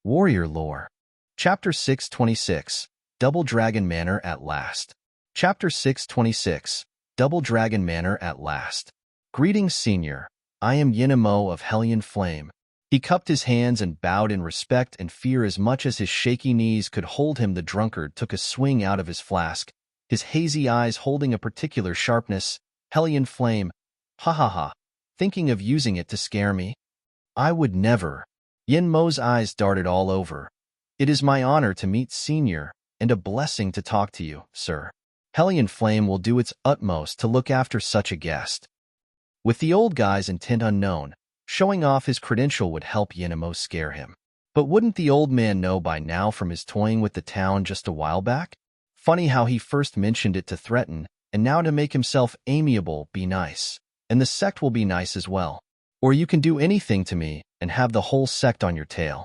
Warrior Lore. Chapter 626, Double Dragon Manor at Last. Chapter 626, Double Dragon Manor at Last. Greetings, Senior. I am Yinamo of Hellion Flame. He cupped his hands and bowed in respect and fear as much as his shaky knees could hold him. The drunkard took a swing out of his flask, his hazy eyes holding a particular sharpness. Hellion Flame. Ha ha ha. Thinking of using it to scare me? I would never. Yin Mo's eyes darted all over. It is my honor to meet Senior, and a blessing to talk to you, sir. Hellion Flame will do its utmost to look after such a guest. With the old guy's intent unknown, showing off his credential would help Yinamo scare him. But wouldn't the old man know by now from his toying with the town just a while back? Funny how he first mentioned it to threaten, and now to make himself amiable, be nice. And the sect will be nice as well. Or you can do anything to me and have the whole sect on your tail.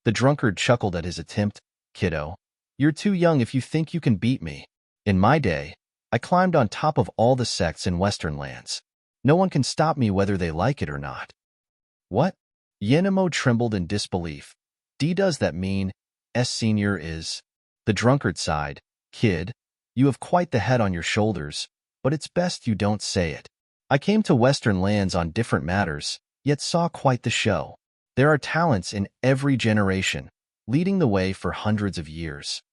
The drunkard chuckled at his attempt. Kiddo, you're too young if you think you can beat me. In my day, I climbed on top of all the sects in Western lands. No one can stop me whether they like it or not. What? Yinamo trembled in disbelief. Does that mean Senior is? The drunkard sighed. Kid, you have quite the head on your shoulders, but it's best you don't say it. I came to Western lands on different matters, yet saw quite the show. There are talents in every generation, leading the way for hundreds of years.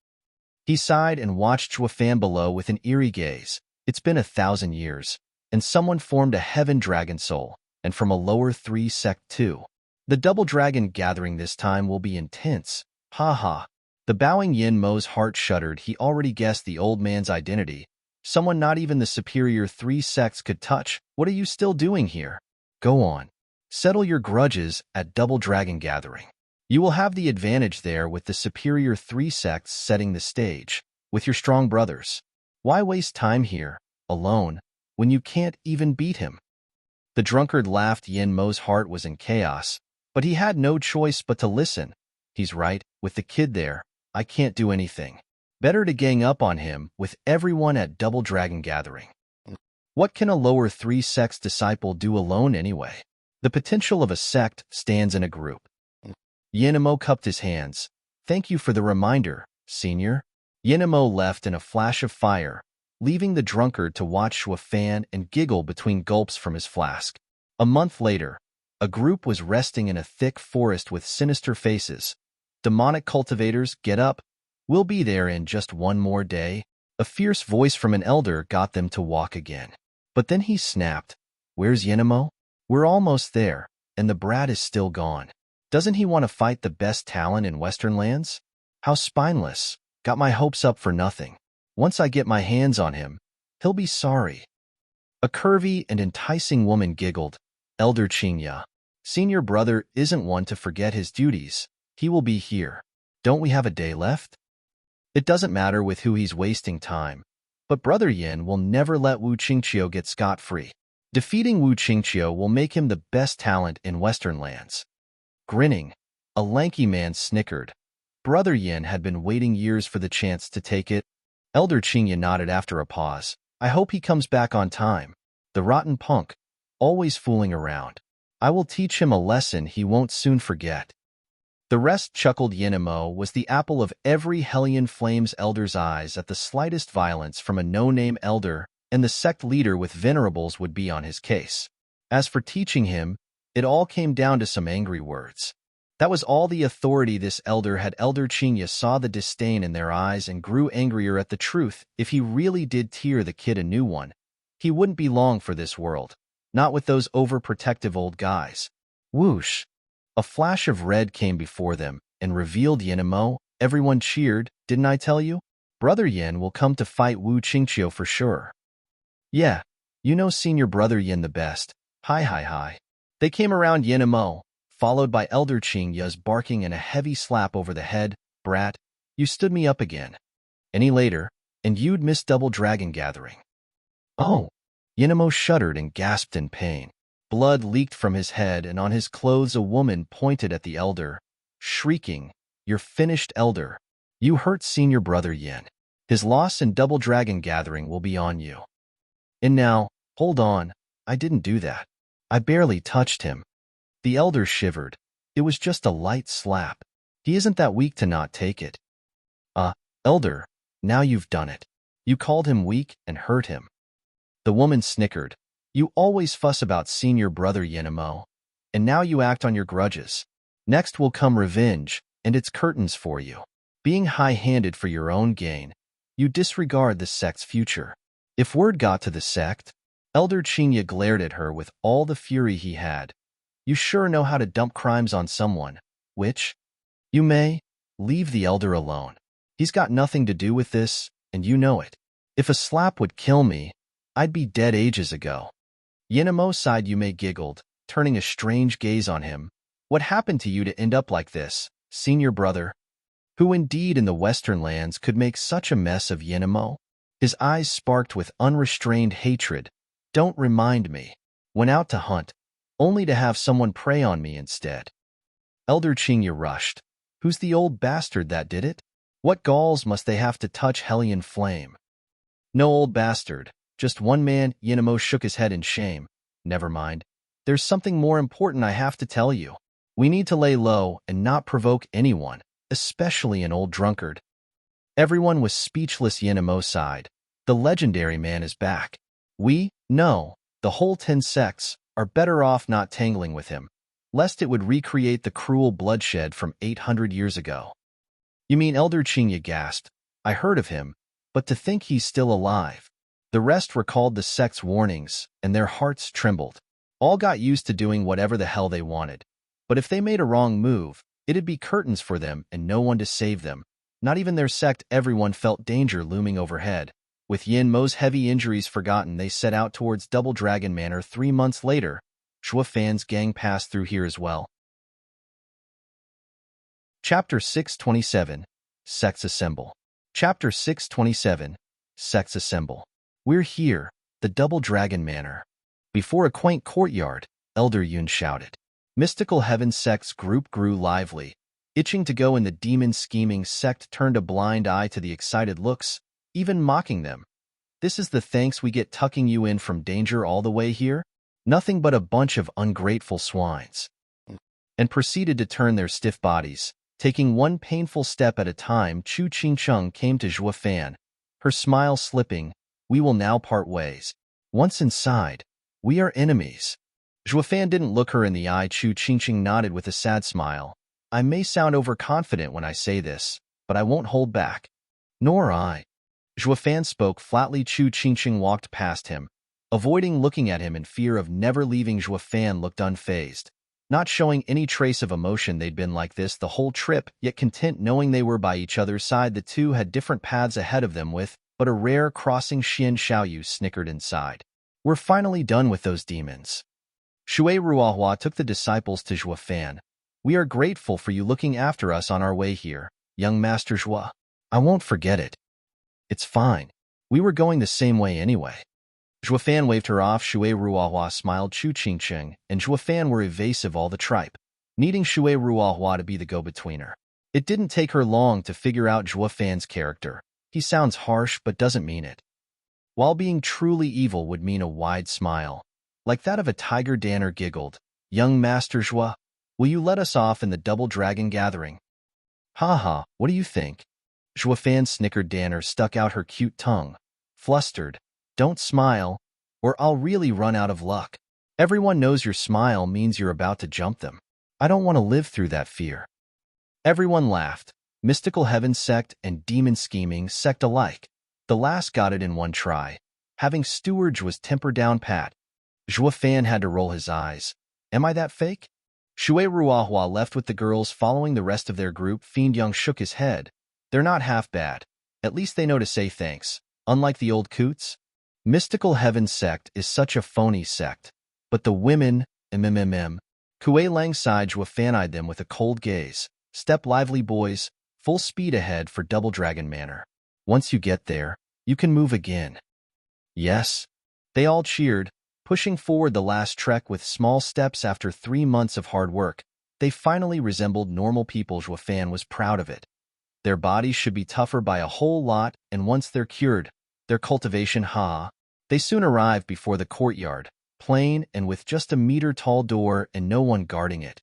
He sighed and watched Chuafan below with an eerie gaze. It's been 1,000 years, and someone formed a heaven dragon soul, and from a lower 3 sect too. The double dragon gathering this time will be intense. Ha ha. The bowing Yin Mo's heart shuddered. He already guessed the old man's identity. Someone not even the superior 3 sects could touch. What are you still doing here? Go on. Settle your grudges at Double Dragon Gathering. You will have the advantage there with the superior 3 sects setting the stage, with your strong brothers. Why waste time here, alone, when you can't even beat him? The drunkard laughed. Yin Mo's heart was in chaos, but he had no choice but to listen. He's right, with the kid there, I can't do anything. Better to gang up on him with everyone at Double Dragon Gathering. What can a lower 3 sects disciple do alone anyway? The potential of a sect stands in a group. Yinamo cupped his hands. Thank you for the reminder, Senior. Yinamo left in a flash of fire, leaving the drunkard to watch Chuafan and giggle between gulps from his flask. A month later, a group was resting in a thick forest with sinister faces. Demonic cultivators, get up. We'll be there in just one more day. A fierce voice from an elder got them to walk again. But then he snapped. Where's Yinamo? We're almost there, and the brat is still gone. Doesn't he want to fight the best talent in Western lands? How spineless. Got my hopes up for nothing. Once I get my hands on him, he'll be sorry. A curvy and enticing woman giggled. Elder Qingya. Senior brother isn't one to forget his duties. He will be here. Don't we have a day left? It doesn't matter with who he's wasting time, but Brother Yin will never let Wu Qingqiu get scot-free. Defeating Wu Qingqiu will make him the best talent in Western lands. Grinning, a lanky man snickered. Brother Yin had been waiting years for the chance to take it. Elder Qingya nodded after a pause. I hope he comes back on time. The rotten punk, always fooling around. I will teach him a lesson he won't soon forget. The rest chuckled. Yinamo was the apple of every Hellion Flame's elder's eyes at the slightest violence from a no-name elder, and the sect leader with venerables would be on his case. As for teaching him, it all came down to some angry words. That was all the authority this elder had. Elder Qingya saw the disdain in their eyes and grew angrier at the truth. If he really did tear the kid a new one, he wouldn't be long for this world. Not with those overprotective old guys. Whoosh! A flash of red came before them and revealed Yinamo. Everyone cheered. Didn't I tell you? Brother Yin will come to fight Wu Qingqiu for sure. Yeah, you know Senior Brother Yin the best. Hi hi hi. They came around Yinamo, followed by Elder Qingya's barking and a heavy slap over the head. Brat, you stood me up again. Any later, and you'd miss Double Dragon Gathering. Oh! Yinamo shuddered and gasped in pain. Blood leaked from his head, and on his clothes a woman pointed at the elder, shrieking, You're finished, elder. You hurt Senior Brother Yin. His loss in Double Dragon Gathering will be on you. And now, hold on, I didn't do that. I barely touched him. The elder shivered. It was just a light slap. He isn't that weak to not take it. Elder, now you've done it. You called him weak and hurt him. The woman snickered. You always fuss about senior brother Yenemo, and now you act on your grudges. Next will come revenge, and it's curtains for you. Being high-handed for your own gain, you disregard the sect's future. If word got to the sect, Elder Chinya glared at her with all the fury he had. You sure know how to dump crimes on someone, which? You may leave the elder alone. He's got nothing to do with this, and you know it. If a slap would kill me, I'd be dead ages ago. Yenemo sighed. Yume giggled, turning a strange gaze on him. What happened to you to end up like this, senior brother? Who indeed in the western lands could make such a mess of Yenemo? His eyes sparked with unrestrained hatred. Don't remind me. Went out to hunt, only to have someone prey on me instead. Elder Chinya rushed. Who's the old bastard that did it? What galls must they have to touch Hellion Flame? No old bastard, just one man. Yenemo shook his head in shame. Never mind. There's something more important I have to tell you. We need to lay low and not provoke anyone, especially an old drunkard. Everyone was speechless. Yenemo sighed. The legendary man is back. No, the whole 10 sects are better off not tangling with him, lest it would recreate the cruel bloodshed from 800 years ago. You mean? Elder Chinya gasped. I heard of him, but to think he's still alive. The rest recalled the sect's warnings, and their hearts trembled. All got used to doing whatever the hell they wanted. But if they made a wrong move, it'd be curtains for them and no one to save them. Not even their sect. Everyone felt danger looming overhead. With Yenmo's heavy injuries forgotten, they set out towards Double Dragon Manor. 3 months later, Zhuo Fan's gang passed through here as well. Chapter 627, Sects Assemble. Chapter 627, Sects Assemble. We're here, the Double Dragon Manor. Before a quaint courtyard, Elder Yun shouted. Mystical Heaven Sect's group grew lively. Itching to go in, the demon-scheming sect turned a blind eye to the excited looks, even mocking them. This is the thanks we get tucking you in from danger all the way here? Nothing but a bunch of ungrateful swines. And proceeded to turn their stiff bodies. Taking one painful step at a time, Chu Qingcheng came to Zhuo Fan, her smile slipping. We will now part ways. Once inside, we are enemies. Zhuo Fan didn't look her in the eye. Chu Qingcheng nodded with a sad smile. I may sound overconfident when I say this, but I won't hold back. Nor I. Zhuo Fan spoke flatly. Chu Qingcheng walked past him, avoiding looking at him in fear of never leaving. Zhuo Fan looked unfazed, not showing any trace of emotion. They'd been like this the whole trip, yet content knowing they were by each other's side. The two had different paths ahead of them with but a rare crossing. Xian Xiaoyu snickered inside. We're finally done with those demons. Shui Ruohua took the disciples to Zhuo Fan. We are grateful for you looking after us on our way here, young Master Zhuo. I won't forget it. It's fine. We were going the same way anyway. Zhuo Fan waved her off. Shui Ruohua smiled. Chu Qingcheng and Zhuo Fan were evasive all the tripe, needing Shui Ruohua to be the go-betweener. It didn't take her long to figure out Zhuo Fan's character. He sounds harsh but doesn't mean it. While being truly evil would mean a wide smile, like that of a tiger. Danner giggled. Young Master Zhuo, will you let us off in the Double Dragon gathering? Ha, what do you think? Zhuo Fan snickered. Danner stuck out her cute tongue. Flustered. Don't smile, or I'll really run out of luck. Everyone knows your smile means you're about to jump them. I don't want to live through that fear. Everyone laughed. Mystical Heaven Sect and Demon Scheming Sect alike. The last got it in one try. Having Steward was temper down pat. Zhuo Fan had to roll his eyes. Am I that fake? Shui Ruohua left with the girls following the rest of their group. Fiend Young shook his head. They're not half bad. At least they know to say thanks, unlike the old coots. Mystical Heaven Sect is such a phony sect. But the women, Kuei Lang sighed. Zhuo Fan eyed them with a cold gaze. Step lively, boys. Full speed ahead for Double Dragon Manor. Once you get there, you can move again. Yes. They all cheered, pushing forward the last trek with small steps. After 3 months of hard work, they finally resembled normal people. Zhuo Fan was proud of it. Their bodies should be tougher by a whole lot, and once they're cured, their cultivation they soon arrived before the courtyard, plain and with just a meter-tall door and no one guarding it.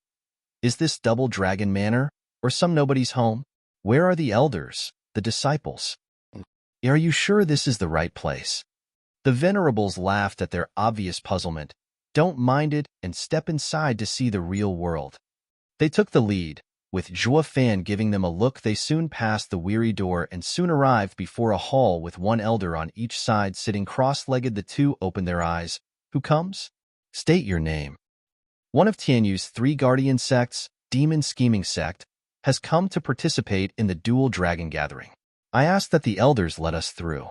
Is this Double Dragon Manor, Or some nobody's home? Where are the elders, the disciples? Are you sure this is the right place? The venerables laughed at their obvious puzzlement. Don't mind it and step inside to see the real world. They took the lead. With Zhuo Fan giving them a look, they soon passed the weary door and soon arrived before a hall with one elder on each side sitting cross-legged. The two opened their eyes. Who comes? State your name. One of Tianyu's 3 guardian sects, Demon Scheming Sect, has come to participate in the dual dragon gathering. I ask that the elders let us through.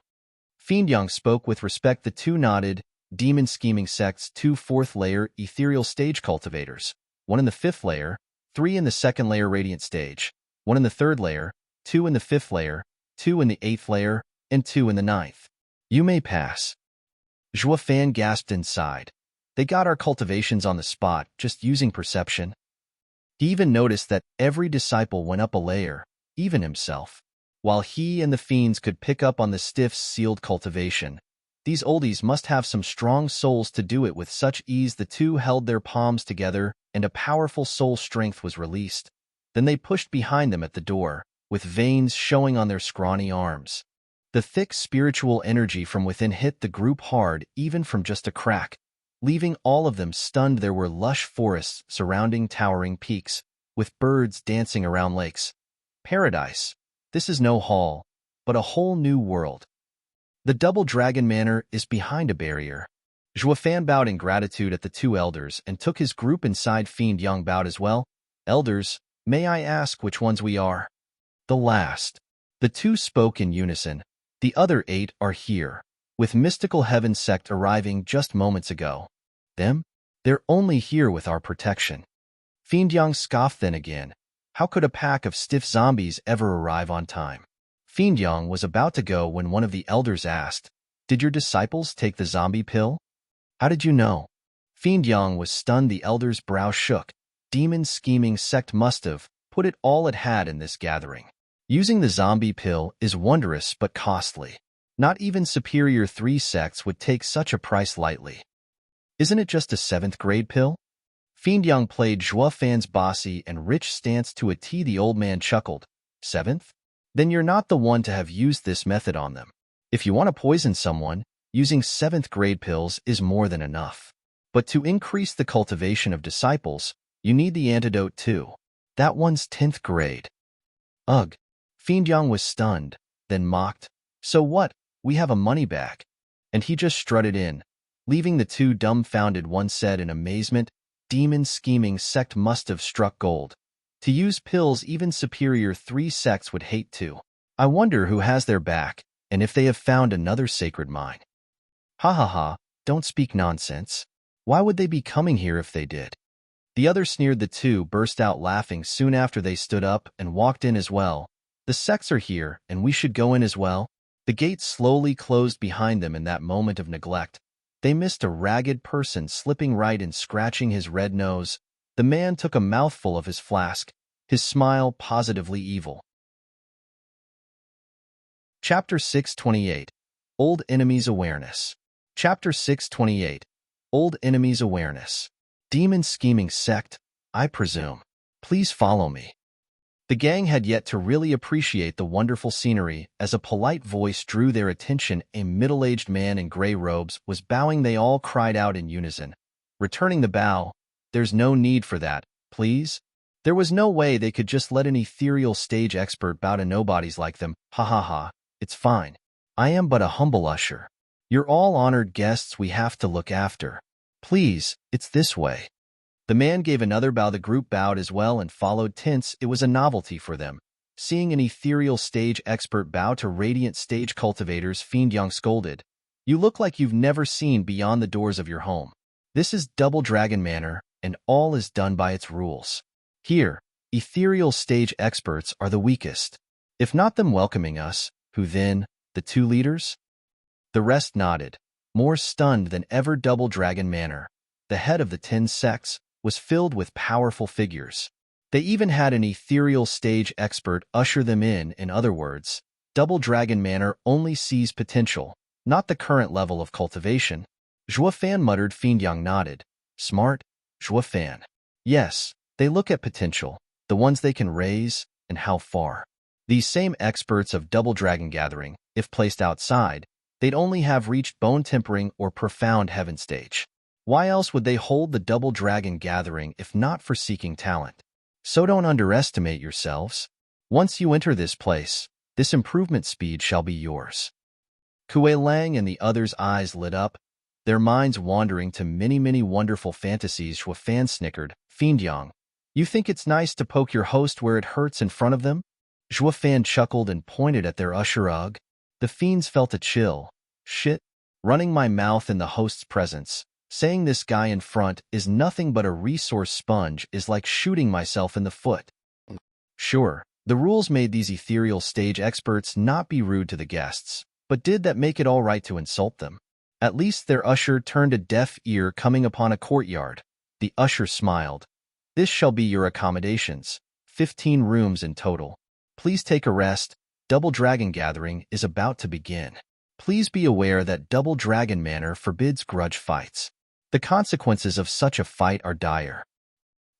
Fiend Yang spoke with respect. The two nodded. Demon Scheming Sect's 2 4th-layer ethereal stage cultivators, 1 in the 5th layer, 3 in the 2nd layer radiant stage, 1 in the 3rd layer, 2 in the 5th layer, 2 in the 8th layer, and 2 in the 9th. You may pass. Zhuo Fan gasped inside. They got our cultivations on the spot, just using perception. He even noticed that every disciple went up a layer, even himself. While he and the fiends could pick up on the stiff's sealed cultivation, these oldies must have some strong souls to do it with such ease. The two held their palms together, and a powerful soul strength was released. Then they pushed behind them at the door, with veins showing on their scrawny arms. The thick spiritual energy from within hit the group hard, even from just a crack, leaving all of them stunned. There were lush forests surrounding towering peaks, with birds dancing around lakes. Paradise. This is no hall, but a whole new world. The Double Dragon Manor is behind a barrier. Zhuo Fan bowed in gratitude at the two elders and took his group inside. Fiend Yang bowed as well. Elders, may I ask which ones we are? The last. The two spoke in unison. The other 8 are here, with Mystical Heaven Sect arriving just moments ago. Them? They're only here with our protection. Fiend Yang scoffed then again. How could a pack of stiff zombies ever arrive on time? Fiend Yang was about to go when one of the elders asked, Did your disciples take the zombie pill? How did you know? Fiend Yang was stunned. The elder's brow shook. Demon Scheming Sect must have put it all it had in this gathering. Using the zombie pill is wondrous but costly. Not even superior 3 sects would take such a price lightly. Isn't it just a 7th grade pill? Fiend Yang played Zhuo Fan's bossy and rich stance to a T. The old man chuckled. 7th? Then you're not the one to have used this method on them. If you want to poison someone, using 7th grade pills is more than enough. But to increase the cultivation of disciples, you need the antidote too. That one's 10th grade. Ugh. Fiend Yang was stunned, then mocked. So what? We have a money back. And he just strutted in, leaving the two dumbfounded. One said in amazement, Demon Scheming Sect must have struck gold. To use pills even superior 3 sects would hate to. I wonder who has their back, and if they have found another sacred mine. Ha ha ha, don't speak nonsense. Why would they be coming here if they did? The other sneered. The two burst out laughing soon after. They stood up and walked in as well. The sects are here, and we should go in as well. The gate slowly closed behind them. In that moment of neglect, they missed a ragged person slipping right and scratching his red nose. The man took a mouthful of his flask, his smile positively evil. Chapter 628. Old Enemies Awareness. Chapter 628. Old Enemies Awareness. Demon Scheming Sect, I presume. Please follow me. The gang had yet to really appreciate the wonderful scenery as a polite voice drew their attention. A middle-aged man in gray robes was bowing. They all cried out in unison, returning the bow. There's no need for that, please. There was no way they could just let an ethereal stage expert bow to nobodies like them. Ha ha ha, it's fine. I am but a humble usher. You're all honored guests we have to look after. Please, it's this way. The man gave another bow. The group bowed as well and followed. Tense, it was a novelty for them, seeing an ethereal stage expert bow to radiant stage cultivators. Fiend Yang scolded. You look like you've never seen beyond the doors of your home. This is Double Dragon Manor, and all is done by its rules. Here, ethereal stage experts are the weakest. If not them welcoming us, who then? The two leaders? The rest nodded, more stunned than ever. Double Dragon Manor, the head of the 10 sects, was filled with powerful figures. They even had an ethereal stage expert usher them in. In other words, Double Dragon Manor only sees potential, not the current level of cultivation. Zhuo Fan muttered. Fiend Yang nodded. Smart, Zhuo Fan. Yes, they look at potential, the ones they can raise, and how far. These same experts of double dragon gathering, if placed outside, they'd only have reached bone tempering or profound heaven stage. Why else would they hold the double dragon gathering if not for seeking talent? So don't underestimate yourselves. Once you enter this place, this improvement speed shall be yours. Kue Lang and the others' eyes lit up, their minds wandering to many wonderful fantasies. Shui Fan snickered. Fiend Yang, you think it's nice to poke your host where it hurts in front of them? Zhou Fan chuckled and pointed at their usher. Ugh. The fiends felt a chill. Shit. Running my mouth in the host's presence, saying this guy in front is nothing but a resource sponge is like shooting myself in the foot. Sure, the rules made these ethereal stage experts not be rude to the guests, but did that make it all right to insult them? At least their usher turned a deaf ear coming upon a courtyard. The usher smiled. This shall be your accommodations. 15 rooms in total. Please take a rest. Double Dragon Gathering is about to begin. Please be aware that Double Dragon Manor forbids grudge fights. The consequences of such a fight are dire.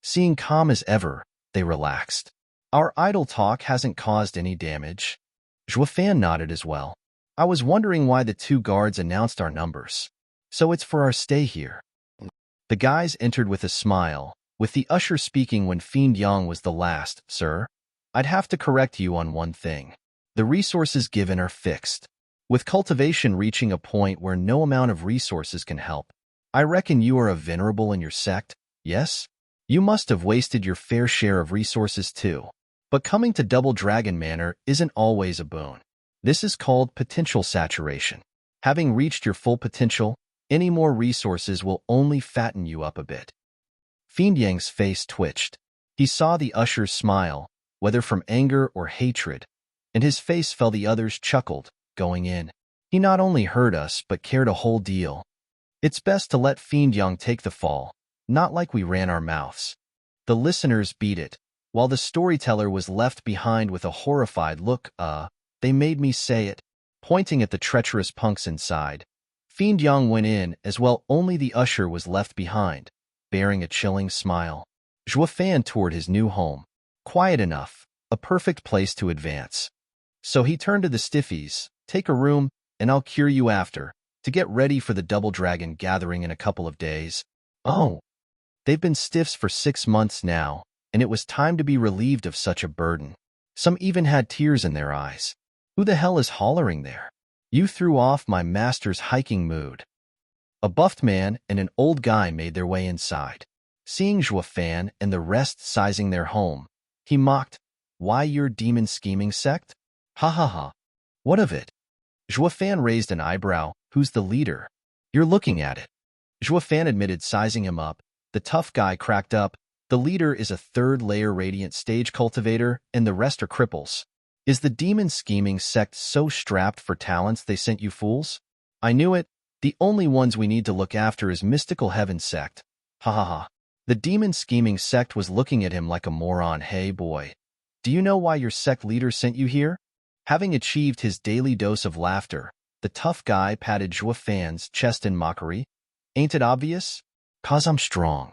Seeing calm as ever, they relaxed. Our idle talk hasn't caused any damage. Zhou Fan nodded as well. I was wondering why the two guards announced our numbers. So it's for our stay here. The guys entered with a smile, with the usher speaking when Fiend Yang was the last. Sir, I'd have to correct you on one thing. The resources given are fixed. With cultivation reaching a point where no amount of resources can help, I reckon you are a venerable in your sect, yes? You must have wasted your fair share of resources too. But coming to Double Dragon Manor isn't always a boon. This is called potential saturation. Having reached your full potential, any more resources will only fatten you up a bit. Fiend Yang's face twitched. He saw the usher's smile, whether from anger or hatred, and his face fell. The others chuckled, going in. He not only heard us but cared a whole deal. It's best to let Fiend Yang take the fall, not like we ran our mouths. The listeners beat it, while the storyteller was left behind with a horrified look. They made me say it, pointing at the treacherous punks inside. Fiend Yang went in as well, only the usher was left behind, bearing a chilling smile. Zhou Fan toured his new home. Quiet enough, a perfect place to advance. So he turned to the stiffies, take a room, and I'll cure you after, to get ready for the Double Dragon Gathering in a couple of days. Oh, they've been stiffs for 6 months now, and it was time to be relieved of such a burden. Some even had tears in their eyes. Who the hell is hollering there? You threw off my master's hiking mood. A buffed man and an old guy made their way inside. Seeing Zhou Fan and the rest sizing their home, he mocked, Why your demon scheming sect? Ha ha ha. What of it? Zhou Fan raised an eyebrow. Who's the leader? You're looking at it. Zhou Fan admitted, sizing him up. The tough guy cracked up. The leader is a third-layer radiant stage cultivator, and the rest are cripples. Is the demon scheming sect so strapped for talents they sent you fools? I knew it. The only ones we need to look after is Mystical Heaven sect. Ha ha ha. The demon scheming sect was looking at him like a moron. Hey boy, do you know why your sect leader sent you here? Having achieved his daily dose of laughter, the tough guy patted Zhou Fan's chest in mockery. Ain't it obvious? 'Cause I'm strong.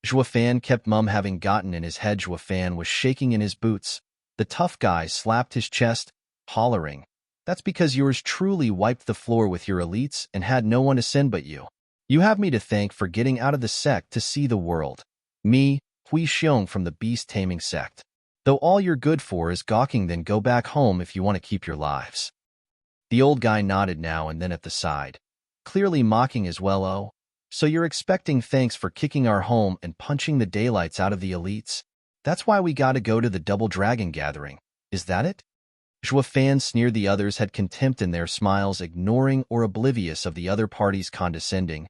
Zhou Fan kept mum. Having gotten in his head, Zhou Fan was shaking in his boots. The tough guy slapped his chest, hollering, That's because yours truly wiped the floor with your elites and had no one to send but you. You have me to thank for getting out of the sect to see the world. Me, Hui Xiong from the beast-taming sect. Though all you're good for is gawking, then go back home if you want to keep your lives. The old guy nodded now and then at the side, clearly mocking as well. Oh, so you're expecting thanks for kicking our home and punching the daylights out of the elites? That's why we gotta go to the Double Dragon Gathering, is that it? Zhou Fan sneered. The others had contempt in their smiles, ignoring or oblivious of the other party's condescending.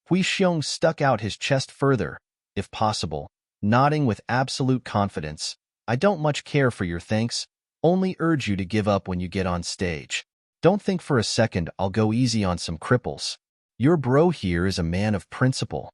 Hui Xiong stuck out his chest further, if possible, nodding with absolute confidence. I don't much care for your thanks, only urge you to give up when you get on stage. Don't think for a second I'll go easy on some cripples. Your bro here is a man of principle.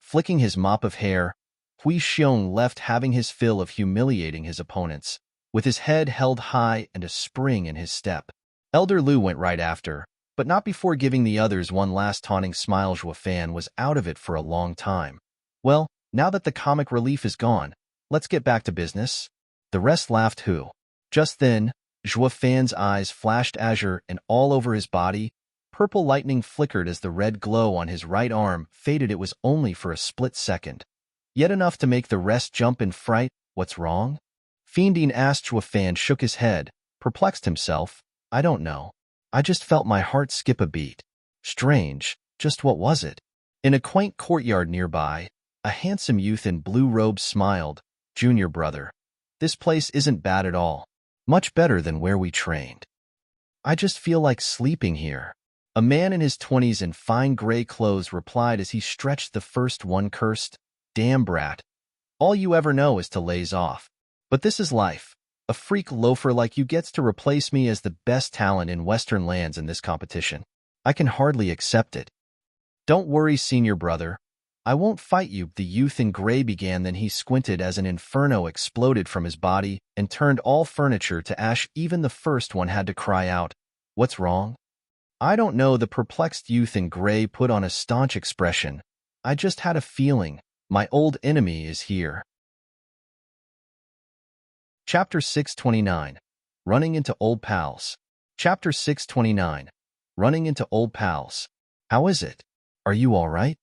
Flicking his mop of hair, Hui Xiong left, having his fill of humiliating his opponents, with his head held high and a spring in his step. Elder Lu went right after, but not before giving the others one last taunting smile. Zhou Fan was out of it for a long time. Well, now that the comic relief is gone, let's get back to business. The rest laughed who. Just then, Zhuo Fan's eyes flashed azure and all over his body. Purple lightning flickered as the red glow on his right arm faded. It was only for a split second. Yet enough to make the rest jump in fright. What's wrong? Fiendine asked. Zhuo Fan shook his head, perplexed himself. I don't know. I just felt my heart skip a beat. Strange, just what was it? In a quaint courtyard nearby, a handsome youth in blue robes smiled. Junior brother, this place isn't bad at all. Much better than where we trained. I just feel like sleeping here. A man in his 20s in fine gray clothes replied as he stretched. The first one cursed, damn brat. All you ever know is to laze off. But this is life. A freak loafer like you gets to replace me as the best talent in Western lands in this competition. I can hardly accept it. Don't worry, senior brother. I won't fight you, the youth in gray began. Then he squinted as an inferno exploded from his body and turned all furniture to ash. Even the first one had to cry out, "What's wrong?" I don't know, the perplexed youth in gray put on a staunch expression. I just had a feeling. My old enemy is here. Chapter 629. Running into Old Pals. Chapter 629. Running into Old Pals. How is it? Are you all right?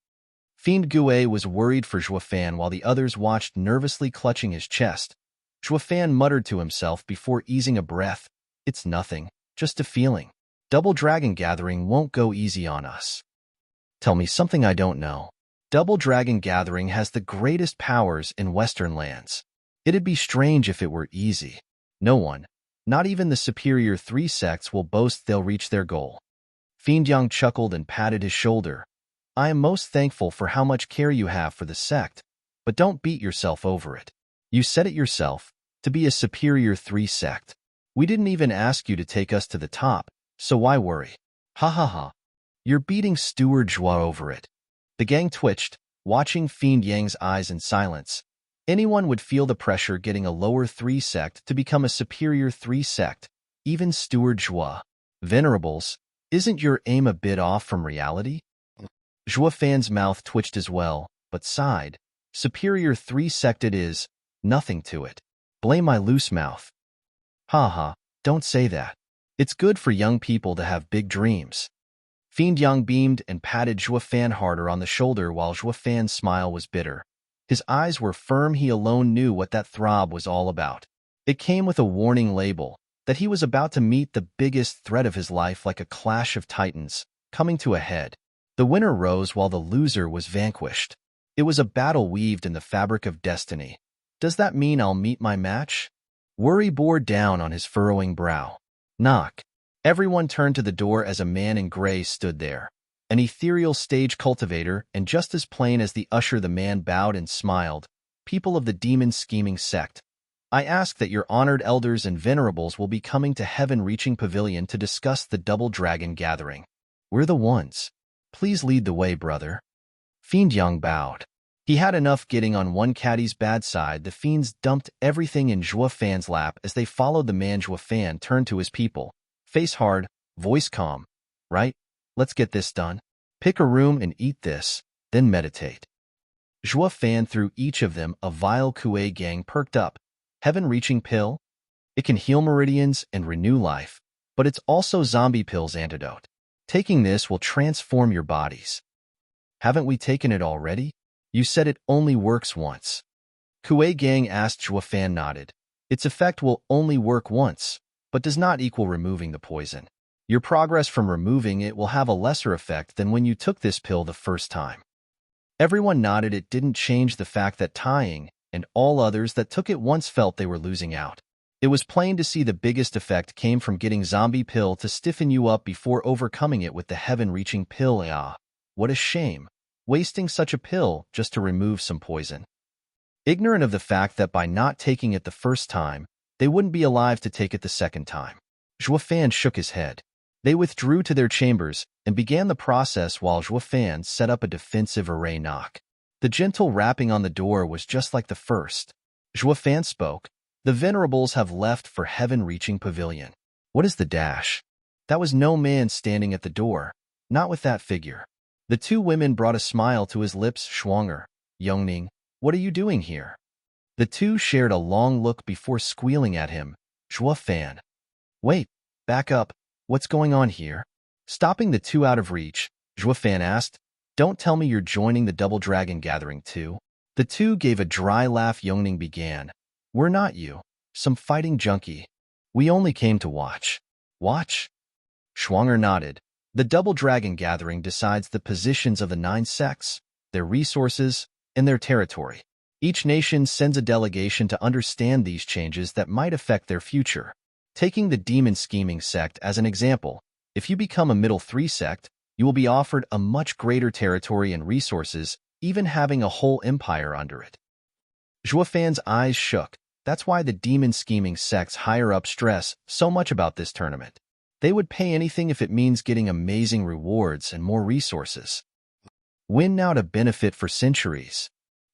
Fiend Gue was worried for Zhuo Fan while the others watched, nervously clutching his chest. Zhuo Fan muttered to himself before easing a breath. It's nothing, just a feeling. Double Dragon Gathering won't go easy on us. Tell me something I don't know. Double Dragon Gathering has the greatest powers in Western lands. It'd be strange if it were easy. No one, not even the superior 3 sects, will boast they'll reach their goal. Fiend Yang chuckled and patted his shoulder. I am most thankful for how much care you have for the sect, but don't beat yourself over it. You said it yourself, to be a superior 3 sect. We didn't even ask you to take us to the top, so why worry? Ha ha ha. You're beating Steward Zhuo over it. The gang twitched, watching Fiend Yang's eyes in silence. Anyone would feel the pressure getting a lower 3 sect to become a superior 3 sect, even Steward Zhuo. Venerables, isn't your aim a bit off from reality? Zhuo Fan's mouth twitched as well, but sighed. Superior 3 sect it is, nothing to it. Blame my loose mouth. Ha ha, don't say that. It's good for young people to have big dreams. Fiend Yang beamed and patted Zhuo Fan harder on the shoulder while Zhuo Fan's smile was bitter. His eyes were firm. He alone knew what that throb was all about. It came with a warning label, that he was about to meet the biggest threat of his life, like a clash of titans, coming to a head. The winner rose while the loser was vanquished. It was a battle weaved in the fabric of destiny. Does that mean I'll meet my match? Worry bore down on his furrowing brow. Knock. Everyone turned to the door as a man in gray stood there. An ethereal stage cultivator, and just as plain as the usher the man bowed and smiled. People of the demon-scheming sect, I ask that your honored elders and venerables will be coming to Heaven-reaching Pavilion to discuss the Double Dragon Gathering. We're the ones. Please lead the way, brother. Fiend Yang bowed. He had enough getting on one caddy's bad side. The fiends dumped everything in Zhuo Fan's lap as they followed the man. Zhuo Fan turned to his people. Face hard, voice calm. Right? Let's get this done. Pick a room and eat this, then meditate. Zhuo Fan threw each of them a vial. Kuei gang perked up. Heaven-reaching pill? It can heal meridians and renew life, but it's also zombie pill's antidote. Taking this will transform your bodies. Haven't we taken it already? You said it only works once. Kuei gang asked. Zhuo Fan nodded. Its effect will only work once, but does not equal removing the poison. Your progress from removing it will have a lesser effect than when you took this pill the first time. Everyone nodded. It didn't change the fact that Tying and all others that took it once felt they were losing out. It was plain to see the biggest effect came from getting zombie pill to stiffen you up before overcoming it with the heaven-reaching pill. Ah, what a shame, wasting such a pill just to remove some poison. Ignorant of the fact that by not taking it the first time, they wouldn't be alive to take it the second time. Zhuo Fan shook his head. They withdrew to their chambers and began the process while Zhuo Fan set up a defensive array. Knock. The gentle rapping on the door was just like the first. Zhuo Fan spoke. The venerables have left for Heaven-reaching Pavilion. What is the dash? That was no man standing at the door, not with that figure. The two women brought a smile to his lips. Schwanger, Yongning, what are you doing here? The two shared a long look before squealing at him. Zhuo Fan. Wait, back up. What's going on here? Stopping the two out of reach, Zhuo Fan asked, Don't tell me you're joining the Double Dragon Gathering too. The two gave a dry laugh. Yongning began. We're not you. Some fighting junkie. We only came to watch. Watch? Schwanger nodded. The Double Dragon Gathering decides the positions of the 9 sects, their resources, and their territory. Each nation sends a delegation to understand these changes that might affect their future. Taking the Demon Scheming sect as an example, if you become a middle 3 sect, you will be offered a much greater territory and resources, even having a whole empire under it. Zhuo Fan's eyes shook. That's why the Demon Scheming sects higher up stress so much about this tournament. They would pay anything if it means getting amazing rewards and more resources. Win now to benefit for centuries.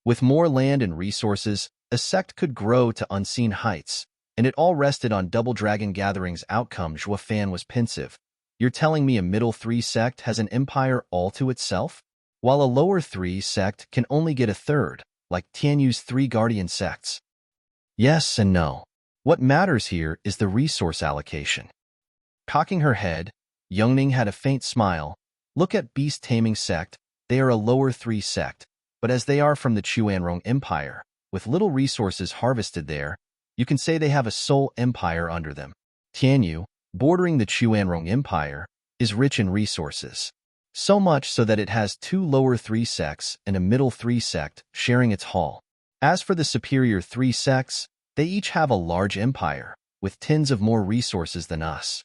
With more land and resources, a sect could grow to unseen heights, and it all rested on Double Dragon Gathering's outcome. Zhuo Fan was pensive. You're telling me a middle 3 sect has an empire all to itself? While a lower 3 sect can only get a third, like Tianyu's 3 guardian sects. Yes and no. What matters here is the resource allocation. Cocking her head, Yongning had a faint smile. Look at Beast Taming sect. They are a lower 3 sect, but as they are from the Chuanrong Empire, with little resources harvested there, you can say they have a sole empire under them. Tianyu, bordering the Chuanrong Empire, is rich in resources. So much so that it has 2 lower 3 sects and a middle 3 sect sharing its hall. As for the superior 3 sects, they each have a large empire, with tens of more resources than us.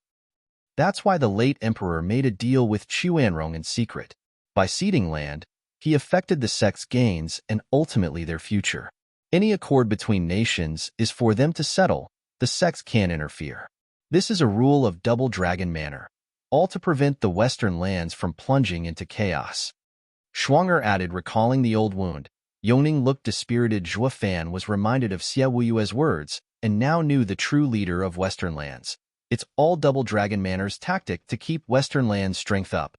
That's why the late emperor made a deal with Chuanrong in secret. By ceding land, he affected the sect's gains and ultimately their future. Any accord between nations is for them to settle. The sects can't interfere. This is a rule of Double Dragon Manor, all to prevent the western lands from plunging into chaos. Schwanger added, recalling the old wound. Yongning looked dispirited. Zhuo Fan was reminded of Xie Wuyue's words and now knew the true leader of western lands. It's all Double Dragon Manor's tactic to keep western lands' strength up.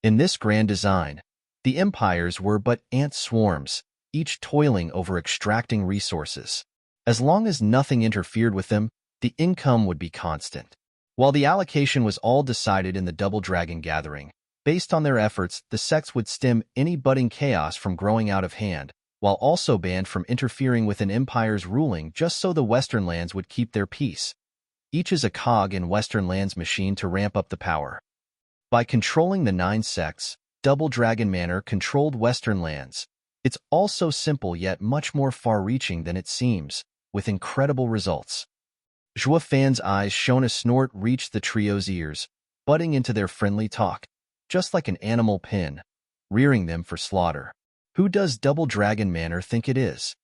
In this grand design, the empires were but ant swarms, each toiling over extracting resources. As long as nothing interfered with them, the income would be constant. While the allocation was all decided in the Double Dragon Gathering, based on their efforts, the sects would stem any budding chaos from growing out of hand, while also banned from interfering with an empire's ruling just so the western lands would keep their peace. Each is a cog in western lands' machine to ramp up the power. By controlling the 9 sects, Double Dragon Manor controlled western lands. It's all so simple yet much more far-reaching than it seems, with incredible results. Zhuo Fan's eyes shone. A snort reached the trio's ears, butting into their friendly talk, just like an animal pin, rearing them for slaughter. Who does Double Dragon Manor think it is?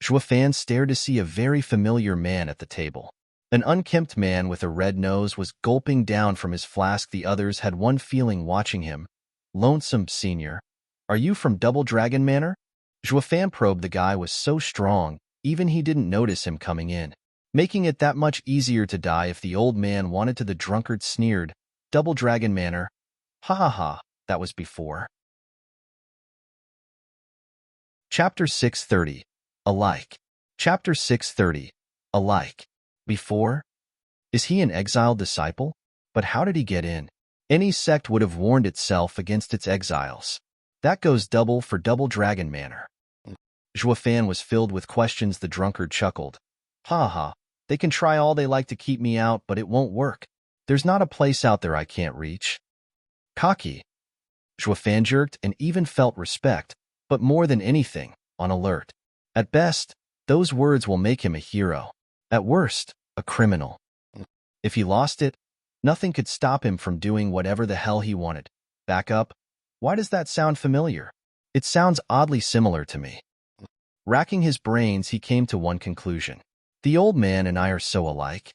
Zhuo Fan stared to see a very familiar man at the table. An unkempt man with a red nose was gulping down from his flask. The others had one feeling watching him. Lonesome, senior. Are you from Double Dragon Manor? Zhuo Fan probed. The guy was so strong, even he didn't notice him coming in, making it that much easier to die if the old man wanted to. The drunkard sneered. Double Dragon Manor. Ha ha ha, that was before. Chapter 630. Alike. Chapter 630. Alike. Before? Is he an exiled disciple? But how did he get in? Any sect would have warned itself against its exiles. That goes double for Double Dragon Manor. Zhuo Fan was filled with questions. The drunkard chuckled. Ha ha, they can try all they like to keep me out, but it won't work. There's not a place out there I can't reach. Cocky. Zhuo Fan jerked and even felt respect, but more than anything, on alert. At best, those words will make him a hero. At worst, a criminal. If he lost it, nothing could stop him from doing whatever the hell he wanted. Back up? Why does that sound familiar? It sounds oddly similar to me. Racking his brains, he came to one conclusion. The old man and I are so alike.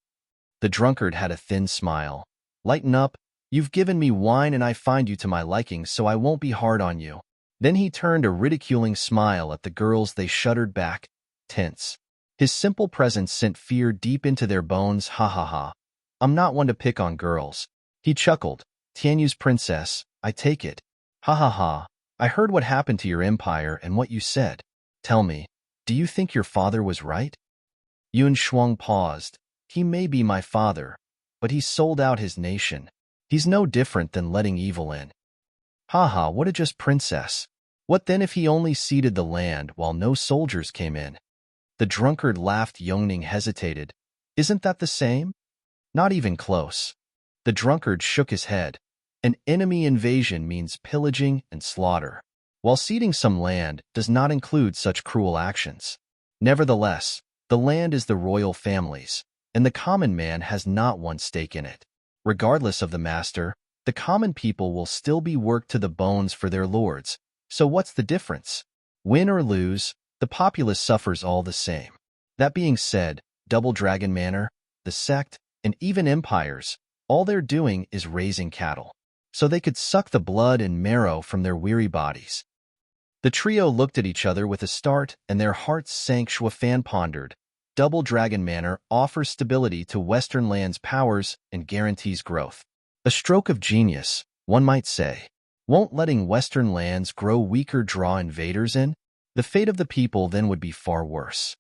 The drunkard had a thin smile. Lighten up. You've given me wine and I find you to my liking, so I won't be hard on you. Then he turned a ridiculing smile at the girls. They shuddered back, tense. His simple presence sent fear deep into their bones. Ha ha ha. I'm not one to pick on girls. He chuckled. Tianyu's princess, I take it. Ha ha ha. I heard what happened to your empire and what you said. Tell me, Do you think your father was right? Yun Shuang paused. He may be my father, but he sold out his nation. He's no different than letting evil in. Haha, what a just princess. What then if he only ceded the land while no soldiers came in? The drunkard laughed. Yongning hesitated. Isn't that the same? Not even close. The drunkard shook his head. An enemy invasion means pillaging and slaughter, while ceding some land does not include such cruel actions. Nevertheless, the land is the royal family's, and the common man has not one stake in it. Regardless of the master, the common people will still be worked to the bones for their lords. So what's the difference? Win or lose, the populace suffers all the same. That being said, Double Dragon Manor, the sect, and even empires, all they're doing is raising cattle, so they could suck the blood and marrow from their weary bodies. The trio looked at each other with a start, and their hearts sank. Shuafan pondered. Double Dragon Manor offers stability to Western lands' powers and guarantees growth. A stroke of genius, one might say. Won't letting Western lands grow weaker draw invaders in? The fate of the people then would be far worse.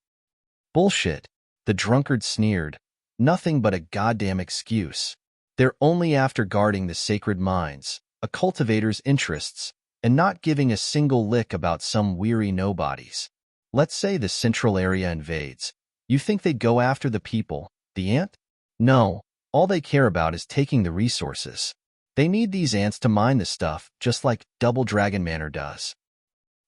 Bullshit, the drunkard sneered. Nothing but a goddamn excuse. They're only after guarding the sacred mines, a cultivator's interests, and not giving a single lick about some weary nobodies. Let's say the central area invades. You think they'd go after the people, the ant? No, all they care about is taking the resources. They need these ants to mine the stuff, just like Double Dragon Manor does.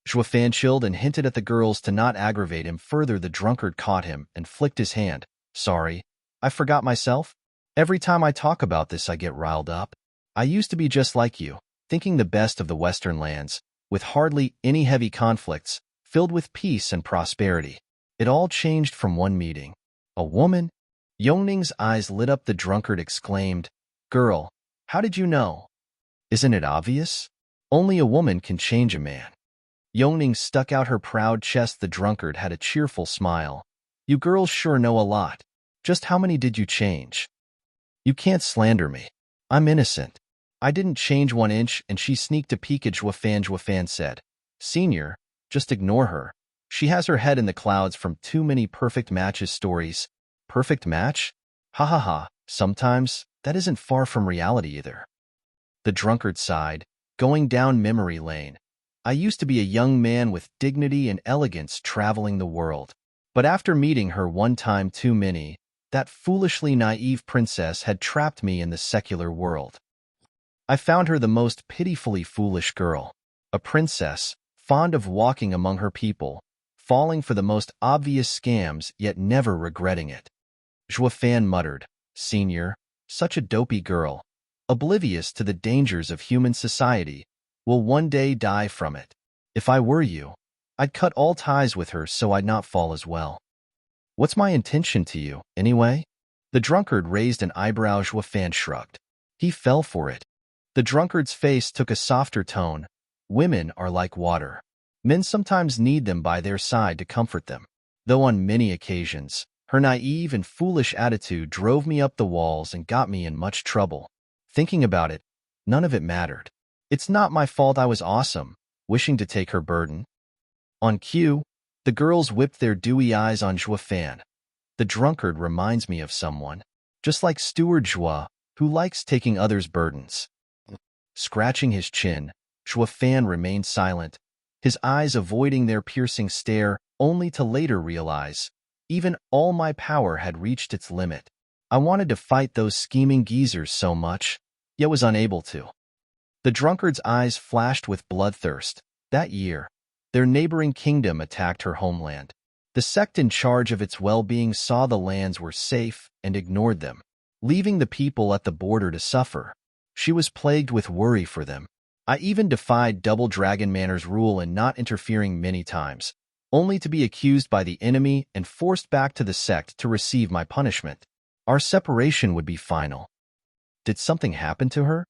Shuafan chilled and hinted at the girls to not aggravate him further. The drunkard caught him and flicked his hand. Sorry, I forgot myself. Every time I talk about this I get riled up. I used to be just like you, thinking the best of the Western lands, with hardly any heavy conflicts, filled with peace and prosperity. It all changed from one meeting. A woman? Yongning's eyes lit up. The drunkard exclaimed, Girl, how did you know? Isn't it obvious? Only a woman can change a man. Yongning stuck out her proud chest. The drunkard had a cheerful smile. You girls sure know a lot. Just how many did you change? You can't slander me. I'm innocent. I didn't change 1 inch. And she sneaked a peek at Shuafan. Shuafan said, Senior, just ignore her. She has her head in the clouds from too many perfect matches stories. Perfect match? Ha ha ha, sometimes that isn't far from reality either. The drunkard sighed, going down memory lane. I used to be a young man with dignity and elegance traveling the world. But after meeting her one time too many, that foolishly naive princess had trapped me in the secular world. I found her the most pitifully foolish girl. A princess, fond of walking among her people, falling for the most obvious scams yet never regretting it. Shuafan muttered, Senior, such a dopey girl, oblivious to the dangers of human society, will one day die from it. If I were you, I'd cut all ties with her so I'd not fall as well. What's my intention to you, anyway? The drunkard raised an eyebrow. Shuafan shrugged. He fell for it. The drunkard's face took a softer tone. Women are like water. Men sometimes need them by their side to comfort them. Though on many occasions, her naive and foolish attitude drove me up the walls and got me in much trouble. Thinking about it, none of it mattered. It's not my fault I was awesome, wishing to take her burden. On cue, the girls whipped their dewy eyes on Shuafan. The drunkard reminds me of someone, just like Steward Zhua, who likes taking others' burdens. Scratching his chin, Shuafan remained silent, his eyes avoiding their piercing stare, only to later realize, even all my power had reached its limit. I wanted to fight those scheming geezers so much, yet was unable to. The drunkard's eyes flashed with bloodthirst. That year, their neighboring kingdom attacked her homeland. The sect in charge of its well-being saw the lands were safe and ignored them, leaving the people at the border to suffer. She was plagued with worry for them. I even defied Double Dragon Manor's rule in not interfering many times, only to be accused by the enemy and forced back to the sect to receive my punishment. Our separation would be final. Did something happen to her?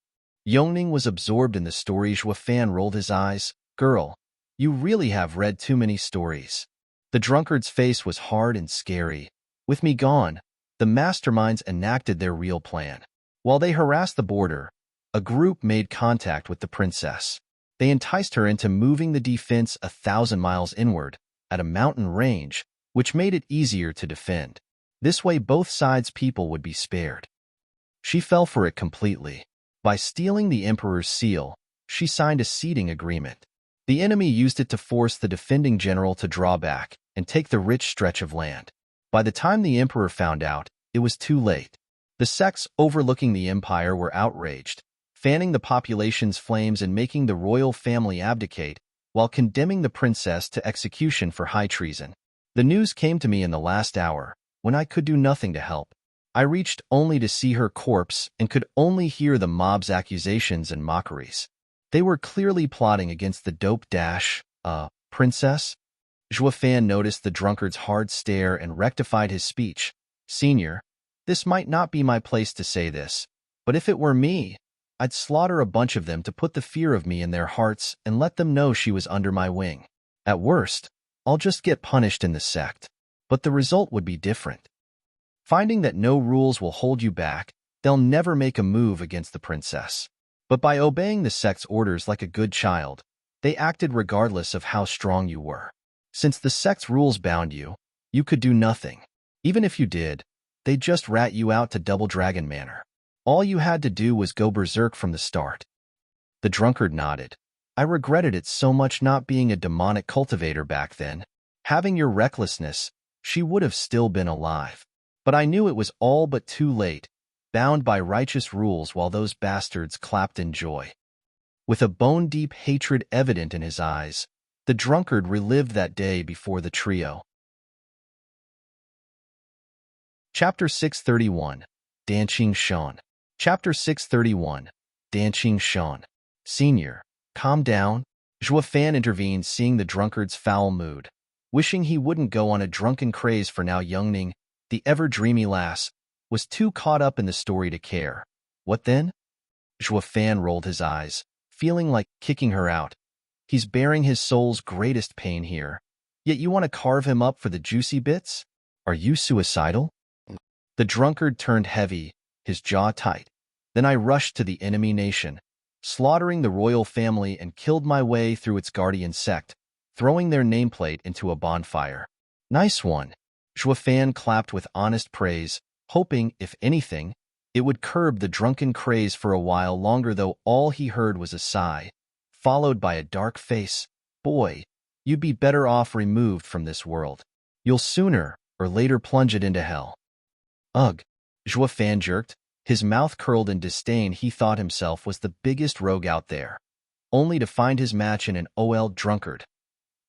Yongning was absorbed in the story. Shuafan rolled his eyes. Girl, you really have read too many stories. The drunkard's face was hard and scary. With me gone, the masterminds enacted their real plan. While they harassed the border, a group made contact with the princess. They enticed her into moving the defense 1,000 miles inward, at a mountain range, which made it easier to defend. This way both sides' people would be spared. She fell for it completely. By stealing the Emperor's seal, she signed a ceding agreement. The enemy used it to force the defending general to draw back and take the rich stretch of land. By the time the Emperor found out, it was too late. The sects overlooking the empire were outraged, fanning the population's flames and making the royal family abdicate, while condemning the princess to execution for high treason. The news came to me in the last hour, when I could do nothing to help. I reached only to see her corpse and could only hear the mob's accusations and mockeries. They were clearly plotting against the princess. Zhuofan noticed the drunkard's hard stare and rectified his speech. Senior, this might not be my place to say this, but if it were me, I'd slaughter a bunch of them to put the fear of me in their hearts and let them know she was under my wing. At worst, I'll just get punished in the sect. But the result would be different. Finding that no rules will hold you back, they'll never make a move against the princess. But by obeying the sect's orders like a good child, they acted regardless of how strong you were. Since the sect's rules bound you, you could do nothing. Even if you did, they'd just rat you out to Double Dragon Manor. All you had to do was go berserk from the start. The drunkard nodded. I regretted it so much not being a demonic cultivator back then. Having your recklessness, she would have still been alive. But I knew it was all but too late, bound by righteous rules while those bastards clapped in joy. With a bone-deep hatred evident in his eyes, the drunkard relived that day before the trio. Chapter 631, Danqing Shen. Chapter 631, Danqing Shen. Senior, calm down. Zhuofan intervened, seeing the drunkard's foul mood. Wishing he wouldn't go on a drunken craze for now, Yongning, the ever-dreamy lass, was too caught up in the story to care. What then? Zhuofan rolled his eyes, feeling like kicking her out. He's bearing his soul's greatest pain here. Yet you want to carve him up for the juicy bits? Are you suicidal? The drunkard turned heavy, his jaw tight. Then I rushed to the enemy nation, slaughtering the royal family and killed my way through its guardian sect, throwing their nameplate into a bonfire. Nice one. Zhuofan clapped with honest praise, hoping, if anything, it would curb the drunken craze for a while longer, though all he heard was a sigh, followed by a dark face. Boy, you'd be better off removed from this world. You'll sooner or later plunge it into hell. Ugh. Zhuofan jerked, his mouth curled in disdain. He thought himself was the biggest rogue out there, only to find his match in an OL drunkard.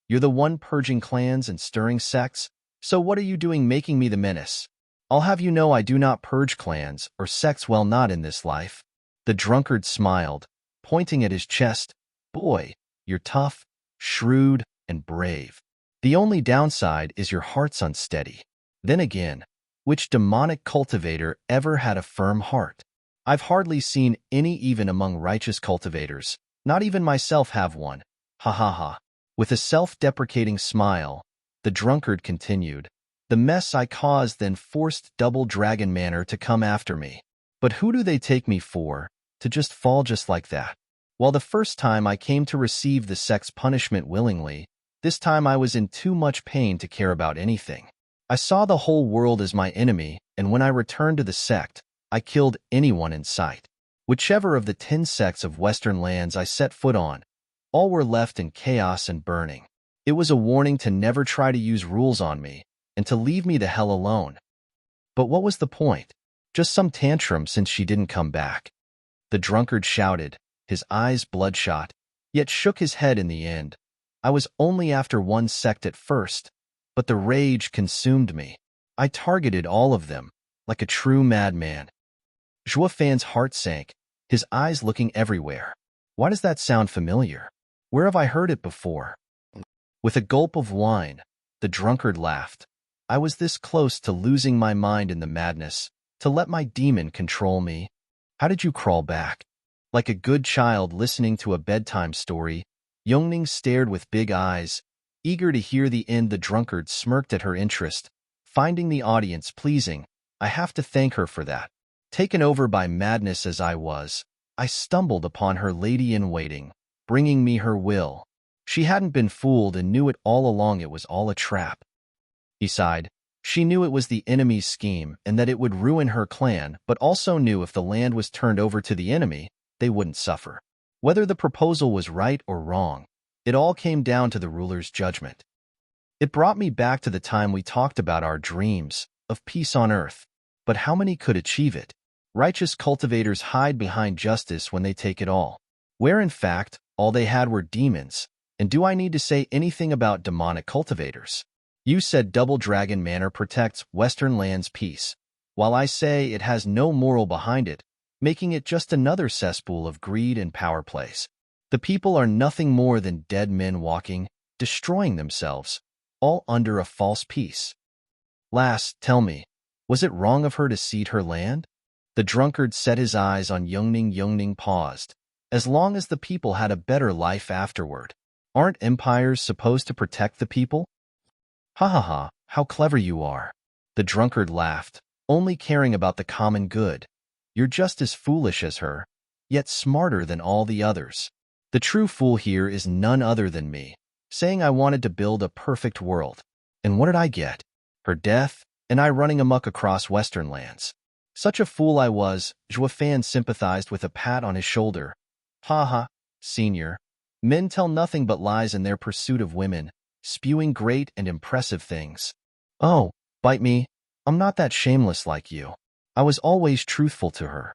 You're the one purging clans and stirring sects, so what are you doing making me the menace? I'll have you know I do not purge clans or sects, well, not in this life. The drunkard smiled, pointing at his chest. Boy, you're tough, shrewd, and brave. The only downside is your heart's unsteady. Then again, which demonic cultivator ever had a firm heart? I've hardly seen any even among righteous cultivators. Not even myself have one. Ha ha ha. With a self-deprecating smile, the drunkard continued. The mess I caused then forced Double Dragon Manor to come after me. But who do they take me for, to just fall just like that? While the first time I came to receive the sect's punishment willingly, this time I was in too much pain to care about anything. I saw the whole world as my enemy, and when I returned to the sect, I killed anyone in sight. Whichever of the 10 sects of Western lands I set foot on, all were left in chaos and burning. It was a warning to never try to use rules on me, and to leave me the hell alone. But what was the point? Just some tantrum since she didn't come back. The drunkard shouted, his eyes bloodshot, yet shook his head in the end. I was only after one sect at first, but the rage consumed me. I targeted all of them, like a true madman. Zhuofan's heart sank, his eyes looking everywhere. Why does that sound familiar? Where have I heard it before? With a gulp of wine, the drunkard laughed. I was this close to losing my mind in the madness, to let my demon control me. How did you crawl back? Like a good child listening to a bedtime story, Yongning stared with big eyes, eager to hear the end. The drunkard smirked at her interest, finding the audience pleasing. I have to thank her for that. Taken over by madness as I was, I stumbled upon her lady-in-waiting, bringing me her will. She hadn't been fooled and knew it all along. It was all a trap. He sighed. She knew it was the enemy's scheme and that it would ruin her clan, but also knew if the land was turned over to the enemy, they wouldn't suffer. Whether the proposal was right or wrong, it all came down to the ruler's judgment. It brought me back to the time we talked about our dreams of peace on earth. But how many could achieve it? Righteous cultivators hide behind justice when they take it all, where in fact, all they had were demons. And do I need to say anything about demonic cultivators? You said Double Dragon Manor protects Western Land's peace, while I say it has no moral behind it, making it just another cesspool of greed and power plays. The people are nothing more than dead men walking, destroying themselves, all under a false peace. Lass, tell me, was it wrong of her to cede her land? The drunkard set his eyes on Yungning. Yungning paused. As long as the people had a better life afterward. Aren't empires supposed to protect the people? Ha ha ha, how clever you are. The drunkard laughed, only caring about the common good. You're just as foolish as her, yet smarter than all the others. The true fool here is none other than me, saying I wanted to build a perfect world. And what did I get? Her death, and I running amok across Western lands. Such a fool I was. Zhuofan sympathized with a pat on his shoulder. Ha ha, senior. Men tell nothing but lies in their pursuit of women, spewing great and impressive things. Oh, bite me, I'm not that shameless like you. I was always truthful to her.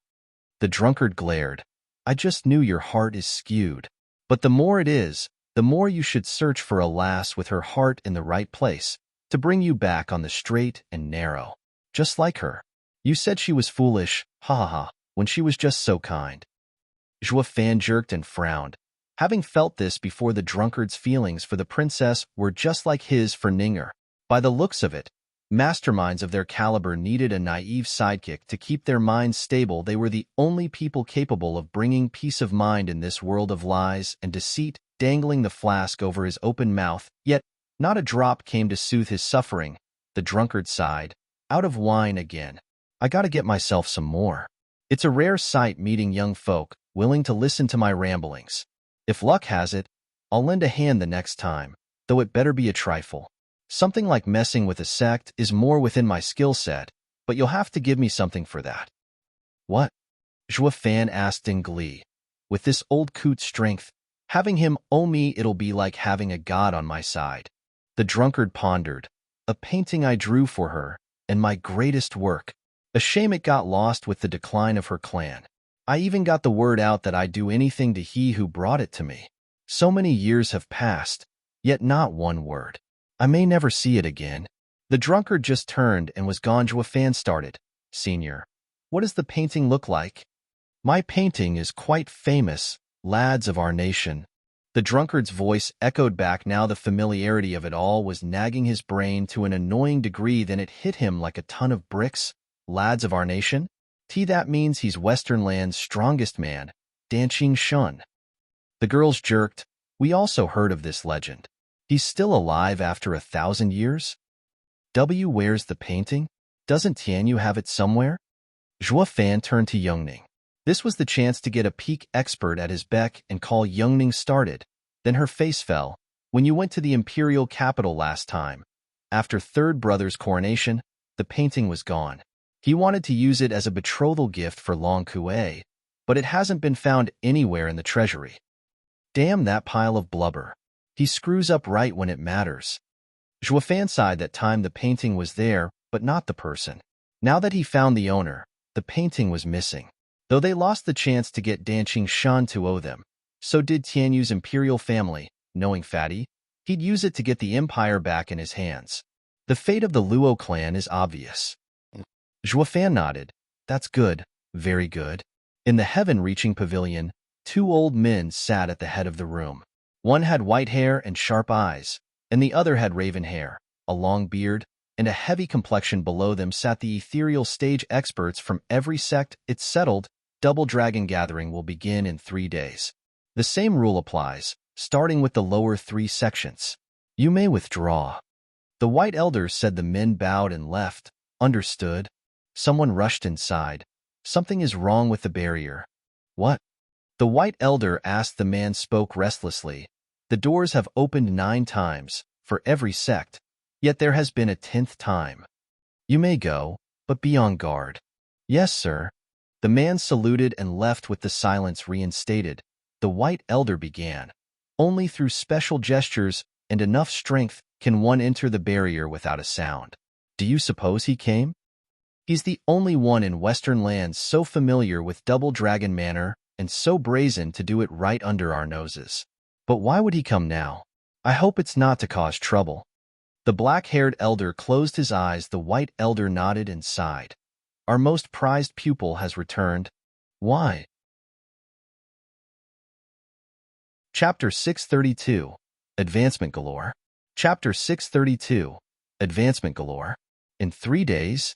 The drunkard glared. I just knew your heart is skewed. But the more it is, the more you should search for a lass with her heart in the right place, to bring you back on the straight and narrow. Just like her. You said she was foolish, ha ha ha, when she was just so kind. Zhuofan jerked and frowned. Having felt this before, the drunkard's feelings for the princess were just like his for Ninger. By the looks of it, masterminds of their caliber needed a naive sidekick to keep their minds stable. They were the only people capable of bringing peace of mind in this world of lies and deceit, dangling the flask over his open mouth, yet not a drop came to soothe his suffering. The drunkard sighed. Out of wine again. I gotta get myself some more. It's a rare sight meeting young folk willing to listen to my ramblings. If luck has it, I'll lend a hand the next time, though it better be a trifle. Something like messing with a sect is more within my skill set, but you'll have to give me something for that. What? Zhuofan asked in glee. With this old coot's strength, having him owe me, it'll be like having a god on my side. The drunkard pondered. A painting I drew for her, and my greatest work. A shame it got lost with the decline of her clan. I even got the word out that I'd do anything to he who brought it to me. So many years have passed, yet not one word. I may never see it again. The drunkard just turned and was gone. Zhuofan started. Senior, what does the painting look like? My painting is quite famous, lads of our nation. The drunkard's voice echoed back. Now the familiarity of it all was nagging his brain to an annoying degree. Then it hit him like a ton of bricks. Lads of our nation? That means he's Western Land's strongest man, Danqing Shen. The girls jerked. We also heard of this legend. He's still alive after 1,000 years? Where's the painting? Doesn't Tianyu have it somewhere? Zhuofan turned to Yungning. This was the chance to get a peak expert at his beck and call. Yungning started. Then her face fell. When you went to the imperial capital last time, after third brother's coronation, the painting was gone. He wanted to use it as a betrothal gift for Long Kue, but it hasn't been found anywhere in the treasury. Damn that pile of blubber. He screws up right when it matters. Zhuofan sighed. That time the painting was there, but not the person. Now that he found the owner, the painting was missing. Though they lost the chance to get Danqing Shan to owe them, so did Tianyu's imperial family. Knowing Fatty, he'd use it to get the empire back in his hands. The fate of the Luo clan is obvious. Zhuofan nodded. That's good, very good. In the heaven-reaching pavilion, two old men sat at the head of the room. One had white hair and sharp eyes, and the other had raven hair, a long beard, and a heavy complexion. Below them sat the ethereal stage experts from every sect. It's settled. Double Dragon Gathering will begin in 3 days. The same rule applies, starting with the lower 3 sections. You may withdraw. The white elders said. The men bowed and left. Understood. Someone rushed inside. Something is wrong with the barrier. What? The white elder asked. The man spoke restlessly. The doors have opened 9 times, for every sect, yet there has been a 10th time. You may go, but be on guard. Yes, sir. The man saluted and left with the silence reinstated. The white elder began. Only through special gestures and enough strength can one enter the barrier without a sound. Do you suppose he came? He's the only one in Western lands so familiar with Double Dragon Manor and so brazen to do it right under our noses. But why would he come now? I hope it's not to cause trouble. The black-haired elder closed his eyes. The white elder nodded and sighed. Our most prized pupil has returned. Why? Chapter 632, Advancement Galore. Chapter 632, Advancement Galore. In 3 days,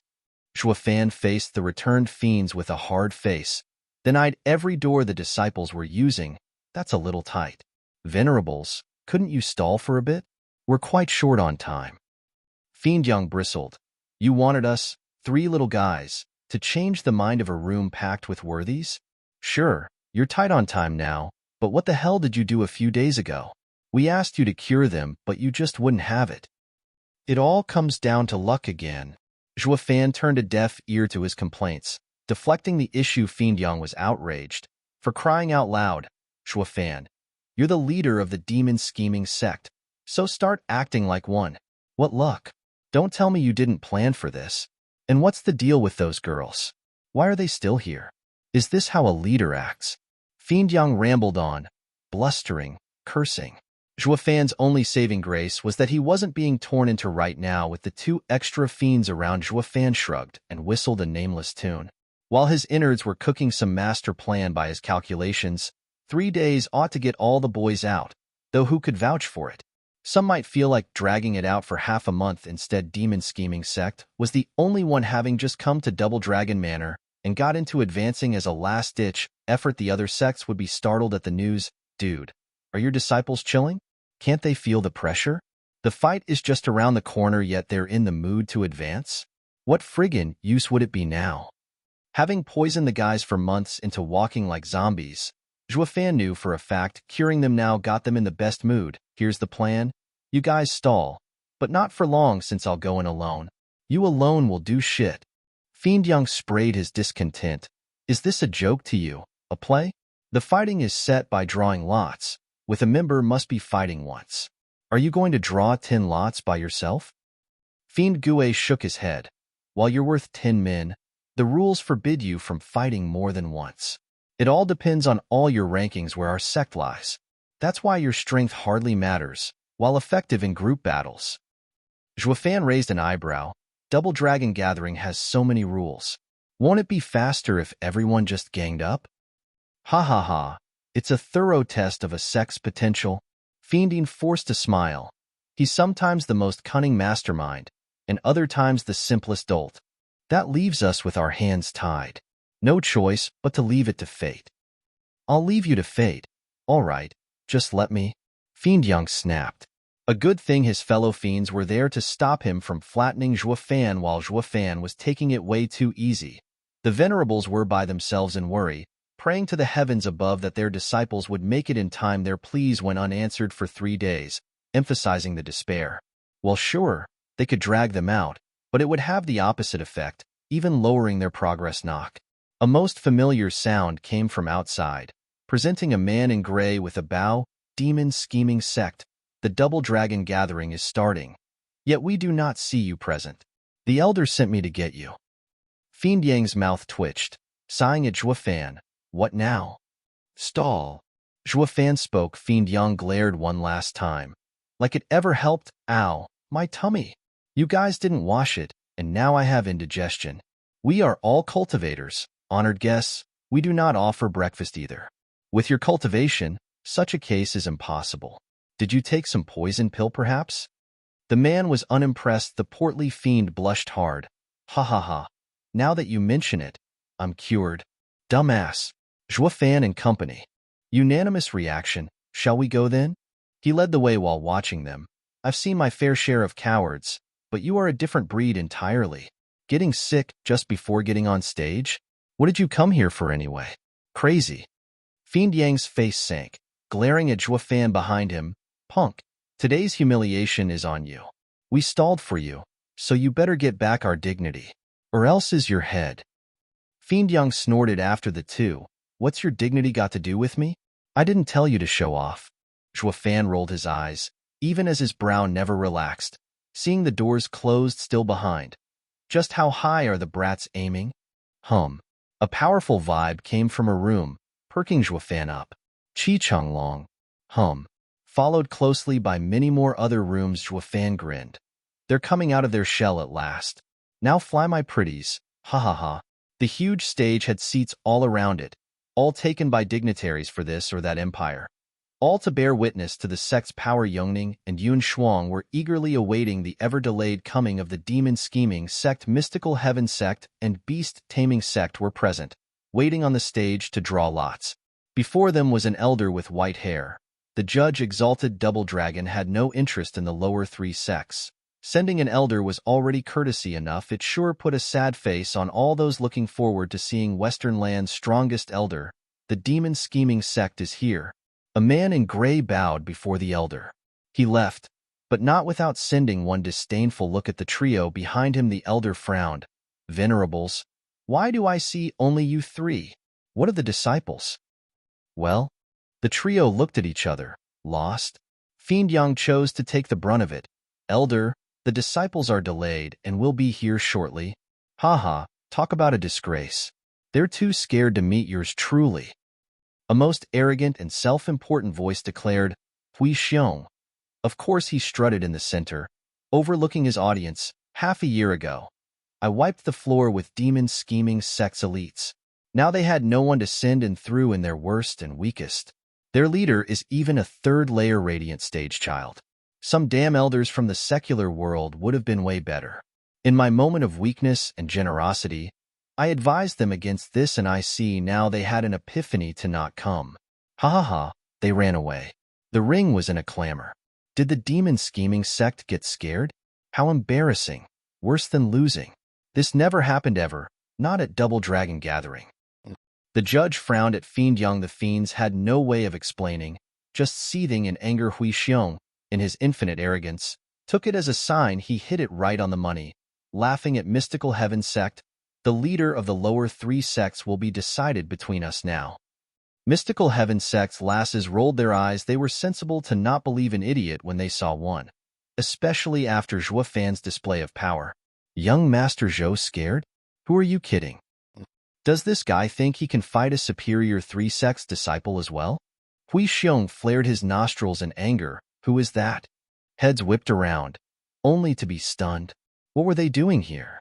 Zhuofan faced the returned fiends with a hard face, then eyed every door the disciples were using. That's a little tight. Venerables, couldn't you stall for a bit? We're quite short on time. Fiend Young bristled. You wanted us, 3 little guys, to change the mind of a room packed with worthies? Sure, you're tight on time now, but what the hell did you do a few days ago? We asked you to cure them, but you just wouldn't have it. It all comes down to luck again. Zhuofan turned a deaf ear to his complaints, deflecting the issue. Fiend Young was outraged. For crying out loud, Zhuofan, you're the leader of the demon-scheming sect, so start acting like one. What luck? Don't tell me you didn't plan for this. And what's the deal with those girls? Why are they still here? Is this how a leader acts? Fiend Young rambled on, blustering, cursing. Zhuofan's only saving grace was that he wasn't being torn into right now with the 2 extra fiends around. Zhuofan shrugged and whistled a nameless tune. While his innards were cooking some master plan by his calculations, 3 days ought to get all the boys out, though who could vouch for it? Some might feel like dragging it out for half a month instead. Demon Scheming Sect was the only one having just come to Double Dragon Manor and got into advancing as a last-ditch effort. The other sects would be startled at the news. Dude, are your disciples chilling? Can't they feel the pressure? The fight is just around the corner, yet they're in the mood to advance? What friggin' use would it be now? Having poisoned the guys for months into walking like zombies, Zhuofan knew for a fact curing them now got them in the best mood. Here's the plan. You guys stall, but not for long since I'll go in alone. You alone will do shit. Fiend Young sprayed his discontent. Is this a joke to you? A play? The fighting is set by drawing lots, with a member must be fighting once. Are you going to draw 10 lots by yourself? Fiend Gue shook his head. While you're worth 10 men, the rules forbid you from fighting more than once. It all depends on all your rankings where our sect lies. That's why your strength hardly matters, while effective in group battles. Zhuofan raised an eyebrow. Double Dragon Gathering has so many rules. Won't it be faster if everyone just ganged up? Ha ha ha. It's a thorough test of a sect's potential. Fiending forced a smile. He's sometimes the most cunning mastermind, and other times the simplest dolt. That leaves us with our hands tied. No choice but to leave it to fate. I'll leave you to fate. All right, just let me. Fiend Young snapped. A good thing his fellow fiends were there to stop him from flattening Zhuofan while Zhuofan was taking it way too easy. The venerables were by themselves in worry, praying to the heavens above that their disciples would make it in time. Their pleas went unanswered for 3 days, emphasizing the despair. Well, sure, they could drag them out, but it would have the opposite effect, even lowering their progress knock. A most familiar sound came from outside, presenting a man in gray with a bow. Demon Scheming Sect, the Double Dragon Gathering is starting. Yet we do not see you present. The elder sent me to get you. Fiend Yang's mouth twitched, sighing at Zhuofan. What now? Stall. Zhuofan spoke. Fiend Yang glared one last time. Like it ever helped. Ow, my tummy. You guys didn't wash it, and now I have indigestion. We are all cultivators, honored guests. We do not offer breakfast either. With your cultivation, such a case is impossible. Did you take some poison pill, perhaps? The man was unimpressed. The portly fiend blushed hard. Ha ha ha. Now that you mention it, I'm cured. Dumbass. Zhuofan and company. Unanimous reaction. Shall we go then? He led the way while watching them. I've seen my fair share of cowards, but you are a different breed entirely. Getting sick just before getting on stage? What did you come here for anyway? Crazy. Fiend Yang's face sank, glaring at Zhuofan behind him. Punk, today's humiliation is on you. We stalled for you, so you better get back our dignity. Or else is your head. Fiend Young snorted after the two. What's your dignity got to do with me? I didn't tell you to show off. Zhuo Fan rolled his eyes, even as his brow never relaxed, seeing the doors closed still behind. Just how high are the brats aiming? Hum. A powerful vibe came from a room, perking Zhuo Fan up. Chi Chung Long. Hum. Followed closely by many more other rooms. Zhuo Fan grinned. They're coming out of their shell at last. Now fly, my pretties. Ha ha ha. The huge stage had seats all around it, all taken by dignitaries for this or that empire. All to bear witness to the sect's power. Yongning and Yun Shuang were eagerly awaiting the ever-delayed coming of the demon-scheming sect. Mystical Heaven Sect and Beast-Taming Sect were present, waiting on the stage to draw lots. Before them was an elder with white hair. The judge exalted Double Dragon had no interest in the lower three sects. Sending an elder was already courtesy enough. It sure put a sad face on all those looking forward to seeing Western Land's strongest elder. The demon-scheming sect is here. A man in gray bowed before the elder. He left, but not without sending one disdainful look at the trio behind him. The elder frowned. Venerables, why do I see only you three? What of the disciples? Well, the trio looked at each other, lost. Fiend Yang chose to take the brunt of it. Elder, the disciples are delayed and will be here shortly. Ha ha, talk about a disgrace. They're too scared to meet yours truly. A most arrogant and self-important voice declared, Hui Xiong. Of course he strutted in the center, overlooking his audience. Half a year ago, I wiped the floor with demon-scheming sects elites. Now they had no one to send in through in their worst and weakest. Their leader is even a third-layer radiant stage child. Some damn elders from the secular world would have been way better. In my moment of weakness and generosity, I advised them against this, and I see now they had an epiphany to not come. Ha ha ha, they ran away. The ring was in a clamor. Did the demon-scheming sect get scared? How embarrassing. Worse than losing. This never happened ever, not at Double Dragon Gathering. The judge frowned at Fiend Young. The fiends had no way of explaining, just seething in anger. Hui Xiong, in his infinite arrogance, took it as a sign. He hit it right on the money. Laughing at Mystical Heaven Sect, the leader of the lower three sects will be decided between us now. Mystical Heaven Sect's lasses rolled their eyes. They were sensible to not believe an idiot when they saw one, especially after Zhuo Fan's display of power. Young Master Zhou scared? Who are you kidding? Does this guy think he can fight a superior three sects disciple as well? Hui Xiong flared his nostrils in anger. Who is that? Heads whipped around, only to be stunned. What were they doing here?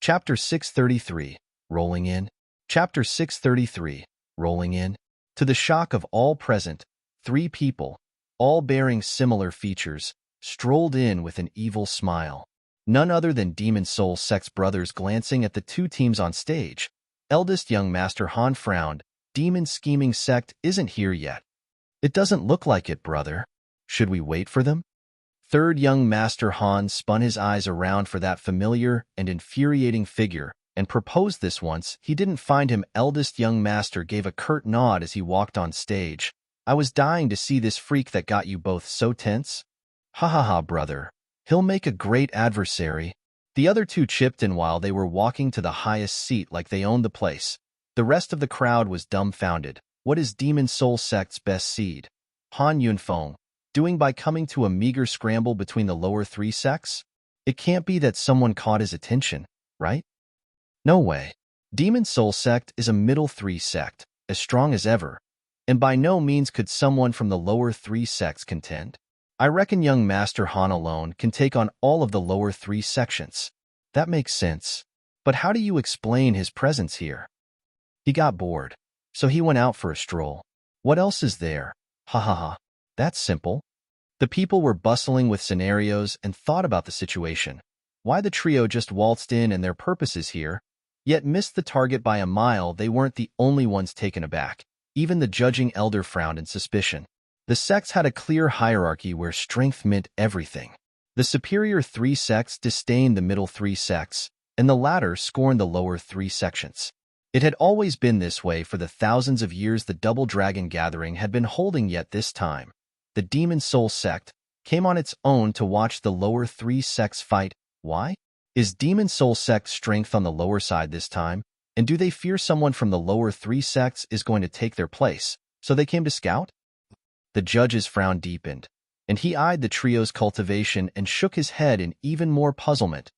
Chapter 633, Rolling In. Chapter 633, Rolling In. To the shock of all present, three people, all bearing similar features, strolled in with an evil smile. None other than Demon Soul Sect's brothers. Glancing at the two teams on stage, eldest young Master Han frowned. Demon Scheming Sect isn't here yet. It doesn't look like it, brother. Should we wait for them? Third young Master Han spun his eyes around for that familiar and infuriating figure and proposed this once. He didn't find him. Eldest young Master gave a curt nod as he walked on stage. I was dying to see this freak that got you both so tense. Ha ha ha, brother. He'll make a great adversary. The other two chipped in while they were walking to the highest seat like they owned the place. The rest of the crowd was dumbfounded. What is Demon Soul Sect's best seed? Han Yunfeng doing by coming to a meager scramble between the lower three sects? It can't be that someone caught his attention, right? No way. Demon Soul Sect is a middle three sect, as strong as ever, and by no means could someone from the lower three sects contend. I reckon young Master Han alone can take on all of the lower three sections. That makes sense. But how do you explain his presence here? He got bored, so he went out for a stroll. What else is there? Ha ha ha. That's simple. The people were bustling with scenarios and thought about the situation. Why the trio just waltzed in and their purposes here, yet missed the target by a mile. They weren't the only ones taken aback. Even the judging elder frowned in suspicion. The sects had a clear hierarchy where strength meant everything. The superior three sects disdained the middle three sects, and the latter scorned the lower three sections. It had always been this way for the thousands of years the Double Dragon Gathering had been holding, yet this time, the Demon Soul Sect came on its own to watch the lower three sects fight. Why? Is Demon Soul Sect's strength on the lower side this time? And do they fear someone from the lower three sects is going to take their place, so they came to scout? The judge's frown deepened, and he eyed the trio's cultivation and shook his head in even more puzzlement.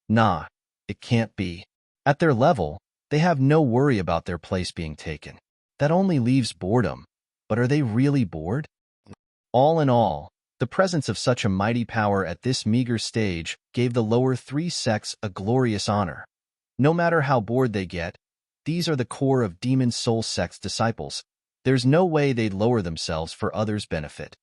Nah, it can't be. At their level, they have no worry about their place being taken. That only leaves boredom. But are they really bored? All in all, the presence of such a mighty power at this meager stage gave the lower three sects a glorious honor. No matter how bored they get, these are the core of Demon Soul Sect's disciples. There's no way they'd lower themselves for others' benefit.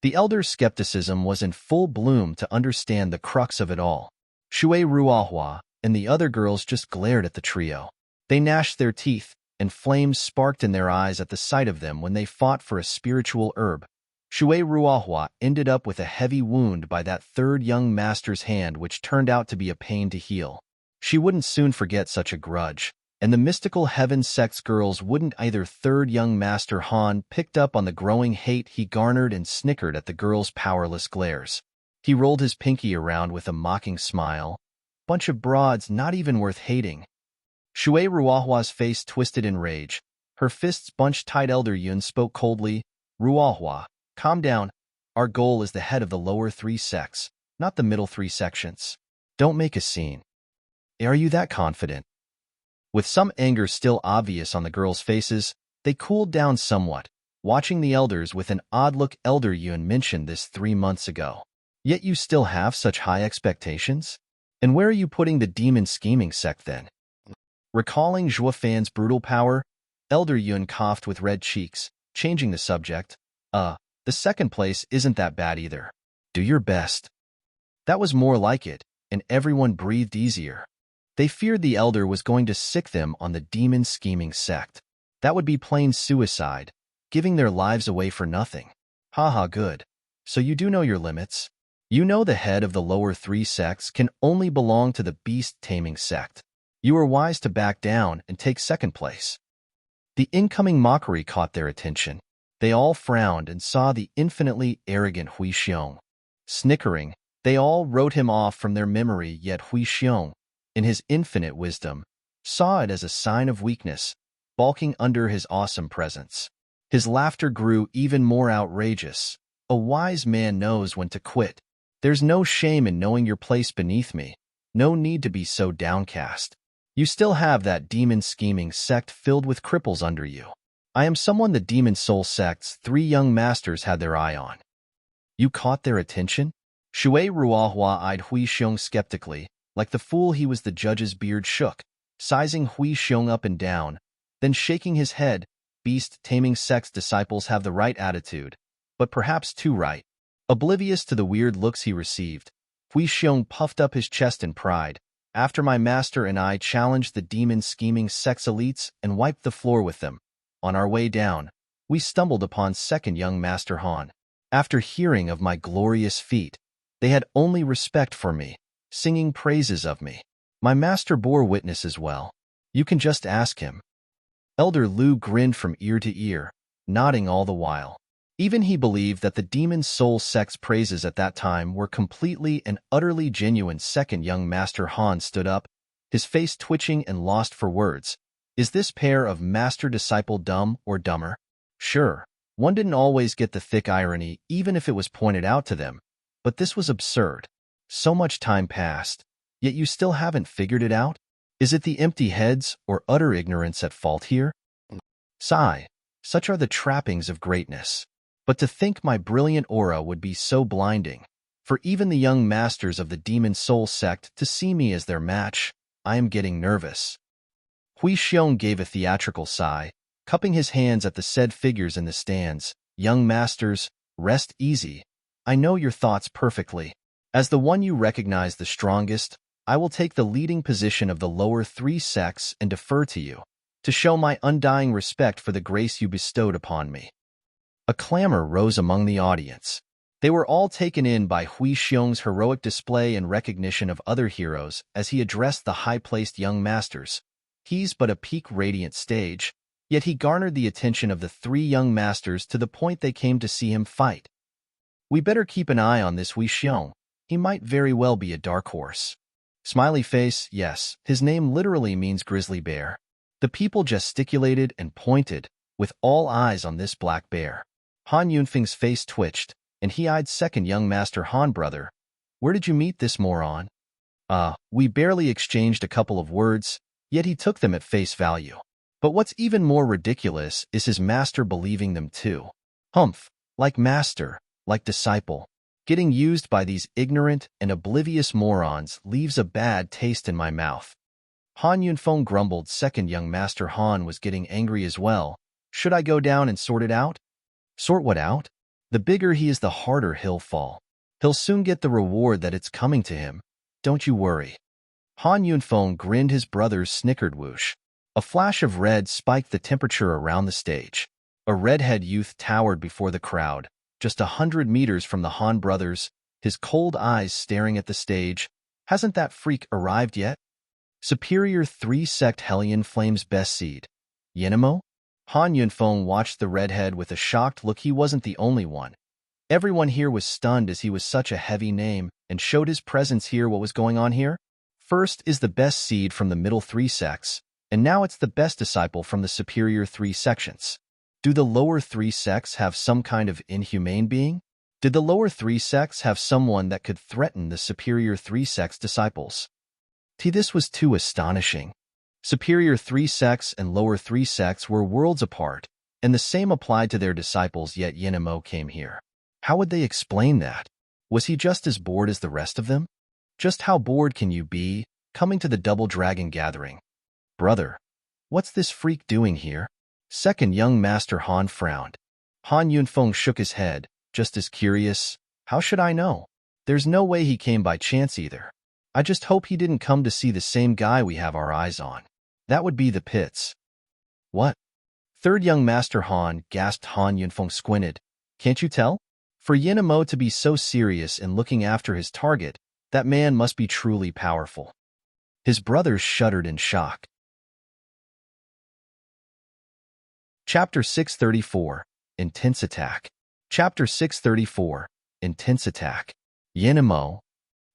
The elder's skepticism was in full bloom to understand the crux of it all. Shui Ruohua and the other girls just glared at the trio. They gnashed their teeth, and flames sparked in their eyes at the sight of them when they fought for a spiritual herb. Shui Ruohua ended up with a heavy wound by that third young master's hand, which turned out to be a pain to heal. She wouldn't soon forget such a grudge, and the mystical heaven sect's girls wouldn't either. Third young master Han picked up on the growing hate he garnered and snickered at the girls' powerless glares. He rolled his pinky around with a mocking smile. Bunch of broads not even worth hating. Shui Ruohua's face twisted in rage. Her fists bunched tight. Elder Yun spoke coldly. Ruohua, calm down. Our goal is the head of the lower three sects, not the middle three sections. Don't make a scene. Are you that confident? With some anger still obvious on the girls' faces, they cooled down somewhat, watching the elders with an odd look. Elder Yun mentioned this 3 months ago. Yet you still have such high expectations? And where are you putting the demon scheming sect then? Recalling Zhua Fan's brutal power, Elder Yun coughed with red cheeks, changing the subject. The second place isn't that bad either. Do your best. That was more like it, and everyone breathed easier. They feared the elder was going to sick them on the demon scheming sect. That would be plain suicide, giving their lives away for nothing. Haha, good. So you do know your limits. You know the head of the lower three sects can only belong to the beast-taming sect. You were wise to back down and take second place. The incoming mockery caught their attention. They all frowned and saw the infinitely arrogant Hui Xiong. Snickering, they all wrote him off from their memory, yet Hui Xiong, in his infinite wisdom, saw it as a sign of weakness, balking under his awesome presence. His laughter grew even more outrageous. A wise man knows when to quit. There's no shame in knowing your place beneath me. No need to be so downcast. You still have that demon scheming sect filled with cripples under you. I am someone the Demon Soul Sect's 3 young masters had their eye on. You caught their attention? Shui Ruohua eyed Hui Xiong skeptically, like the fool he was. The judge's beard shook, sizing Hui Xiong up and down, then shaking his head. Beast-taming sect's disciples have the right attitude, but perhaps too right. Oblivious to the weird looks he received, Hui Xiong puffed up his chest in pride. After my master and I challenged the demon scheming sect's elites and wiped the floor with them, on our way down, we stumbled upon second young master Han. After hearing of my glorious feat, they had only respect for me, singing praises of me. My master bore witness as well. You can just ask him. Elder Lu grinned from ear to ear, nodding all the while. Even he believed that the Demon Soul Sect's praises at that time were completely and utterly genuine. Second young master Han stood up, his face twitching and lost for words. Is this pair of master-disciple dumb or dumber? Sure, one didn't always get the thick irony even if it was pointed out to them, but this was absurd. So much time passed, yet you still haven't figured it out? Is it the empty heads or utter ignorance at fault here? Sigh, such are the trappings of greatness. But to think my brilliant aura would be so blinding, for even the young masters of the Demon Soul Sect to see me as their match, I am getting nervous. Hui Xiong gave a theatrical sigh, cupping his hands at the said figures in the stands. Young masters, rest easy. I know your thoughts perfectly. As the one you recognize the strongest, I will take the leading position of the lower 3 sects and defer to you, to show my undying respect for the grace you bestowed upon me. A clamor rose among the audience. They were all taken in by Hui Xiong's heroic display and recognition of other heroes as he addressed the high-placed young masters. He's but a peak radiant stage, yet he garnered the attention of the three young masters to the point they came to see him fight. We better keep an eye on this Wei Xiong. He might very well be a dark horse. Smiley face, yes, his name literally means grizzly bear. The people gesticulated and pointed, with all eyes on this black bear. Han Yunfeng's face twitched, and he eyed second young master Han brother. Where did you meet this moron? We barely exchanged a couple of words, yet he took them at face value. But what's even more ridiculous is his master believing them too. Humph, like master, like disciple. Getting used by these ignorant and oblivious morons leaves a bad taste in my mouth. Han Yunfeng grumbled. Second young master Han was getting angry as well. Should I go down and sort it out? Sort what out? The bigger he is, the harder he'll fall. He'll soon get the reward that it's coming to him. Don't you worry. Han Yunfeng grinned. His brothers snickered. Whoosh. A flash of red spiked the temperature around the stage. A redhead youth towered before the crowd, just 100 meters from the Han brothers, his cold eyes staring at the stage. Hasn't that freak arrived yet? Superior 3 Sect Hellion Flames best seed. Yinamo? Han Yunfeng watched the redhead with a shocked look. He wasn't the only one. Everyone here was stunned as he was such a heavy name and showed his presence here. What was going on here? First is the best seed from the middle 3 sects, and now it's the best disciple from the superior 3 sections. Do the lower 3 sects have some kind of inhumane being? Did the lower 3 sects have someone that could threaten the superior 3 sects disciples? This was too astonishing. Superior 3 sects and lower 3 sects were worlds apart, and the same applied to their disciples, yet Yinamo came here. How would they explain that? Was he just as bored as the rest of them? Just how bored can you be, coming to the Double Dragon gathering? Brother, what's this freak doing here? Second young master Han frowned. Han Yunfeng shook his head, just as curious. How should I know? There's no way he came by chance either. I just hope he didn't come to see the same guy we have our eyes on. That would be the pits. What? Third young master Han gasped. Han Yunfeng squinted. Can't you tell? For Yinamo to be so serious in looking after his target, that man must be truly powerful. His brothers shuddered in shock. Chapter 634, Intense Attack. Chapter 634, Intense Attack. Yinamo.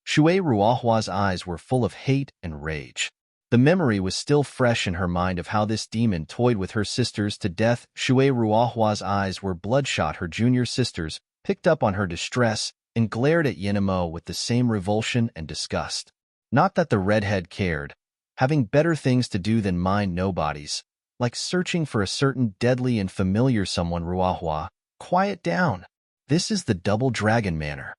Shui Ruohua's eyes were full of hate and rage. The memory was still fresh in her mind of how this demon toyed with her sisters to death. Shui Ruohua's eyes were bloodshot. Her junior sisters picked up on her distress and glared at Yinamo with the same revulsion and disgust. Not that the redhead cared, having better things to do than mind nobodies, like searching for a certain deadly and familiar someone. Ruohua, quiet down. This is the Double Dragon Manor.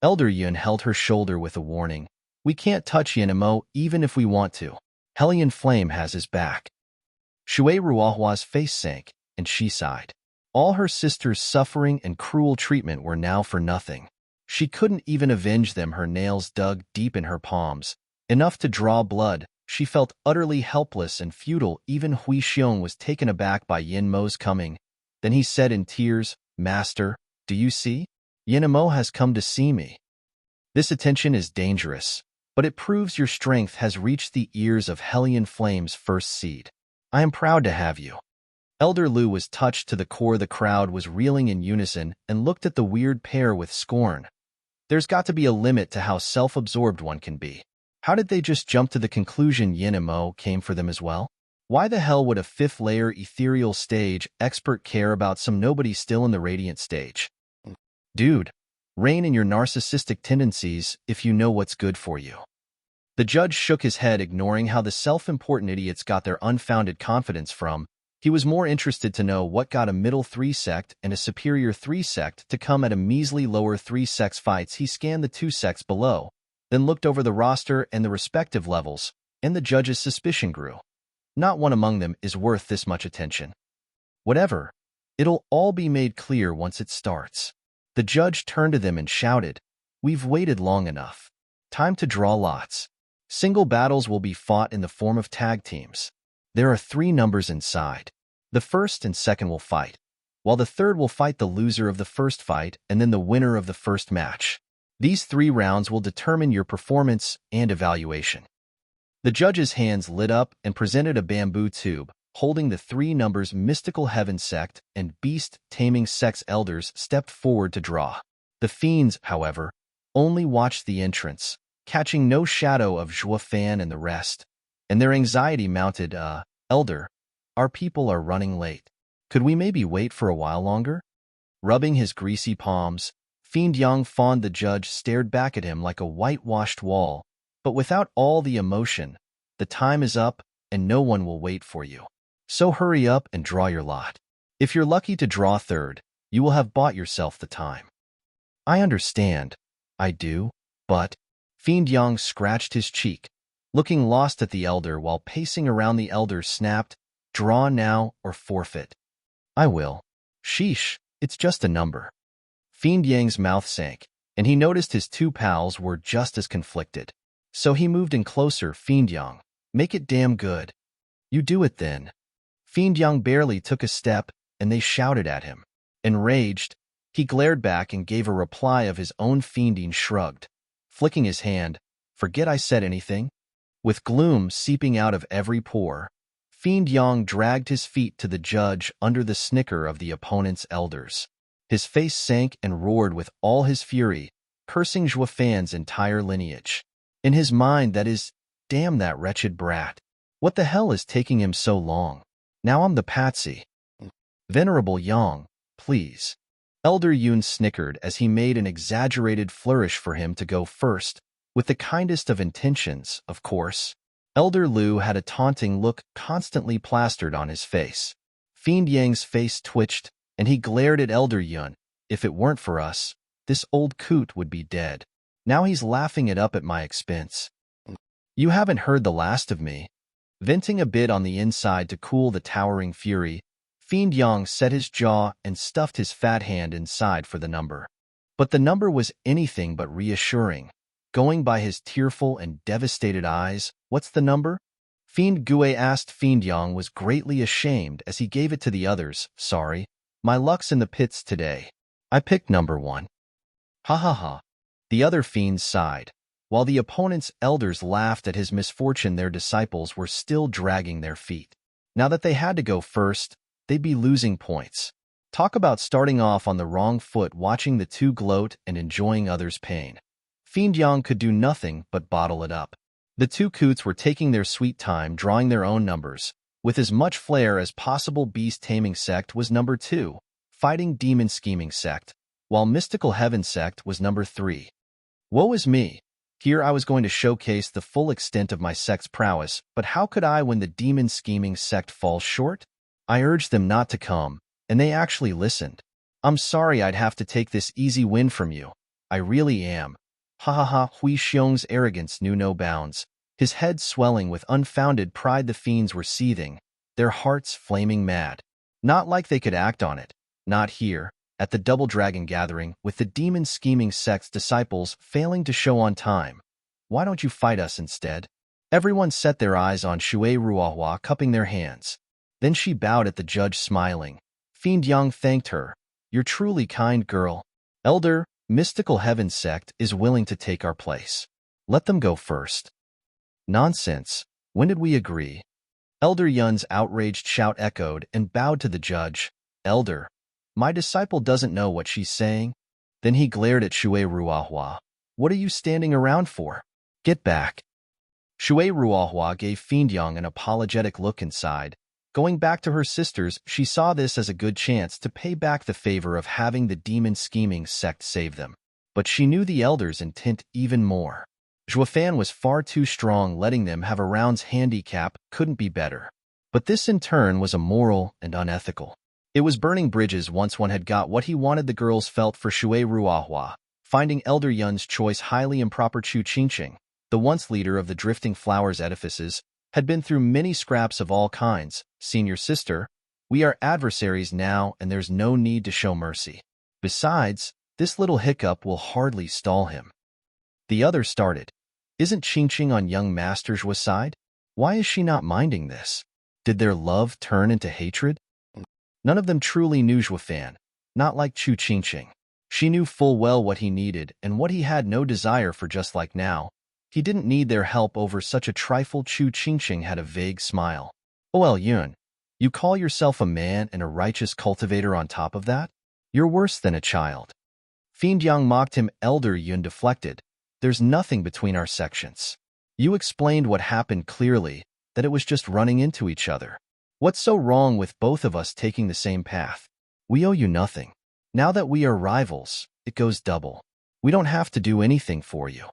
Elder Yun held her shoulder with a warning. We can't touch Yinamo even if we want to. Hellion Flame has his back. Shui Ruohua's face sank, and she sighed. All her sisters' suffering and cruel treatment were now for nothing. She couldn't even avenge them. Her nails dug deep in her palms, enough to draw blood. She felt utterly helpless and futile. Even Hui Xiong was taken aback by Yinmo's coming. Then he said in tears, Master, do you see? Yinamo has come to see me. This attention is dangerous, but it proves your strength has reached the ears of Hellion Flame's first seed. I am proud to have you. Elder Lu was touched to the core. The crowd was reeling in unison and looked at the weird pair with scorn. There's got to be a limit to how self-absorbed one can be. How did they just jump to the conclusion Yinamo came for them as well? Why the hell would a fifth-layer ethereal stage expert care about some nobody still in the radiant stage? Dude, rein in your narcissistic tendencies if you know what's good for you. The judge shook his head, ignoring how the self-important idiots got their unfounded confidence from. He was more interested to know what got a middle 3 sect and a superior 3 sect to come at a measly lower 3 sects fights. He scanned the 2 sects below, then looked over the roster and the respective levels, and the judge's suspicion grew. Not one among them is worth this much attention. Whatever, it'll all be made clear once it starts. The judge turned to them and shouted, We've waited long enough. Time to draw lots. Single battles will be fought in the form of tag teams. There are 3 numbers inside. The first and second will fight, while the third will fight the loser of the first fight and then the winner of the first match. These 3 rounds will determine your performance and evaluation. The judge's hands lit up and presented a bamboo tube, holding the three numbers. Mystical Heaven Sect and Beast Taming Sects elders stepped forward to draw. The fiends, however, only watched the entrance, catching no shadow of Zhuo Fan and the rest, and their anxiety mounted. Elder, our people are running late. Could we maybe wait for a while longer? Rubbing his greasy palms, Fiend Yang Fawn the judge stared back at him like a whitewashed wall, but without all the emotion. The time is up, and no one will wait for you. So hurry up and draw your lot. If you're lucky to draw third, you will have bought yourself the time. I understand. I do, but... Fiend Yang scratched his cheek, looking lost at the elder while pacing around. The elder snapped, draw now or forfeit. I will. Sheesh, it's just a number. Fiend Yang's mouth sank, and he noticed his two pals were just as conflicted. So he moved in closer. Fiend Yang, make it damn good. You do it then. Fiend Yang barely took a step, and they shouted at him. Enraged, he glared back and gave a reply of his own. Fiending shrugged, flicking his hand. Forget I said anything? With gloom seeping out of every pore, Fiend Yang dragged his feet to the judge under the snicker of the opponent's elders. His face sank and roared with all his fury, cursing Zhuo Fan's entire lineage. In his mind, that is, damn that wretched brat. What the hell is taking him so long? Now I'm the patsy. Venerable Yang, please. Elder Yun snickered as he made an exaggerated flourish for him to go first, with the kindest of intentions, of course. Elder Liu had a taunting look constantly plastered on his face. Fiend Yang's face twitched, and he glared at Elder Yun. If it weren't for us, this old coot would be dead. Now he's laughing it up at my expense. You haven't heard the last of me. Venting a bit on the inside to cool the towering fury, Fiend Yang set his jaw and stuffed his fat hand inside for the number. But the number was anything but reassuring. Going by his tearful and devastated eyes, what's the number? Fiend Gue asked. Fiend Yang was greatly ashamed as he gave it to the others. Sorry, my luck's in the pits today. I picked number 1. Ha ha ha. The other fiends sighed. While the opponent's elders laughed at his misfortune, their disciples were still dragging their feet. Now that they had to go first, they'd be losing points. Talk about starting off on the wrong foot. Watching the two gloat and enjoying others' pain, Fiend Yang could do nothing but bottle it up. The two coots were taking their sweet time drawing their own numbers, with as much flair as possible. Beast Taming Sect was number 2, Fighting Demon Scheming Sect, while Mystical Heaven Sect was number 3. Woe is me. Here I was going to showcase the full extent of my sect's prowess, but how could I when the Demon Scheming Sect falls short? I urged them not to come, and they actually listened. I'm sorry I'd have to take this easy win from you. I really am. Ha ha ha. Hui Xiong's arrogance knew no bounds. His head swelling with unfounded pride, the fiends were seething, their hearts flaming mad. Not like they could act on it. Not here, at the Double Dragon gathering, with the Demon Scheming Sect's disciples failing to show on time. Why don't you fight us instead? Everyone set their eyes on Shui Ruohua, cupping their hands. Then she bowed at the judge, smiling. Fiend Yang thanked her. You're truly kind, girl. Elder, Mystical Heaven Sect is willing to take our place. Let them go first. Nonsense. When did we agree? Elder Yun's outraged shout echoed and bowed to the judge. Elder, my disciple doesn't know what she's saying. Then he glared at Shui Ruohua. What are you standing around for? Get back. Shui Ruohua gave Fiend Yang an apologetic look inside. Going back to her sisters, she saw this as a good chance to pay back the favor of having the Demon Scheming Sect save them. But she knew the elders' intent even more. Zhuo Fan was far too strong, letting them have a round's handicap couldn't be better. But this in turn was immoral and unethical. It was burning bridges once one had got what he wanted. The girls felt for Shui Ruohua, finding Elder Yun's choice highly improper. Chu Qingqing, the once leader of the Drifting Flowers edifices, had been through many scraps of all kinds. Senior sister, we are adversaries now, and there's no need to show mercy. Besides, this little hiccup will hardly stall him. The other started. Isn't Qingqing on young Master Zhuo's side? Why is she not minding this? Did their love turn into hatred? None of them truly knew Zhuo Fan, not like Chu Qingqing. She knew full well what he needed and what he had no desire for, just like now. He didn't need their help over such a trifle. Chu Qingqing had a vague smile. "Oh, Yun, you call yourself a man and a righteous cultivator on top of that? You're worse than a child." Fiend Yang mocked him. Elder Yun deflected. "There's nothing between our sections. You explained what happened clearly, that it was just running into each other. What's so wrong with both of us taking the same path? We owe you nothing. Now that we are rivals, it goes double. We don't have to do anything for you."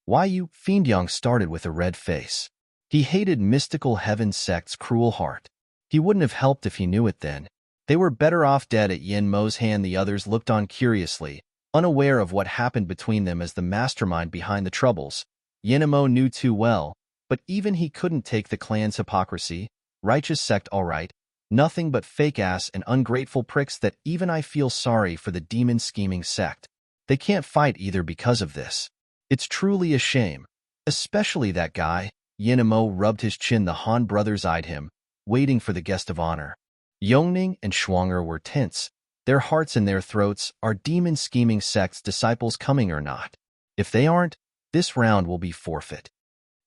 "Why you?" Fiend Yang started with a red face. He hated mystical heaven sect's cruel heart. He wouldn't have helped if he knew it then. They were better off dead at Yin Mo's hand. The others looked on curiously, unaware of what happened between them as the mastermind behind the troubles. Yin Mo knew too well, but even he couldn't take the clan's hypocrisy. Righteous sect, all right. Nothing but fake ass and ungrateful pricks that even I feel sorry for the demon scheming sect. They can't fight either because of this. It's truly a shame. Especially that guy. Yin Mo rubbed his chin. The Han brothers eyed him, waiting for the guest of honor. Yongning and Shuang'er were tense, their hearts in their throats. Are demon scheming sect's disciples coming or not? If they aren't, this round will be forfeit,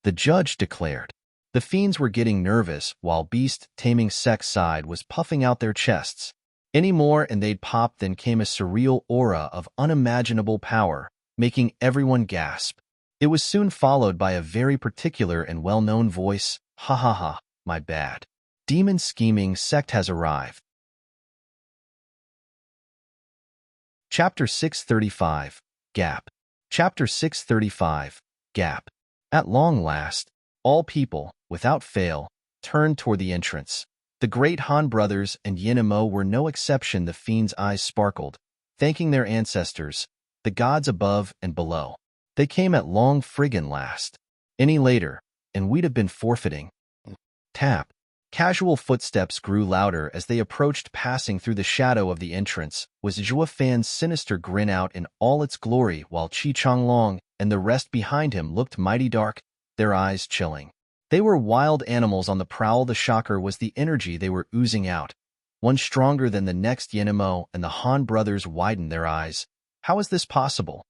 the judge declared. The fiends were getting nervous, while beast taming sect's side was puffing out their chests. Any more and they'd pop. Then came a surreal aura of unimaginable power, making everyone gasp. It was soon followed by a very particular and well-known voice. "Ha ha ha, my bad. Demon scheming sect has arrived." Chapter 635, Gap. Chapter 635, Gap. At long last, all people, without fail, turned toward the entrance. The great Han brothers and Yin Mo were no exception. The fiend's eyes sparkled, thanking their ancestors, the gods above and below. They came at long friggin' last. Any later, and we'd have been forfeiting. Tap. Casual footsteps grew louder as they approached. Passing through the shadow of the entrance was Zhua Fan's sinister grin out in all its glory, while Qi Changlong and the rest behind him looked mighty dark, their eyes chilling. They were wild animals on the prowl. The shocker was the energy they were oozing out, one stronger than the next. Yin Mo and the Han brothers widened their eyes. How is this possible?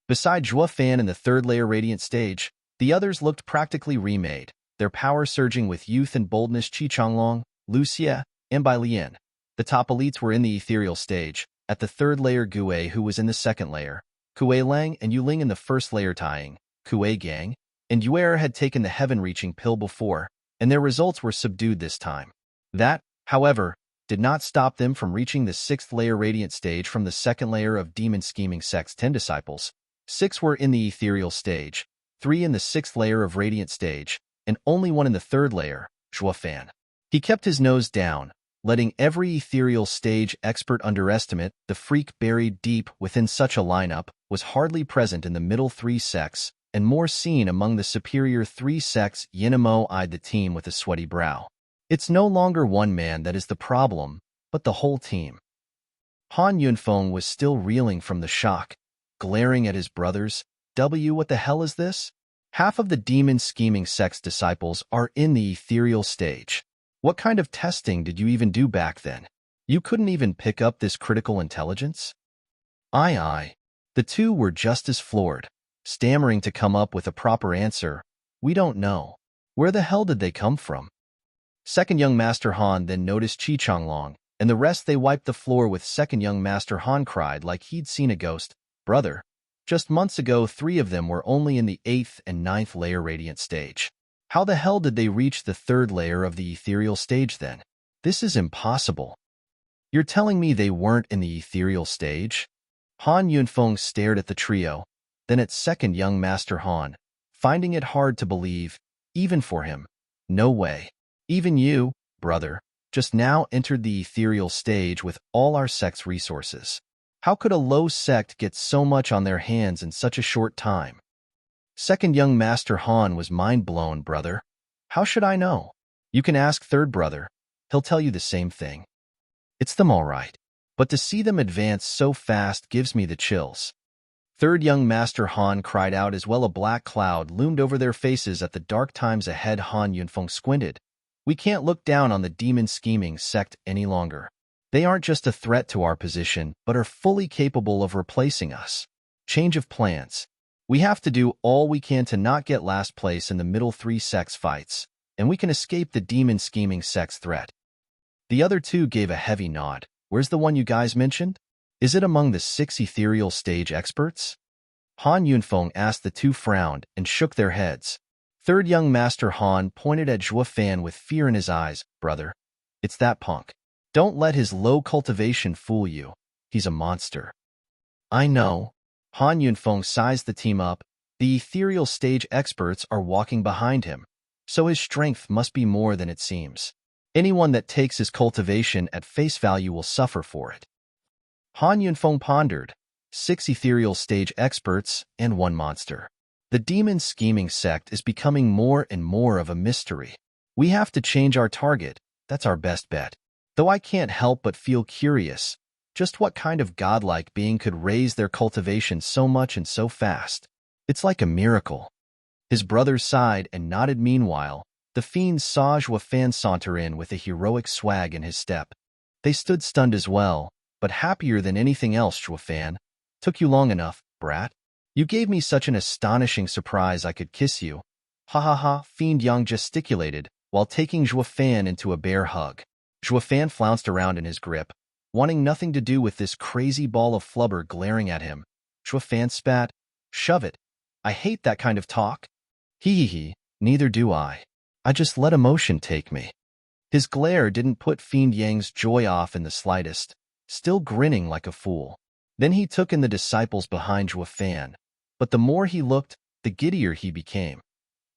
Beside Zhua Fan in the third layer radiant stage, the others looked practically remade, their power surging with youth and boldness. Qi Changlong, Lucia, and Bai Lian. The top elites were in the ethereal stage. At the third layer, Gue, who was in the second layer, Kue Lang and Yuling in the first layer, Tying, Kue Gang, and Yuer had taken the heaven-reaching pill before, and their results were subdued this time. That, however, did not stop them from reaching the sixth layer radiant stage from the second layer of demon scheming sect's 10 disciples. 6 were in the ethereal stage, 3 in the sixth layer of radiant stage, and only 1 in the third layer, Zhua Fan. He kept his nose down, letting every ethereal stage expert underestimate the freak buried deep within such a lineup was hardly present in the middle 3 sects, and more seen among the superior 3 sects. Yin Mo eyed the team with a sweaty brow. It's no longer one man that is the problem, but the whole team. Han Yunfeng was still reeling from the shock, glaring at his brothers. What the hell is this? Half of the demon scheming sect's disciples are in the ethereal stage. What kind of testing did you even do back then? You couldn't even pick up this critical intelligence? Aye. The two were just as floored, stammering to come up with a proper answer. We don't know. Where the hell did they come from? Second young Master Han then noticed Qi Changlong, and the rest. They wiped the floor with. Second young Master Han cried like he'd seen a ghost. Brother, just months ago 3 of them were only in the 8th and 9th layer radiant stage. How the hell did they reach the 3rd layer of the ethereal stage then? This is impossible. You're telling me they weren't in the ethereal stage? Han Yunfeng stared at the trio, then at second young Master Han, finding it hard to believe, even for him. No way. Even you, brother, just now entered the ethereal stage with all our sect's resources. How could a low sect get so much on their hands in such a short time? Second young Master Han was mind-blown. Brother, how should I know? You can ask third brother. He'll tell you the same thing. It's them all right, but to see them advance so fast gives me the chills. Third young Master Han cried out as well. A black cloud loomed over their faces at the dark times ahead. Han Yunfeng squinted. We can't look down on the demon scheming sect any longer. They aren't just a threat to our position, but are fully capable of replacing us. Change of plans. We have to do all we can to not get last place in the middle 3 sects fights, and we can escape the demon scheming sects threat. The other two gave a heavy nod. Where's the one you guys mentioned? Is it among the 6 ethereal stage experts? Han Yunfeng asked. The two frowned and shook their heads. Third young master Han pointed at Zhuo Fan with fear in his eyes. Brother, it's that punk. Don't let his low cultivation fool you. He's a monster. I know. Han Yunfeng sized the team up. The ethereal stage experts are walking behind him, so his strength must be more than it seems. Anyone that takes his cultivation at face value will suffer for it. Han Yunfeng pondered. 6 ethereal stage experts and 1 monster. The demon scheming sect is becoming more and more of a mystery. We have to change our target. That's our best bet. Though I can't help but feel curious. Just what kind of godlike being could raise their cultivation so much and so fast? It's like a miracle. His brother sighed and nodded. Meanwhile, the fiends saw Zhuo Fan saunter in with a heroic swag in his step. They stood stunned as well, but happier than anything else. Zhuo Fan, took you long enough, brat. You gave me such an astonishing surprise I could kiss you. Ha ha ha, Fiend Yang gesticulated, while taking Zhuo Fan into a bear hug. Zhuo Fan flounced around in his grip, wanting nothing to do with this crazy ball of flubber glaring at him. Zhuo Fan spat. Shove it. I hate that kind of talk. Hee, neither do I. I just let emotion take me. His glare didn't put Fiend Yang's joy off in the slightest, still grinning like a fool. Then he took in the disciples behind Zhuo Fan, but the more he looked, the giddier he became.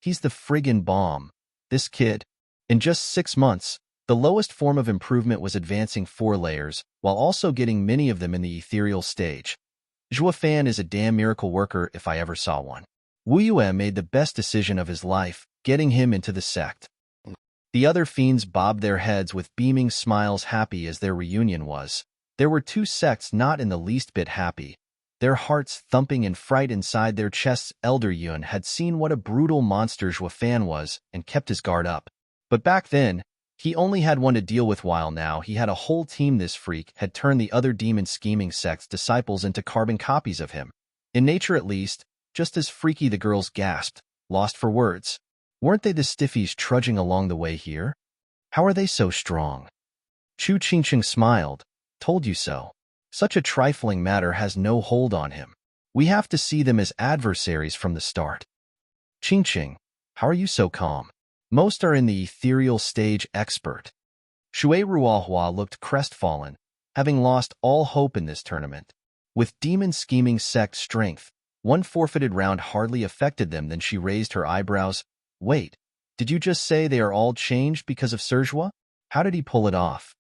He's the friggin' bomb, this kid. In just 6 months, the lowest form of improvement was advancing 4 layers, while also getting many of them in the ethereal stage. Zhuo Fan is a damn miracle worker if I ever saw one. Wu Yue made the best decision of his life, getting him into the sect. The other fiends bobbed their heads with beaming smiles, happy as their reunion was. There were 2 sects not in the least bit happy, their hearts thumping in fright inside their chests. Elder Yun had seen what a brutal monster Zhuo Fan was and kept his guard up. But back then, he only had one to deal with, while now he had a whole team. This freak had turned the other demon scheming sect's disciples into carbon copies of him. In nature at least, just as freaky. The girls gasped, lost for words. Weren't they the stiffies trudging along the way here? How are they so strong? Chu Qingqing smiled. Told you so. Such a trifling matter has no hold on him. We have to see them as adversaries from the start. Qingqing, how are you so calm? Most are in the ethereal stage expert. Shui Ruohua looked crestfallen, having lost all hope in this tournament. With demon scheming sect strength, one forfeited round hardly affected them. Then she raised her eyebrows. Wait, did you just say they are all changed because of Serjua? How did he pull it off?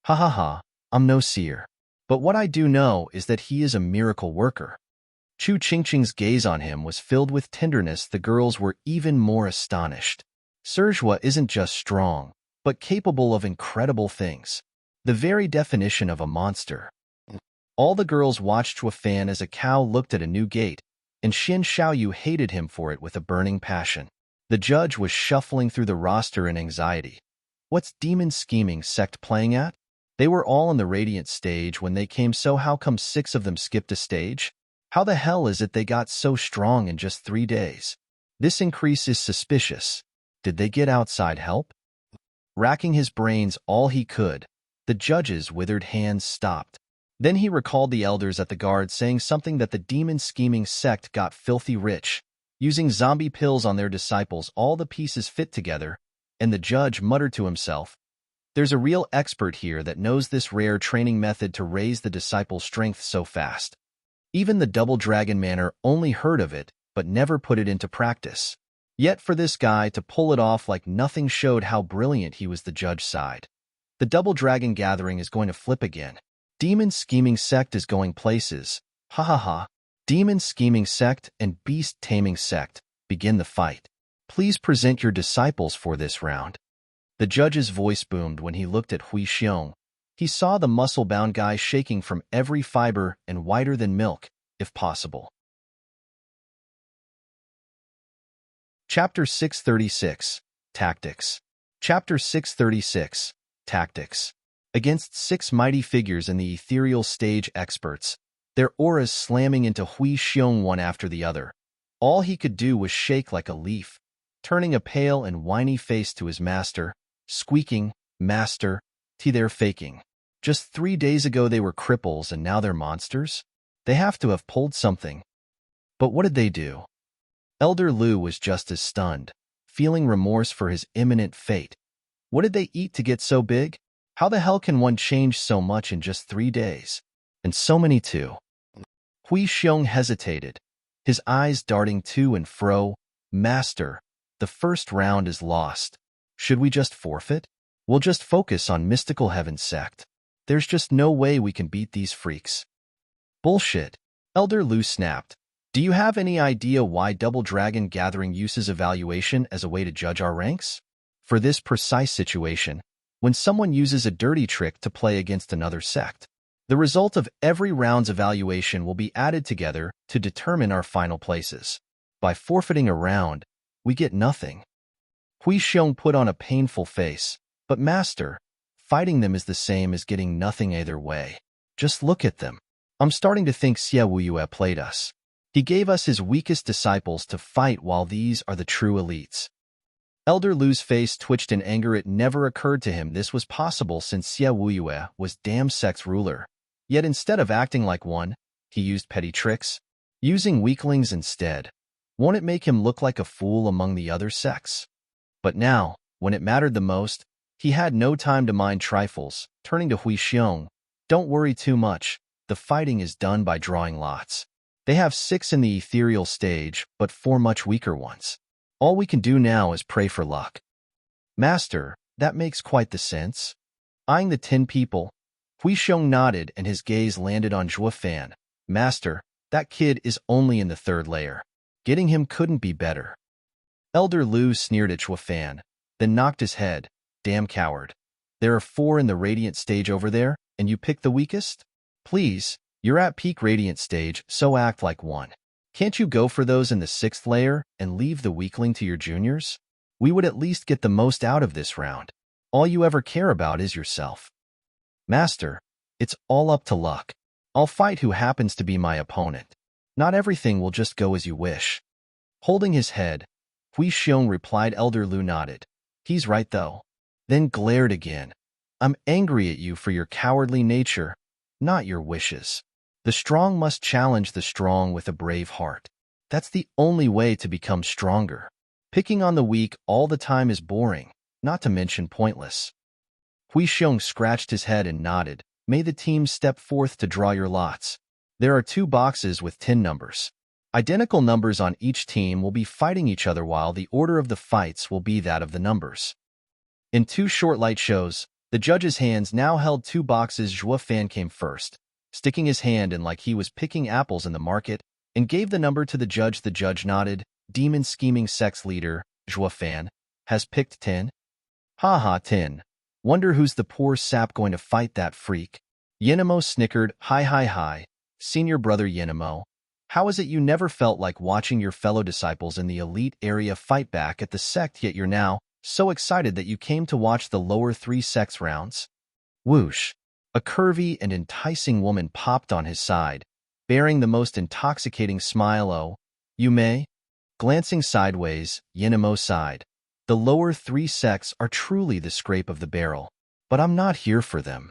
Ha ha ha, I'm no seer. But what I do know is that he is a miracle worker. Chu Qingqing's gaze on him was filled with tenderness. The girls were even more astonished. Serjua isn't just strong, but capable of incredible things. The very definition of a monster. All the girls watched Zhuo Fan as a cow looked at a new gate, and Shen Xiaoyu hated him for it with a burning passion. The judge was shuffling through the roster in anxiety. What's demon scheming sect playing at? They were all on the radiant stage when they came, so how come 6 of them skipped a stage? How the hell is it they got so strong in just 3 days? This increase is suspicious. Did they get outside help? Racking his brains all he could, the judge's withered hands stopped. Then he recalled the elders at the guard saying something that the demon scheming sect got filthy rich, using zombie pills on their disciples. All the pieces fit together, and the judge muttered to himself, there's a real expert here that knows this rare training method to raise the disciples' strength so fast. Even the Double Dragon Manor only heard of it, but never put it into practice. Yet for this guy to pull it off like nothing showed how brilliant he was. The judge sighed. The Double Dragon Gathering is going to flip again. Demon Scheming Sect is going places. Ha ha ha. Demon Scheming Sect and Beast Taming Sect, begin the fight. Please present your disciples for this round. The judge's voice boomed when he looked at Hui Xiong. He saw the muscle-bound guy shaking from every fiber and whiter than milk, if possible. Chapter 636, Tactics. Chapter 636, Tactics. Against 6 mighty figures in the ethereal stage experts, their auras slamming into Hui Xiong one after the other. All he could do was shake like a leaf, turning a pale and whiny face to his master, squeaking, "Master, they're faking. Just 3 days ago they were cripples and now they're monsters? They have to have pulled something." But what did they do? Elder Lu was just as stunned, feeling remorse for his imminent fate. What did they eat to get so big? How the hell can one change so much in just 3 days? And so many too. Hui Xiong hesitated, his eyes darting to and fro. "Master, the first round is lost. Should we just forfeit? We'll just focus on Mystical Heaven Sect. There's just no way we can beat these freaks." "Bullshit," Elder Lu snapped. "Do you have any idea why Double Dragon Gathering uses evaluation as a way to judge our ranks? For this precise situation, when someone uses a dirty trick to play against another sect, the result of every round's evaluation will be added together to determine our final places. By forfeiting a round, we get nothing." Hui Xiong put on a painful face. "But Master, fighting them is the same as getting nothing either way. Just look at them. I'm starting to think Xie Wuyue played us. He gave us his weakest disciples to fight while these are the true elites." Elder Lu's face twitched in anger. It never occurred to him this was possible since Xie Wuyue was damn Sect's ruler. Yet instead of acting like one, he used petty tricks, using weaklings instead. Won't it make him look like a fool among the other sects? But now, when it mattered the most, he had no time to mind trifles. Turning to Hui Xiong, "Don't worry too much. The fighting is done by drawing lots. They have 6 in the ethereal stage, but 4 much weaker ones. All we can do now is pray for luck." "Master, that makes quite the sense." Eyeing the 10 people, Hui Xiong nodded and his gaze landed on Zhuo Fan. "Master, that kid is only in the 3rd layer. Getting him couldn't be better." Elder Lu sneered at Zhuo Fan, then knocked his head. "Damn coward. There are 4 in the radiant stage over there, and you pick the weakest? Please, you're at peak radiant stage, so act like one. Can't you go for those in the 6th layer and leave the weakling to your juniors? We would at least get the most out of this round. All you ever care about is yourself." "Master, it's all up to luck. I'll fight who happens to be my opponent. Not everything will just go as you wish." Holding his head, Hui Xiong replied. Elder Lu nodded. "He's right though." Then glared again. "I'm angry at you for your cowardly nature, not your wishes. The strong must challenge the strong with a brave heart. That's the only way to become stronger. Picking on the weak all the time is boring, not to mention pointless." Hui Xiong scratched his head and nodded. "May the team step forth to draw your lots. There are 2 boxes with 10 numbers. Identical numbers on each team will be fighting each other while the order of the fights will be that of the numbers." In 2 short light shows, the judge's hands now held 2 boxes. Zhuo Fan came first, sticking his hand in like he was picking apples in the market, and gave the number to the judge. The judge nodded. "Demon scheming sex leader, Zhuo Fan, has picked 10. Ha, 10. Wonder who's the poor sap going to fight that freak." Yenemo snickered. Hi. Senior brother Yenemo, how is it you never felt like watching your fellow disciples in the elite area fight back at the sect, yet you're now so excited that you came to watch the lower 3 sects rounds? Whoosh. A curvy and enticing woman popped on his side, bearing the most intoxicating smile. "Oh, you may?" Glancing sideways, Yenemo sighed. "The lower 3 sects are truly the scrape of the barrel, but I'm not here for them."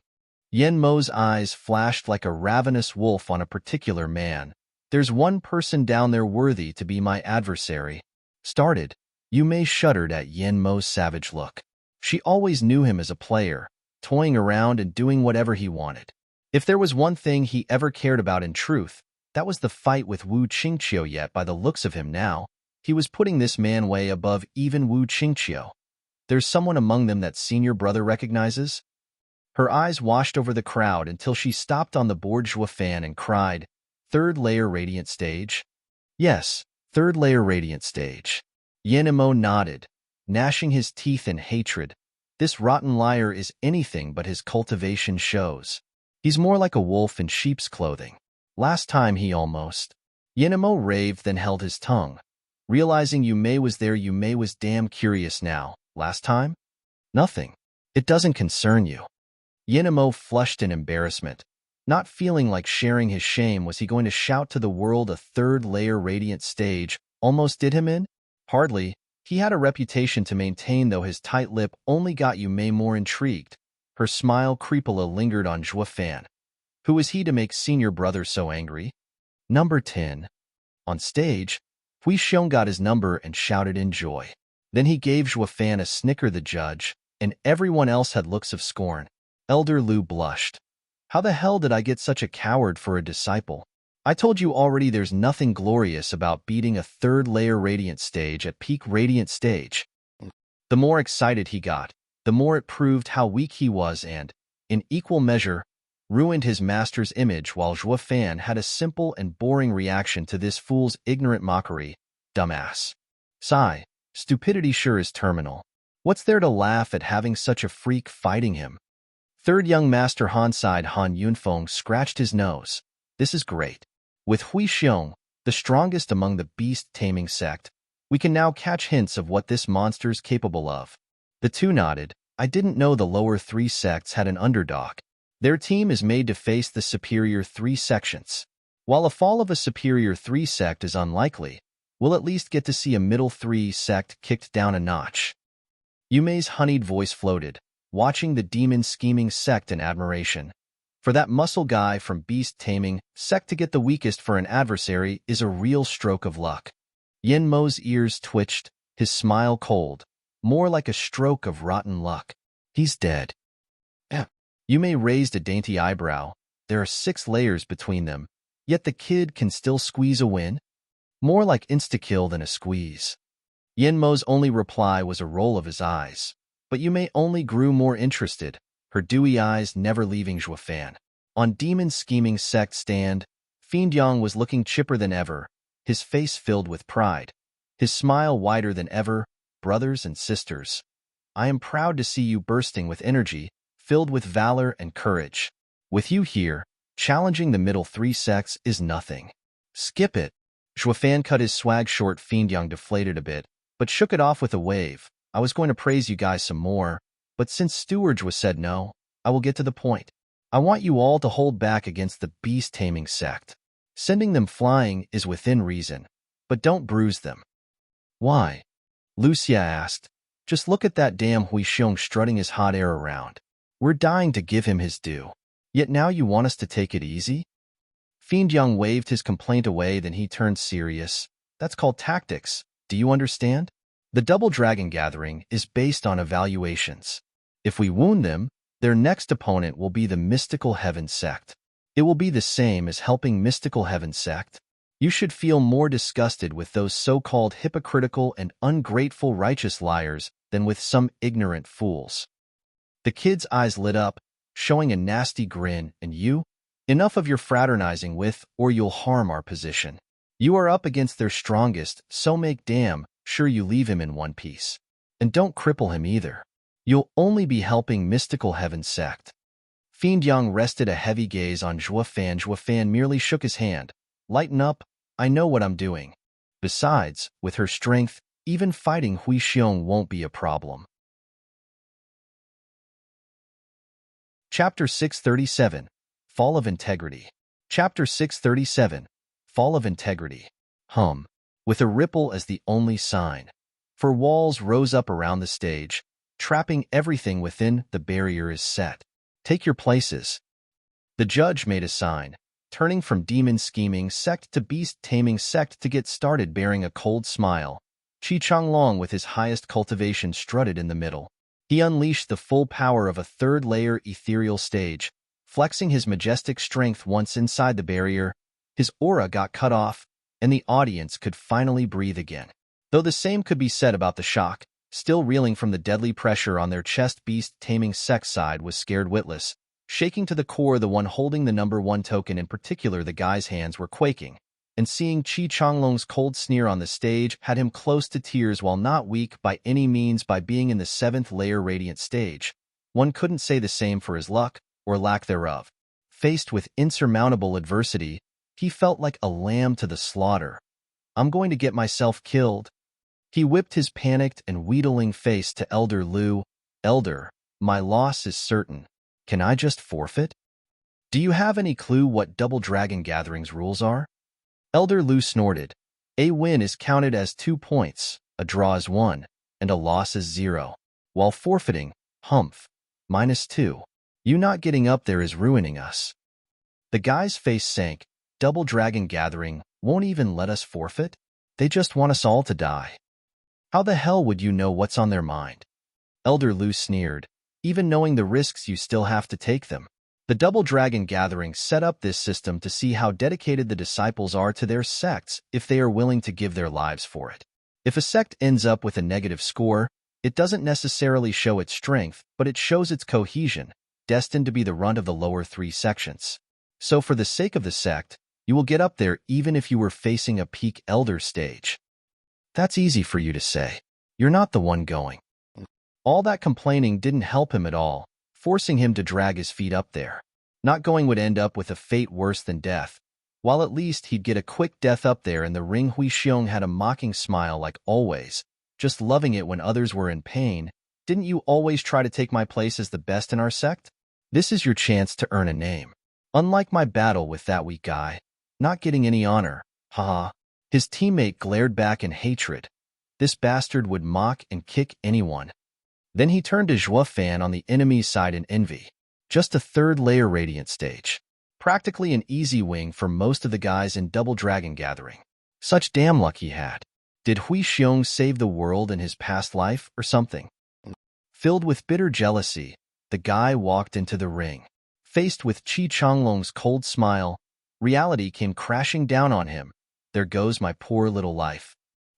Yenmo's eyes flashed like a ravenous wolf on a particular man. "There's one person down there worthy to be my adversary." Started. Yu Mei shuddered at Yenmo's savage look. She always knew him as a player, toying around and doing whatever he wanted. If there was one thing he ever cared about in truth, that was the fight with Wu Qingqiu. Yet by the looks of him now, he was putting this man way above even Wu Qingqiu. There's someone among them that senior brother recognizes? Her eyes washed over the crowd until she stopped on the bored Zhuo Fan and cried, "3rd layer radiant stage?" "Yes, 3rd layer radiant stage." Yenemo nodded, gnashing his teeth in hatred. This rotten liar is anything but his cultivation shows. He's more like a wolf in sheep's clothing. Last time he almost... Yenemo raved, then held his tongue. Realizing Yu Mei was there, Yu Mei was damn curious now. Last time? Nothing. It doesn't concern you. Yenemo flushed in embarrassment. Not feeling like sharing his shame, was he going to shout to the world a third-layer radiant stage almost did him in? Hardly. He had a reputation to maintain, though his tight lip only got Yu Mei more intrigued. Her smile creepily lingered on Zhuo Fan. Who was he to make senior brother so angry? Number 10. On stage, Hui Xiong got his number and shouted in joy. Then he gave Zhuo Fan a snicker. The judge and everyone else had looks of scorn. Elder Lu blushed. How the hell did I get such a coward for a disciple? I told you already, there's nothing glorious about beating a third-layer radiant stage at peak radiant stage. The more excited he got, the more it proved how weak he was and, in equal measure, ruined his master's image, while Zhuo Fan had a simple and boring reaction to this fool's ignorant mockery. Dumbass. Sigh. Stupidity sure is terminal. What's there to laugh at having such a freak fighting him? Third young master Han sighed. Han Yunfeng scratched his nose. This is great. With Hui Xiong, the strongest among the beast-taming sect, we can now catch hints of what this monster's capable of. The two nodded. I didn't know the lower three sects had an underdog. Their team is made to face the superior three sections. While a fall of a superior three sect is unlikely, we'll at least get to see a middle three sect kicked down a notch. Yu Mei's honeyed voice floated, watching the demon-scheming sect in admiration. For that muscle guy from beast-taming sect to get the weakest for an adversary is a real stroke of luck. Yin Mo's ears twitched, his smile cold, more like a stroke of rotten luck. He's dead. Yu Mei raised a dainty eyebrow. There are 6 layers between them, yet the kid can still squeeze a win? More like insta-kill than a squeeze. Yin Mo's only reply was a roll of his eyes, but Yu Mei only grew more interested, her dewy eyes never leaving Zhuo Fan. On demon-scheming sect stand, Fiend Yang was looking chipper than ever, his face filled with pride, his smile wider than ever. Brothers and sisters, I am proud to see you bursting with energy, filled with valor and courage. With you here, challenging the middle 3 sects is nothing. Skip it. Zhuo Fan cut his swag short. Fiend Yang deflated a bit, but shook it off with a wave. I was going to praise you guys some more, but since Steward was said no, I will get to the point. I want you all to hold back against the beast-taming sect. Sending them flying is within reason, but don't bruise them. Why? Lucia asked. Just look at that damn Hui Xiong strutting his hot air around. We're dying to give him his due. Yet now you want us to take it easy? Fiend Yang waved his complaint away, then he turned serious. That's called tactics. Do you understand? The Double Dragon Gathering is based on evaluations. If we wound them, their next opponent will be the Mystical Heaven Sect. It will be the same as helping Mystical Heaven Sect. You should feel more disgusted with those so-called hypocritical and ungrateful righteous liars than with some ignorant fools. The kid's eyes lit up, showing a nasty grin. And you? Enough of your fraternizing with, or you'll harm our position. You are up against their strongest, so make damn sure you leave him in one piece. And don't cripple him either. You'll only be helping Mystical Heaven Sect. Fiend Yang rested a heavy gaze on Zhuo Fan. Zhuo Fan merely shook his hand. Lighten up, I know what I'm doing. Besides, with her strength, even fighting Hui Xiong won't be a problem. Chapter 637, Fall of Integrity. Chapter 637, Fall of Integrity. With a ripple as the only sign. For walls rose up around the stage, trapping everything within. The barrier is set. Take your places. The judge made a sign, turning from demon-scheming sect to beast-taming sect to get started, bearing a cold smile. Qi Changlong, with his highest cultivation, strutted in the middle. He unleashed the full power of a third-layer ethereal stage, flexing his majestic strength. Once inside the barrier, his aura got cut off, and the audience could finally breathe again. Though the same could be said about the shock, still reeling from the deadly pressure on their chest. Beast-taming sect side was scared witless, shaking to the core. The one holding the number 1 token in particular, the guy's hands were quaking, and seeing Qi Changlong's cold sneer on the stage had him close to tears. While not weak by any means by being in the 7th layer radiant stage, one couldn't say the same for his luck, or lack thereof. Faced with insurmountable adversity, he felt like a lamb to the slaughter. I'm going to get myself killed. He whipped his panicked and wheedling face to Elder Lu. Elder, my loss is certain. Can I just forfeit? Do you have any clue what Double Dragon Gathering's rules are? Elder Lu snorted. A win is counted as 2 points, a draw is 1, and a loss is 0. While forfeiting, humph, -2. You not getting up there is ruining us. The guy's face sank. Double Dragon Gathering won't even let us forfeit? They just want us all to die. How the hell would you know what's on their mind? Elder Lu sneered. Even knowing the risks, you still have to take them. The Double Dragon Gathering set up this system to see how dedicated the disciples are to their sects if they are willing to give their lives for it. If a sect ends up with a negative score, it doesn't necessarily show its strength, but it shows its cohesion, destined to be the runt of the lower 3 sections. So for the sake of the sect, you will get up there even if you were facing a peak elder stage. That's easy for you to say. You're not the one going. All that complaining didn't help him at all, forcing him to drag his feet up there. Not going would end up with a fate worse than death. While at least he'd get a quick death up there in the ring. Hui Xiong had a mocking smile like always, just loving it when others were in pain. Didn't you always try to take my place as the best in our sect? This is your chance to earn a name. Unlike my battle with that weak guy, not getting any honor, haha. His teammate glared back in hatred. This bastard would mock and kick anyone. Then he turned to Zhua Fan on the enemy's side in envy. Just a 3rd layer radiant stage. Practically an easy wing for most of the guys in Double Dragon Gathering. Such damn luck he had. Did Hui Xiong save the world in his past life or something? Filled with bitter jealousy, the guy walked into the ring. Faced with Qi Changlong's cold smile, reality came crashing down on him. There goes my poor little life.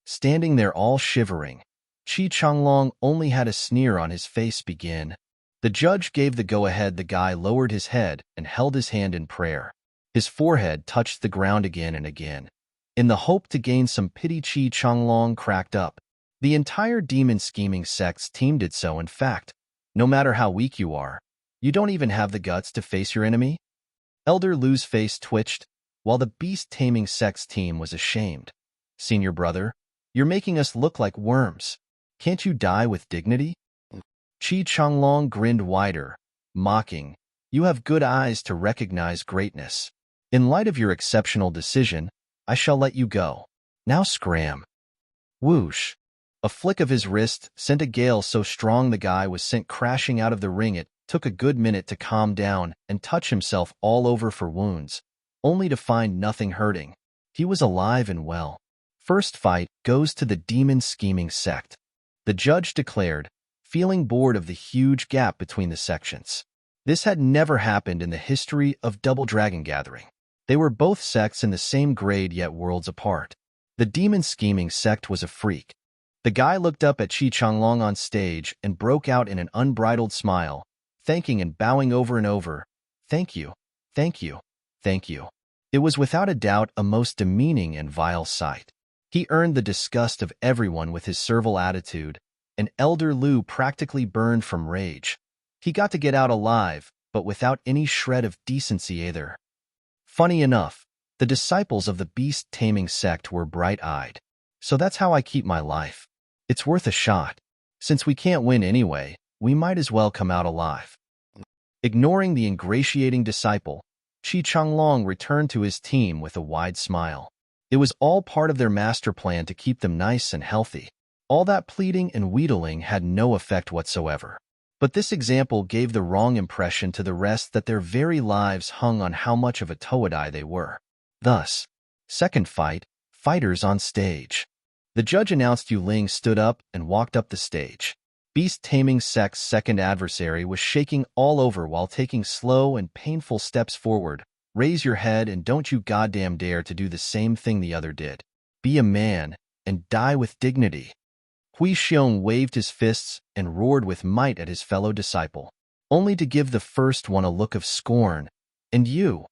Standing there all shivering, Qi Changlong only had a sneer on his face. Begin. The judge gave the go-ahead. The guy lowered his head and held his hand in prayer. His forehead touched the ground again and again. In the hope to gain some pity, Qi Changlong cracked up. The entire demon scheming sects team did so. In fact, no matter how weak you are, you don't even have the guts to face your enemy? Elder Lu's face twitched, while the beast-taming sects team was ashamed. Senior brother, you're making us look like worms. Can't you die with dignity? Qi Changlong grinned wider, mocking. You have good eyes to recognize greatness. In light of your exceptional decision, I shall let you go. Now scram. Whoosh. A flick of his wrist sent a gale so strong the guy was sent crashing out of the ring. It took a good minute to calm down and touch himself all over for wounds, only to find nothing hurting. He was alive and well. First fight goes to the demon scheming sect. The judge declared, feeling bored of the huge gap between the sections. This had never happened in the history of Double Dragon Gathering. They were both sects in the same grade yet worlds apart. The demon scheming sect was a freak. The guy looked up at Qi Changlong on stage and broke out in an unbridled smile, thanking and bowing over and over. Thank you, thank you, thank you. It was without a doubt a most demeaning and vile sight. He earned the disgust of everyone with his servile attitude, and Elder Lu practically burned from rage. He got to get out alive, but without any shred of decency either. Funny enough, the disciples of the beast-taming sect were bright-eyed. So that's how I keep my life. It's worth a shot. Since we can't win anyway, we might as well come out alive. Ignoring the ingratiating disciple, Qi Changlong returned to his team with a wide smile. It was all part of their master plan to keep them nice and healthy. All that pleading and wheedling had no effect whatsoever. But this example gave the wrong impression to the rest that their very lives hung on how much of a toadai they were. Thus, second fight, fighters on stage. The judge announced Yu Ling stood up and walked up the stage. Beast-taming sect's second adversary was shaking all over while taking slow and painful steps forward. Raise your head and don't you goddamn dare to do the same thing the other did. Be a man and die with dignity. Hui Xiong waved his fists and roared with might at his fellow disciple, only to give the first one a look of scorn. And you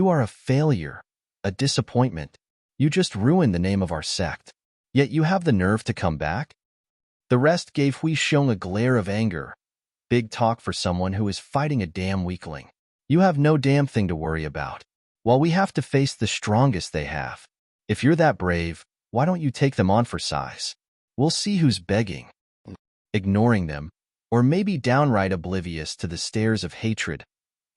are a failure, a disappointment. You just ruined the name of our sect. Yet you have the nerve to come back? The rest gave Hui Xiong a glare of anger. Big talk for someone who is fighting a damn weakling. You have no damn thing to worry about. While we have to face the strongest they have. If you're that brave, why don't you take them on for size? We'll see who's begging. Ignoring them, or maybe downright oblivious to the stares of hatred,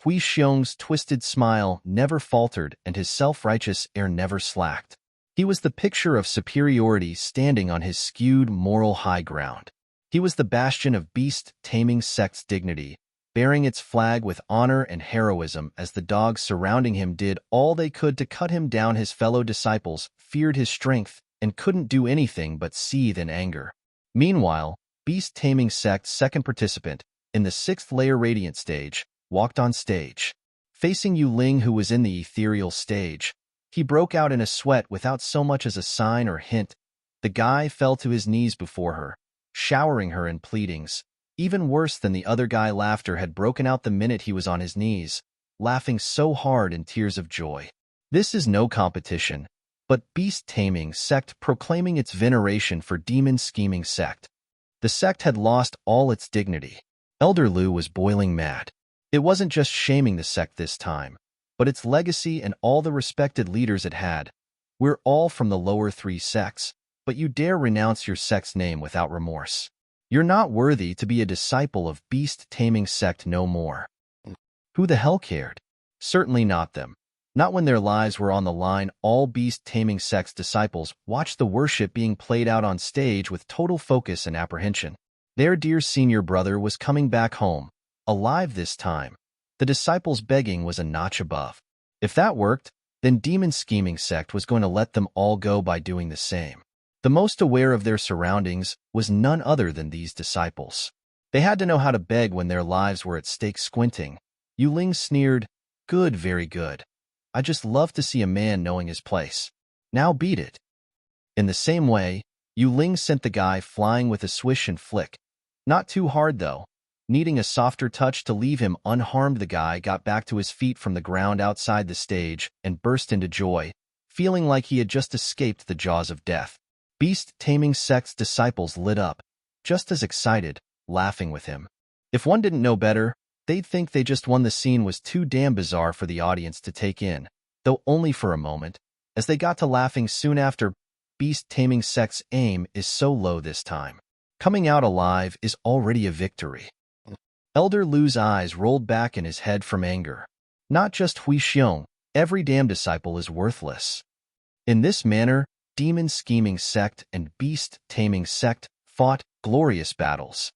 Hui Xiong's twisted smile never faltered and his self-righteous air never slacked. He was the picture of superiority standing on his skewed moral high ground. He was the bastion of beast-taming sect's dignity, bearing its flag with honor and heroism as the dogs surrounding him did all they could to cut him down. His fellow disciples feared his strength and couldn't do anything but seethe in anger. Meanwhile, beast-taming sect's second participant, in the sixth layer radiant stage, walked on stage. Facing Yu Ling, who was in the ethereal stage, he broke out in a sweat without so much as a sign or hint. The guy fell to his knees before her, showering her in pleadings. Even worse than the other guy, laughter had broken out the minute he was on his knees, laughing so hard in tears of joy. This is no competition, but beast-taming sect proclaiming its veneration for demon-scheming sect. The sect had lost all its dignity. Elder Lu was boiling mad. It wasn't just shaming the sect this time, but its legacy and all the respected leaders it had. We're all from the lower three sects, but you dare renounce your sect's name without remorse. You're not worthy to be a disciple of beast-taming sect no more. Who the hell cared? Certainly not them. Not when their lives were on the line. All beast-taming sect's disciples watched the worship being played out on stage with total focus and apprehension. Their dear senior brother was coming back home, alive this time. The disciples' begging was a notch above. If that worked, then demon-scheming sect was going to let them all go by doing the same. The most aware of their surroundings was none other than these disciples. They had to know how to beg when their lives were at stake. Squinting, Yu Ling sneered, "Good, very good. I just love to see a man knowing his place. Now beat it." In the same way, Yu Ling sent the guy flying with a swish and flick. Not too hard, though. Needing a softer touch to leave him unharmed, the guy got back to his feet from the ground outside the stage and burst into joy, feeling like he had just escaped the jaws of death. Beast-taming sect's disciples lit up, just as excited, laughing with him. If one didn't know better, they'd think they just won. The scene was too damn bizarre for the audience to take in, though only for a moment, as they got to laughing soon after. Beast-taming sect's aim is so low this time. Coming out alive is already a victory. Elder Lu's eyes rolled back in his head from anger. Not just Hui Xiong, every damn disciple is worthless. In this manner, demon-scheming sect and beast-taming sect fought glorious battles.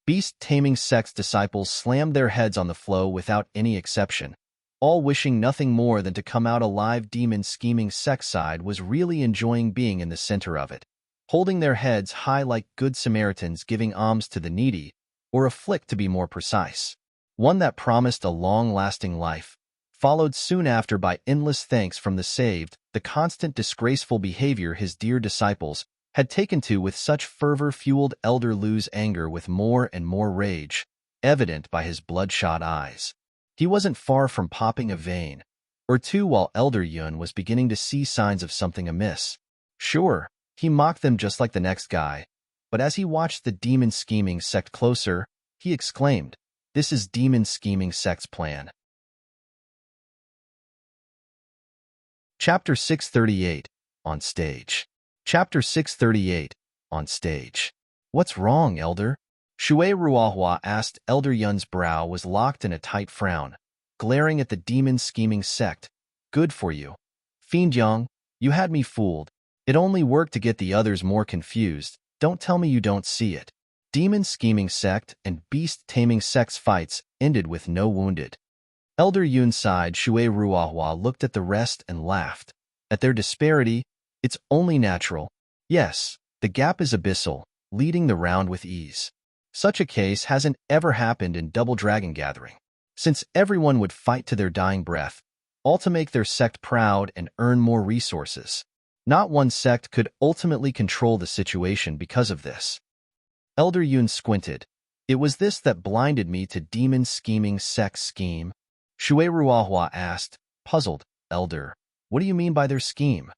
Beast-taming sect's disciples slammed their heads on the floor without any exception, all wishing nothing more than to come out alive. Demon-scheming sect side was really enjoying being in the center of it, holding their heads high like good Samaritans giving alms to the needy, or a flick to be more precise. One that promised a long-lasting life, followed soon after by endless thanks from the saved. The constant disgraceful behavior his dear disciples had taken to with such fervor fueled Elder Lu's anger with more and more rage, evident by his bloodshot eyes. He wasn't far from popping a vein or two while Elder Yun was beginning to see signs of something amiss. Sure, he mocked them just like the next guy, but as he watched the demon-scheming sect closer, he exclaimed, "This is demon-scheming sect's plan." Chapter 638, On Stage. Chapter 638, On Stage. "What's wrong, Elder?" Shui Ruohua asked. Elder Yun's brow was locked in a tight frown, glaring at the demon-scheming sect. "Good for you. Fiend Yang, you had me fooled. It only worked to get the others more confused. Don't tell me you don't see it." Demon-scheming sect and beast-taming sect's fights ended with no wounded. Elder Yun sighed. Shui Ruohua looked at the rest and laughed. At their disparity, it's only natural. Yes, the gap is abyssal, leading the round with ease. Such a case hasn't ever happened in Double Dragon Gathering, since everyone would fight to their dying breath, all to make their sect proud and earn more resources. Not one sect could ultimately control the situation because of this. Elder Yun squinted. "It was this that blinded me to demon-scheming sect's scheme?" Shui Ruohua asked, puzzled. "Elder, what do you mean by their scheme?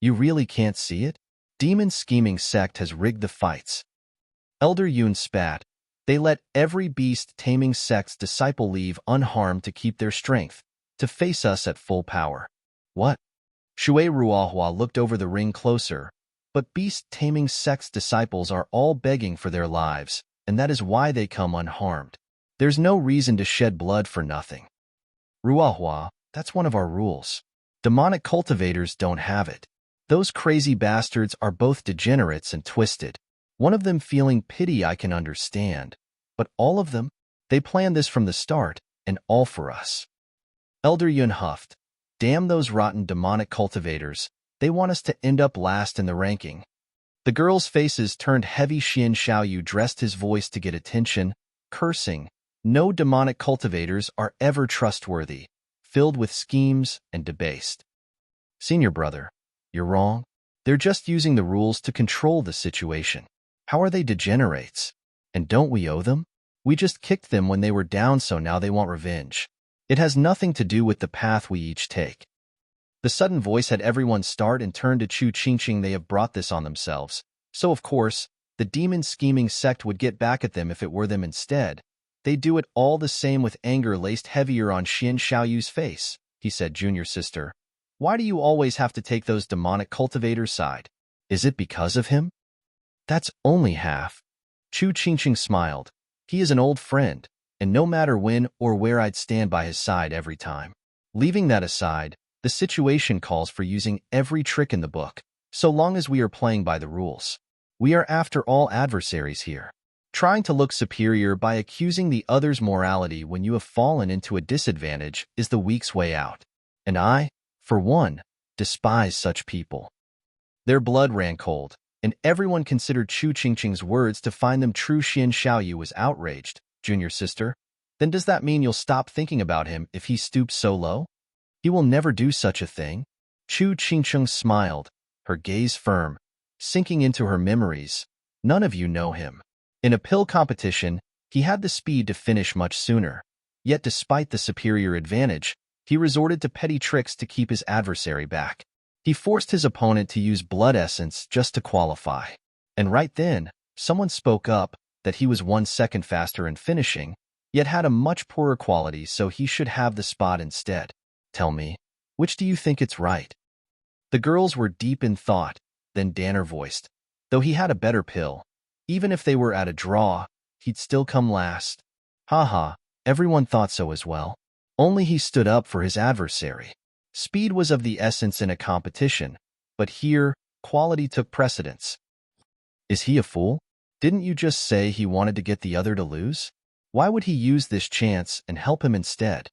You really can't see it? Demon-scheming sect has rigged the fights." Elder Yun spat. "They let every beast-taming sect's disciple leave unharmed to keep their strength, to face us at full power." "What?" Shui Ruohua looked over the ring closer. "But beast-taming sect's disciples are all begging for their lives, and that is why they come unharmed. There's no reason to shed blood for nothing. Ruahua, that's one of our rules. Demonic cultivators don't have it. Those crazy bastards are both degenerates and twisted. One of them feeling pity I can understand. But all of them? They planned this from the start, and all for us. Elder Yun huffed. Damn those rotten demonic cultivators. They want us to end up last in the ranking. The girls' faces turned heavy. Xian Xiaoyu dressed his voice to get attention, cursing. No demonic cultivators are ever trustworthy, filled with schemes and debased. Senior brother, you're wrong. They're just using the rules to control the situation. How are they degenerates? And don't we owe them? We just kicked them when they were down, so now they want revenge. It has nothing to do with the path we each take. The sudden voice had everyone start and turn to Chu Qingqing. They have brought this on themselves. So of course, the demon scheming sect would get back at them if it were them instead. They do it all the same. With anger laced heavier on Xian Xiaoyu's face, he said, Junior sister, why do you always have to take those demonic cultivators' side? Is it because of him? That's only half. Chu Qingqing smiled. He is an old friend, and no matter when or where I'd stand by his side every time. Leaving that aside, the situation calls for using every trick in the book, so long as we are playing by the rules. We are after all adversaries here. Trying to look superior by accusing the other's morality when you have fallen into a disadvantage is the weak's way out. And I, for one, despise such people. Their blood ran cold, and everyone considered Chu Qingqing's words to find them true. Xian Xiaoyu was outraged. Junior sister, then does that mean you'll stop thinking about him if he stoops so low? He will never do such a thing. Chu Qingqing smiled, her gaze firm, sinking into her memories. None of you know him. In a pill competition, he had the speed to finish much sooner. Yet despite the superior advantage, he resorted to petty tricks to keep his adversary back. He forced his opponent to use blood essence just to qualify. And right then, someone spoke up that he was 1 second faster in finishing, yet had a much poorer quality, so he should have the spot instead. Tell me, which do you think it's right? The girls were deep in thought, then Danner voiced, though he had a better pill. Even if they were at a draw, he'd still come last. Haha, everyone thought so as well. Only he stood up for his adversary. Speed was of the essence in a competition, but here, quality took precedence. Is he a fool? Didn't you just say he wanted to get the other to lose? Why would he use this chance and help him instead?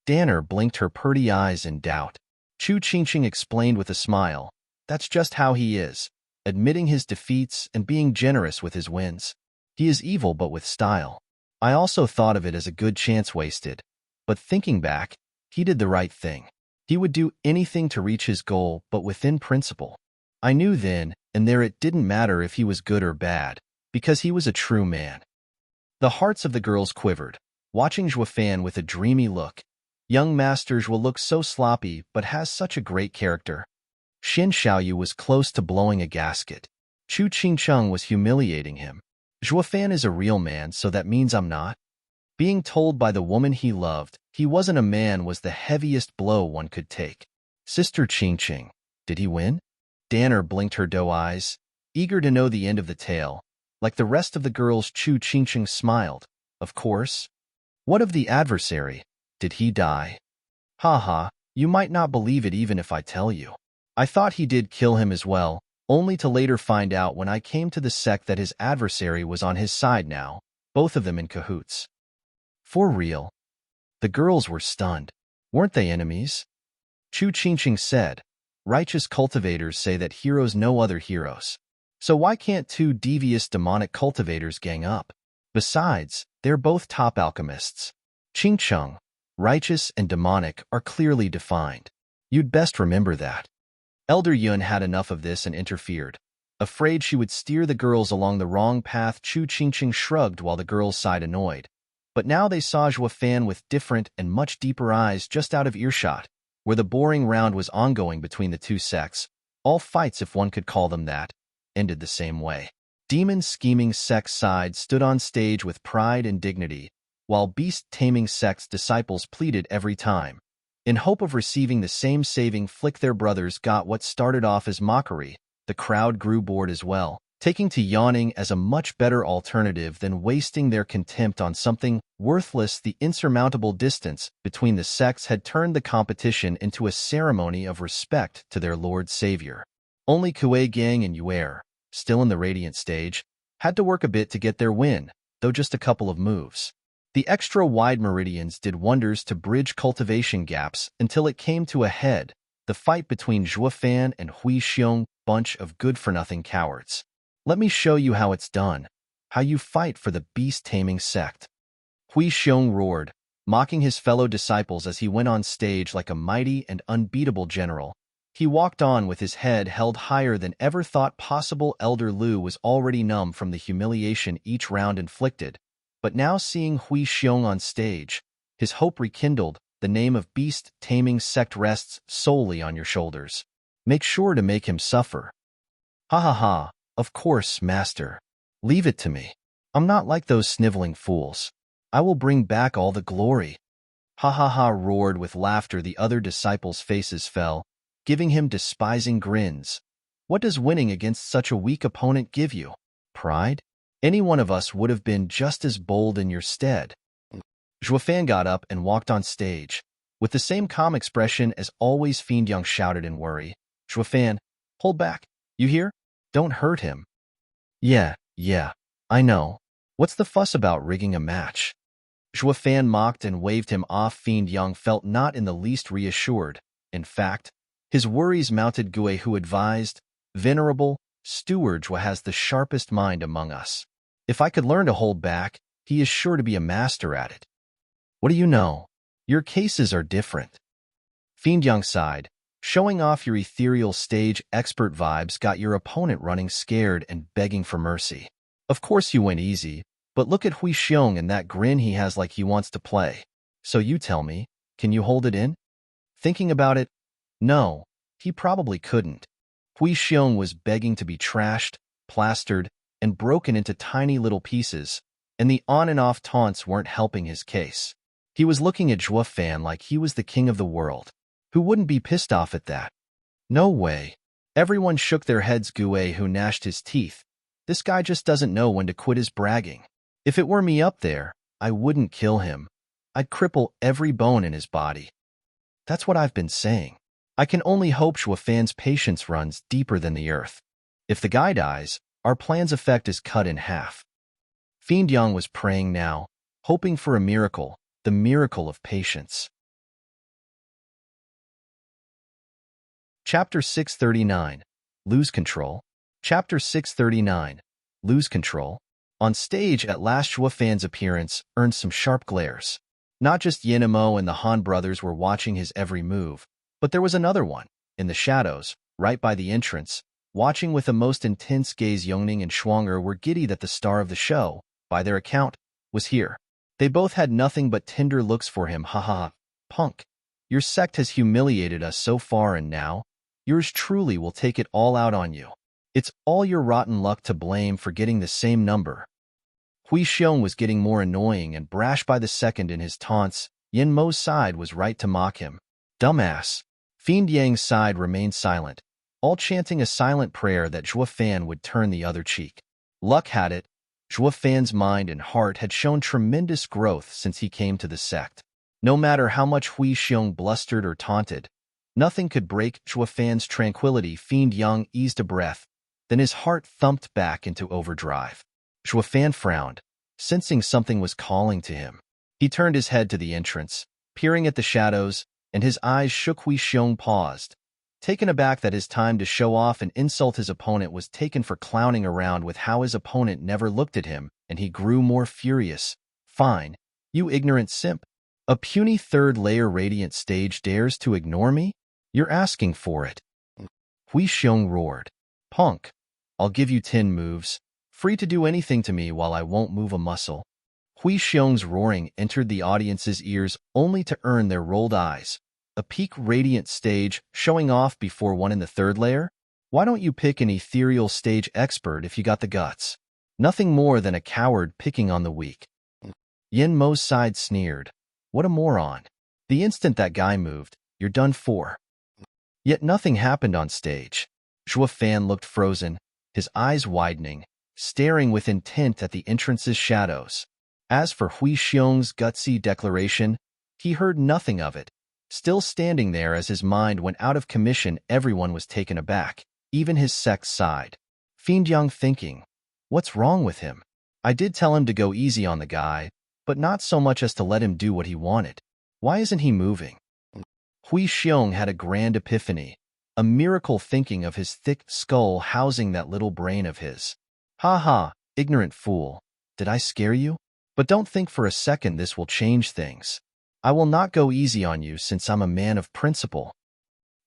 Danner blinked her purty eyes in doubt. Chu Qingqing explained with a smile, that's just how he is, admitting his defeats and being generous with his wins. He is evil but with style. I also thought of it as a good chance wasted, but thinking back, he did the right thing. He would do anything to reach his goal, but within principle. I knew then and there it didn't matter if he was good or bad, because he was a true man. The hearts of the girls quivered, watching Zhuofan with a dreamy look. Young master Zhuo looks so sloppy but has such a great character. Shen Xiaoyu was close to blowing a gasket. Chu Qingqing was humiliating him. Zhuofan is a real man, so that means I'm not. Being told by the woman he loved he wasn't a man was the heaviest blow one could take. Sister Qingqing, did he win? Danner blinked her doe eyes, eager to know the end of the tale. Like the rest of the girls, Chu Qingqing smiled. Of course. What of the adversary? Did he die? Ha, you might not believe it even if I tell you. I thought he did kill him as well, only to later find out when I came to the sect that his adversary was on his side now, both of them in cahoots. For real? The girls were stunned. Weren't they enemies? Chu Qingqing said, righteous cultivators say that heroes know other heroes. So why can't two devious demonic cultivators gang up? Besides, they're both top alchemists. Qingqing, righteous and demonic are clearly defined. You'd best remember that. Elder Yun had enough of this and interfered. Afraid she would steer the girls along the wrong path, Chu Qingqing shrugged while the girls sighed annoyed. But now they saw Zhuofan with different and much deeper eyes just out of earshot, where the boring round was ongoing between the two sects. All fights, if one could call them that, ended the same way. Demon scheming sects side stood on stage with pride and dignity, while beast-taming sects disciples pleaded every time. In hope of receiving the same saving flick, their brothers got what started off as mockery. The crowd grew bored as well, taking to yawning as a much better alternative than wasting their contempt on something worthless. The insurmountable distance between the sects had turned the competition into a ceremony of respect to their Lord Savior. Only Kuei Gang and Yuer, still in the Radiant stage, had to work a bit to get their win, though just a couple of moves. The extra wide meridians did wonders to bridge cultivation gaps until it came to a head, the fight between Zhuofan and Hui Xiong, bunch of good-for-nothing cowards. Let me show you how it's done, how you fight for the beast-taming sect. Hui Xiong roared, mocking his fellow disciples as he went on stage like a mighty and unbeatable general. He walked on with his head held higher than ever thought possible. Elder Lu was already numb from the humiliation each round inflicted, but now seeing Hui Xiong on stage, his hope rekindled. The name of beast-taming sect rests solely on your shoulders. Make sure to make him suffer. Ha ha ha, of course, master. Leave it to me. I'm not like those sniveling fools. I will bring back all the glory. Ha ha ha, roared with laughter. The other disciples' faces fell, giving him despising grins. What does winning against such a weak opponent give you? Pride? Any one of us would have been just as bold in your stead. Zhuofan got up and walked on stage. With the same calm expression as always, Fiend Yang shouted in worry. Zhuofan, hold back. You hear? Don't hurt him. Yeah, I know. What's the fuss about rigging a match? Zhuofan mocked and waved him off. Fiend Yang felt not in the least reassured. In fact, his worries mounted. Gue, who advised, Venerable, Steward has the sharpest mind among us. If I could learn to hold back, he is sure to be a master at it. What do you know? Your cases are different. Fiend Yang sighed. Showing off your ethereal stage expert vibes got your opponent running scared and begging for mercy. Of course you went easy, but look at Hui Xiong and that grin he has like he wants to play. So you tell me, can you hold it in? Thinking about it, no, he probably couldn't. Hui Xiong was begging to be trashed, plastered, and broken into tiny little pieces, and the on and off taunts weren't helping his case. He was looking at Zhuofan like he was the king of the world. Who wouldn't be pissed off at that? No way. Everyone shook their heads. Gue, who gnashed his teeth. This guy just doesn't know when to quit his bragging. If it were me up there, I wouldn't kill him. I'd cripple every bone in his body. That's what I've been saying. I can only hope Zhuofan's patience runs deeper than the earth. If the guy dies, our plan's effect is cut in half. Fiend Yang was praying now, hoping for a miracle, the miracle of patience. Chapter 639. Lose Control. Chapter 639. Lose Control. On stage at last, Zhuofan's appearance earned some sharp glares. Not just Yinamo and the Han brothers were watching his every move, but there was another one, in the shadows, right by the entrance, watching with a most intense gaze. Yongning and Shuanger were giddy that the star of the show, by their account, was here. They both had nothing but tender looks for him. Ha ha, punk. Your sect has humiliated us so far, and now, yours truly will take it all out on you. It's all your rotten luck to blame for getting the same number. Hui Xiong was getting more annoying and brash by the second in his taunts. Yin Mo's side was right to mock him. Dumbass. Fiend Yang's side remained silent, all chanting a silent prayer that Zhuofan would turn the other cheek. Luck had it, Zhuofan's mind and heart had shown tremendous growth since he came to the sect. No matter how much Hui Xiong blustered or taunted, nothing could break Zhuofan's tranquility. Fiend Yang eased a breath, then his heart thumped back into overdrive. Zhuofan frowned, sensing something was calling to him. He turned his head to the entrance, peering at the shadows, and his eyes shook. Hui Xiong paused, taken aback that his time to show off and insult his opponent was taken for clowning around with how his opponent never looked at him, and he grew more furious. Fine, you ignorant simp. A puny third-layer radiant stage dares to ignore me? You're asking for it. Hui Xiong roared. Punk, I'll give you 10 moves, free to do anything to me while I won't move a muscle. Hui Xiong's roaring entered the audience's ears only to earn their rolled eyes. A peak radiant stage showing off before one in the third layer? Why don't you pick an ethereal stage expert if you got the guts? Nothing more than a coward picking on the weak. Yin Mo's side sneered. What a moron. The instant that guy moved, you're done for. Yet nothing happened on stage. Zhuofan looked frozen, his eyes widening, staring with intent at the entrance's shadows. As for Hui Xiong's gutsy declaration, he heard nothing of it. Still standing there as his mind went out of commission, everyone was taken aback, even his Sects side. Fiend Yang thinking, what's wrong with him? I did tell him to go easy on the guy, but not so much as to let him do what he wanted. Why isn't he moving? Hui Xiong had a grand epiphany, a miracle, thinking of his thick skull housing that little brain of his. Ha ha, ignorant fool. Did I scare you? But don't think for a second this will change things. I will not go easy on you since I'm a man of principle.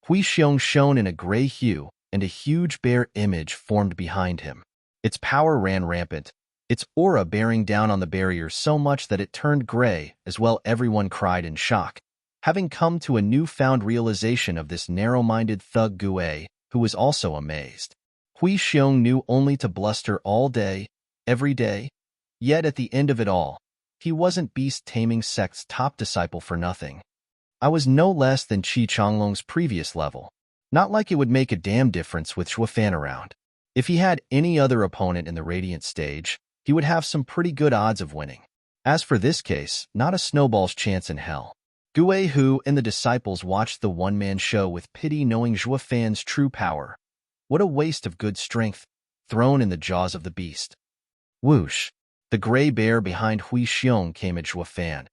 Hui Xiong shone in a gray hue, and a huge bear image formed behind him. Its power ran rampant, its aura bearing down on the barrier so much that it turned gray, as well everyone cried in shock, having come to a newfound realization of this narrow-minded thug Gue, who was also amazed. Hui Xiong knew only to bluster all day, every day, yet at the end of it all, he wasn't beast-taming Sect's top disciple for nothing. I was no less than Qi Changlong's previous level. Not like it would make a damn difference with Shuofan around. If he had any other opponent in the Radiant stage, he would have some pretty good odds of winning. As for this case, not a snowball's chance in hell. Gue Hu and the disciples watched the one-man show with pity, knowing Shuofan's true power. What a waste of good strength, thrown in the jaws of the beast. Whoosh! The gray bear behind Hui Xiong came at Shuofan,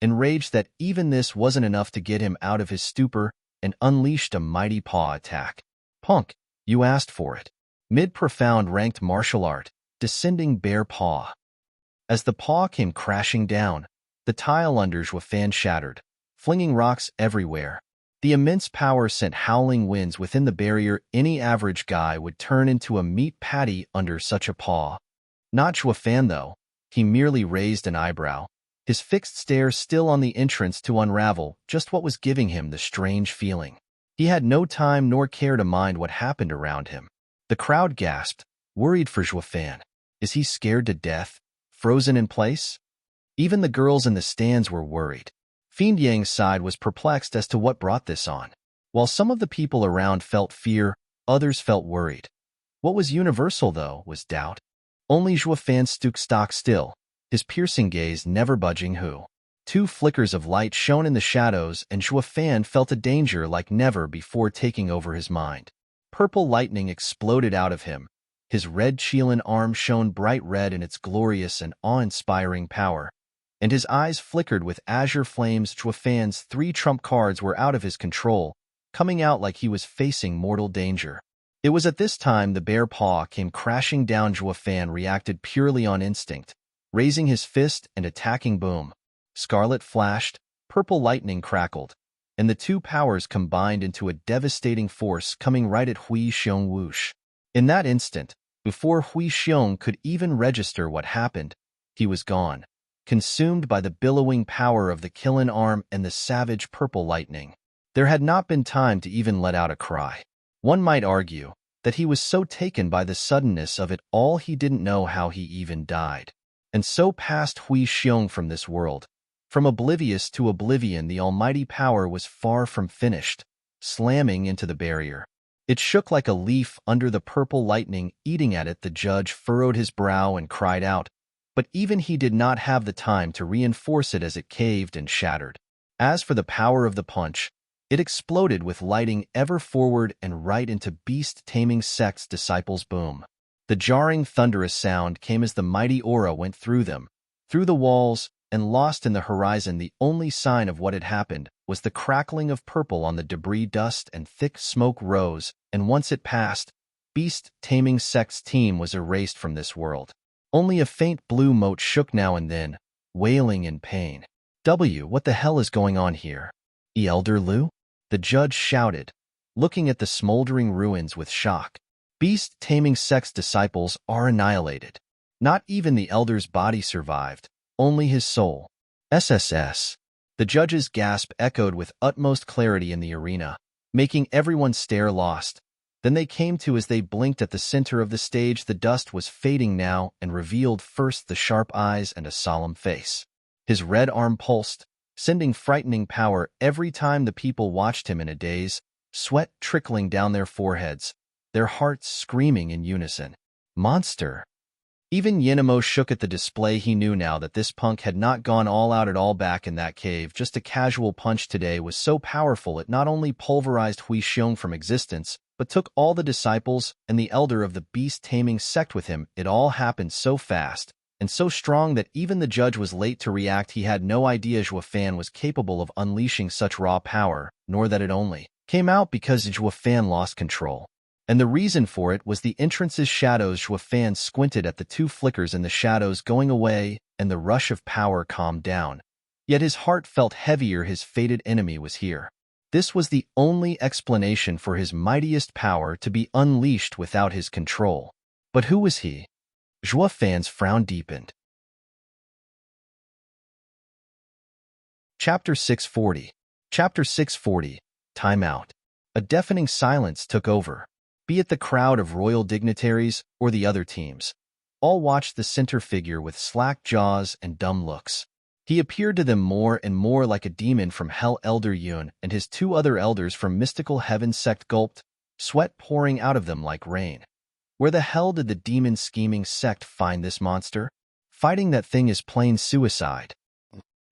enraged that even this wasn't enough to get him out of his stupor, and unleashed a mighty paw attack. Punk, you asked for it. Mid-profound ranked martial art, descending bear paw. As the paw came crashing down, the tile under Shuofan shattered, flinging rocks everywhere. The immense power sent howling winds within the barrier. Any average guy would turn into a meat patty under such a paw. Not Shuofan though. He merely raised an eyebrow, his fixed stare still on the entrance to unravel just what was giving him the strange feeling. He had no time nor care to mind what happened around him. The crowd gasped, worried for Shuofan. Is he scared to death, frozen in place? Even the girls in the stands were worried. Fiend Yang's side was perplexed as to what brought this on. While some of the people around felt fear, others felt worried. What was universal, though, was doubt. Only Shuofan stood stock still, his piercing gaze never budging. Two flickers of light shone in the shadows, and Shuofan felt a danger like never before taking over his mind. Purple lightning exploded out of him. His red Qilin arm shone bright red in its glorious and awe-inspiring power, and his eyes flickered with azure flames. Shuofan's 3 trump cards were out of his control, coming out like he was facing mortal danger. It was at this time the bear paw came crashing down. Shuofan reacted purely on instinct, raising his fist and attacking. Boom! Scarlet flashed, purple lightning crackled, and the two powers combined into a devastating force coming right at Hui Xiong. Whoosh! In that instant, before Hui Xiong could even register what happened, he was gone, consumed by the billowing power of the Qilin arm and the savage purple lightning. There had not been time to even let out a cry. One might argue that he was so taken by the suddenness of it all he didn't know how he even died. And so passed Hui Xiong from this world. From oblivious to oblivion, the almighty power was far from finished, slamming into the barrier. It shook like a leaf under the purple lightning eating at it. The judge furrowed his brow and cried out, but even he did not have the time to reinforce it as it caved and shattered. As for the power of the punch, it exploded with lighting ever forward and right into beast-taming Sects' disciples. Boom! The jarring, thunderous sound came as the mighty aura went through them, through the walls, and lost in the horizon. The only sign of what had happened was the crackling of purple on the debris. Dust and thick smoke rose, and once it passed, beast-taming Sects' team was erased from this world. Only a faint blue mote shook now and then, wailing in pain. What the hell is going on here? Elder Lu? The judge shouted, looking at the smoldering ruins with shock. Beast-taming Sects' disciples are annihilated. Not even the elder's body survived, only his soul. SSS. The judge's gasp echoed with utmost clarity in the arena, making everyone stare lost. Then they came to as they blinked at the center of the stage. The dust was fading now and revealed first the sharp eyes and a solemn face. His red arm pulsed, sending frightening power every time the people watched him in a daze, sweat trickling down their foreheads. their hearts screaming in unison. Monster! Even Yinamo shook at the display. He knew now that this punk had not gone all out at all back in that cave. Just a casual punch today was so powerful it not only pulverized Hui Xiong from existence, but took all the disciples and the elder of the beast-taming sect with him. It all happened so fast and so strong that even the judge was late to react. He had no idea Zhuo Fan was capable of unleashing such raw power, nor that it only came out because Zhuo Fan lost control. And the reason for it was the entrance's shadows. Zhuo Fan squinted at the two flickers in the shadows going away, and the rush of power calmed down. Yet his heart felt heavier. His fated enemy was here. This was the only explanation for his mightiest power to be unleashed without his control. But who was he? Zhuo Fan's frown deepened. Chapter 640. Chapter 640. Time out. A deafening silence took over. Be it the crowd of royal dignitaries or the other teams, all watched the center figure with slack jaws and dumb looks. He appeared to them more and more like a demon from hell. Elder Yun and his two other elders from mystical heaven sect gulped, sweat pouring out of them like rain. Where the hell did the demon-scheming sect find this monster? Fighting that thing is plain suicide.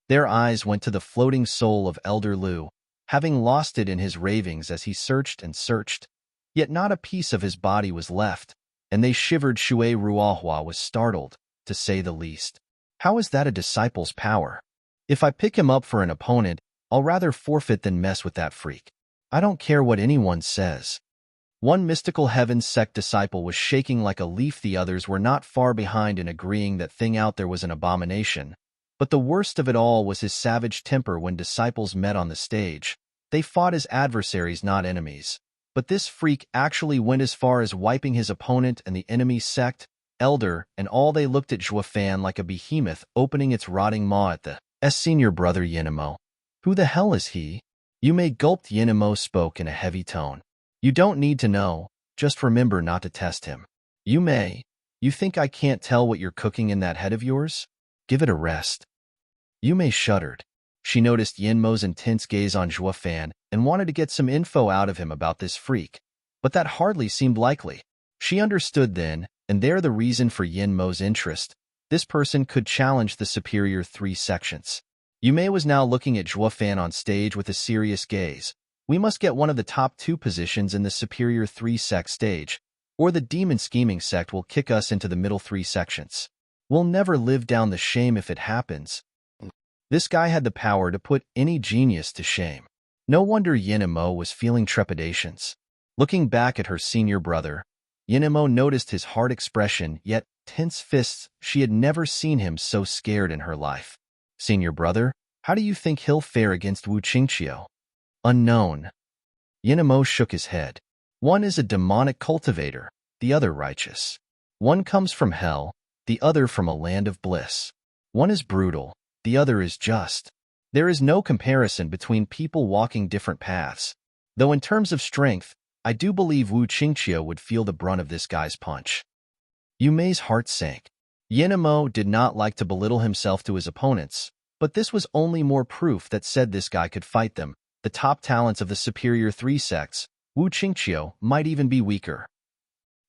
Their eyes went to the floating soul of Elder Lu, having lost it in his ravings as he searched and searched. Yet not a piece of his body was left, and they shivered. Shui Ruohua was startled, to say the least. How is that a disciple's power? If I pick him up for an opponent, I'll rather forfeit than mess with that freak. I don't care what anyone says. One mystical heaven sect disciple was shaking like a leaf. The others were not far behind in agreeing that thing out there was an abomination. But the worst of it all was his savage temper. When disciples met on the stage, they fought as adversaries, not enemies. But this freak actually went as far as wiping his opponent and the enemy sect, elder, and all. They looked at Zhuo Fan like a behemoth opening its rotting maw at the senior brother Yinamo. Who the hell is he? You may gulped. Yinamo spoke in a heavy tone. You don't need to know, just remember not to test him. You may. You think I can't tell what you're cooking in that head of yours? Give it a rest. You may shuddered. She noticed Yinmo's intense gaze on Zhuo Fan and wanted to get some info out of him about this freak, but that hardly seemed likely. She understood then, and there the reason for Yinmo's interest. This person could challenge the superior 3 sections. Yumei was now looking at Zhuo Fan on stage with a serious gaze. We must get one of the top 2 positions in the superior 3 sect stage, or the demon scheming sect will kick us into the middle 3 sections. We'll never live down the shame if it happens. This guy had the power to put any genius to shame. No wonder Yinamo was feeling trepidations. Looking back at her senior brother, Yinamo noticed his hard expression, yet tense fists. She had never seen him so scared in her life. Senior brother, how do you think he'll fare against Wu Qingqiu? Unknown. Yinamo shook his head. One is a demonic cultivator, the other righteous. One comes from hell, the other from a land of bliss. One is brutal, the other is just. There is no comparison between people walking different paths. Though in terms of strength, I do believe Wu Qingqiu would feel the brunt of this guy's punch. Yumei's heart sank. Yinamo did not like to belittle himself to his opponents, but this was only more proof that said this guy could fight them. The top talents of the superior 3 sects, Wu Qingqiu might even be weaker.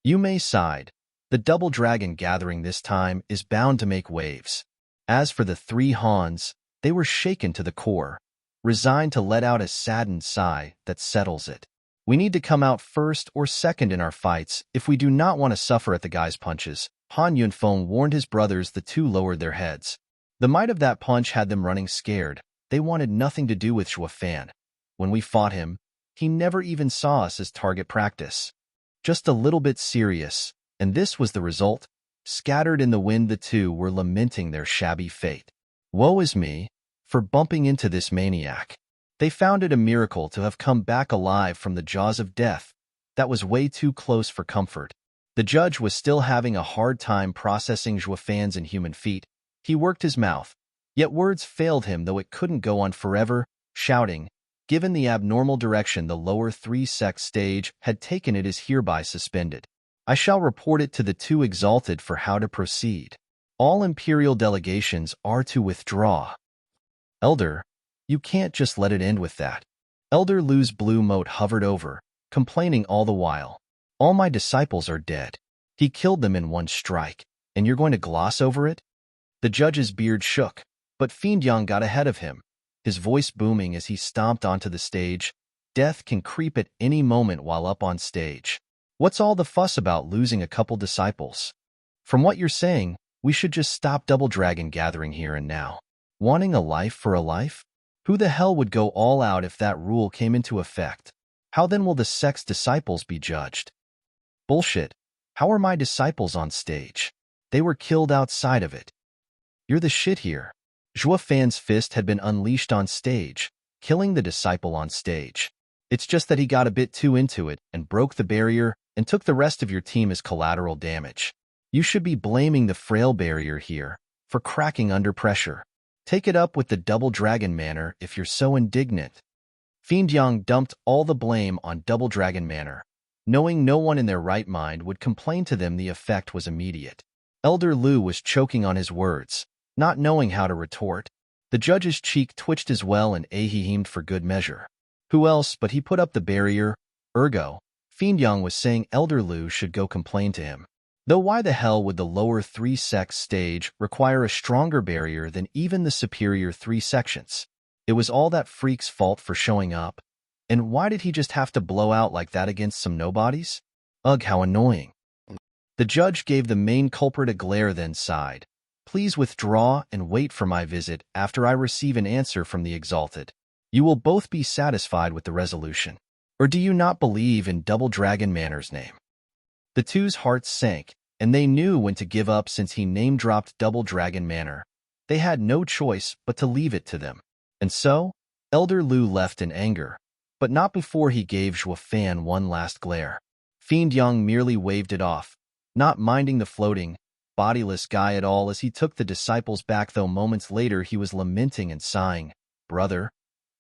Yumei sighed. The double dragon gathering this time is bound to make waves. As for the 3 Hans, they were shaken to the core, resigned to let out a saddened sigh that settles it. We need to come out first or second in our fights if we do not want to suffer at the guy's punches. Han Yunfeng warned his brothers. The 2 lowered their heads. The might of that punch had them running scared. They wanted nothing to do with Zhuo Fan. When we fought him, he never even saw us as target practice. Just a little bit serious, and this was the result. Scattered in the wind, the 2 were lamenting their shabby fate. Woe is me, for bumping into this maniac. They found it a miracle to have come back alive from the jaws of death. That was way too close for comfort. The judge was still having a hard time processing Zhuo Fan's inhuman feat. He worked his mouth, yet words failed him, though it couldn't go on forever, shouting, given the abnormal direction the lower 3 sect stage had taken, it is hereby suspended. I shall report it to the 2 exalted for how to proceed. All imperial delegations are to withdraw. Elder, you can't just let it end with that. Elder Lu's blue mote hovered over, complaining all the while. All my disciples are dead. He killed them in one strike, and you're going to gloss over it? The judge's beard shook, but Fiend Yang got ahead of him, his voice booming as he stomped onto the stage. Death can creep at any moment while up on stage. What's all the fuss about losing a couple disciples? From what you're saying, we should just stop Double Dragon gathering here and now. Wanting a life for a life? Who the hell would go all out if that rule came into effect? How then will the Sects disciples be judged? Bullshit. How are my disciples on stage? They were killed outside of it. You're the shit here. Zhua Fan's fist had been unleashed on stage, killing the disciple on stage. It's just that he got a bit too into it and broke the barrier and took the rest of your team as collateral damage. You should be blaming the frail barrier here for cracking under pressure. Take it up with the Double Dragon Manor if you're so indignant. Fiend Yang dumped all the blame on Double Dragon Manor, knowing no one in their right mind would complain to them. The effect was immediate. Elder Lu was choking on his words, not knowing how to retort. The judge's cheek twitched as well, and he hemed for good measure. Who else but he put up the barrier? Ergo, Fiend Yang was saying Elder Lu should go complain to him. Though why the hell would the lower 3 sects stage require a stronger barrier than even the superior 3 sections? It was all that freak's fault for showing up. And why did he just have to blow out like that against some nobodies? Ugh, how annoying. The judge gave the main culprit a glare, then sighed. Please withdraw and wait for my visit after I receive an answer from the Exalted. You will both be satisfied with the resolution. Or do you not believe in Double Dragon Manor's name? The two's hearts sank, and they knew when to give up. Since he name-dropped Double Dragon Manor, they had no choice but to leave it to them. And so, Elder Lu left in anger, but not before he gave Zhua Fan one last glare. Fiend Yang merely waved it off, not minding the floating, bodiless guy at all as he took the disciples back, though moments later he was lamenting and sighing. Brother,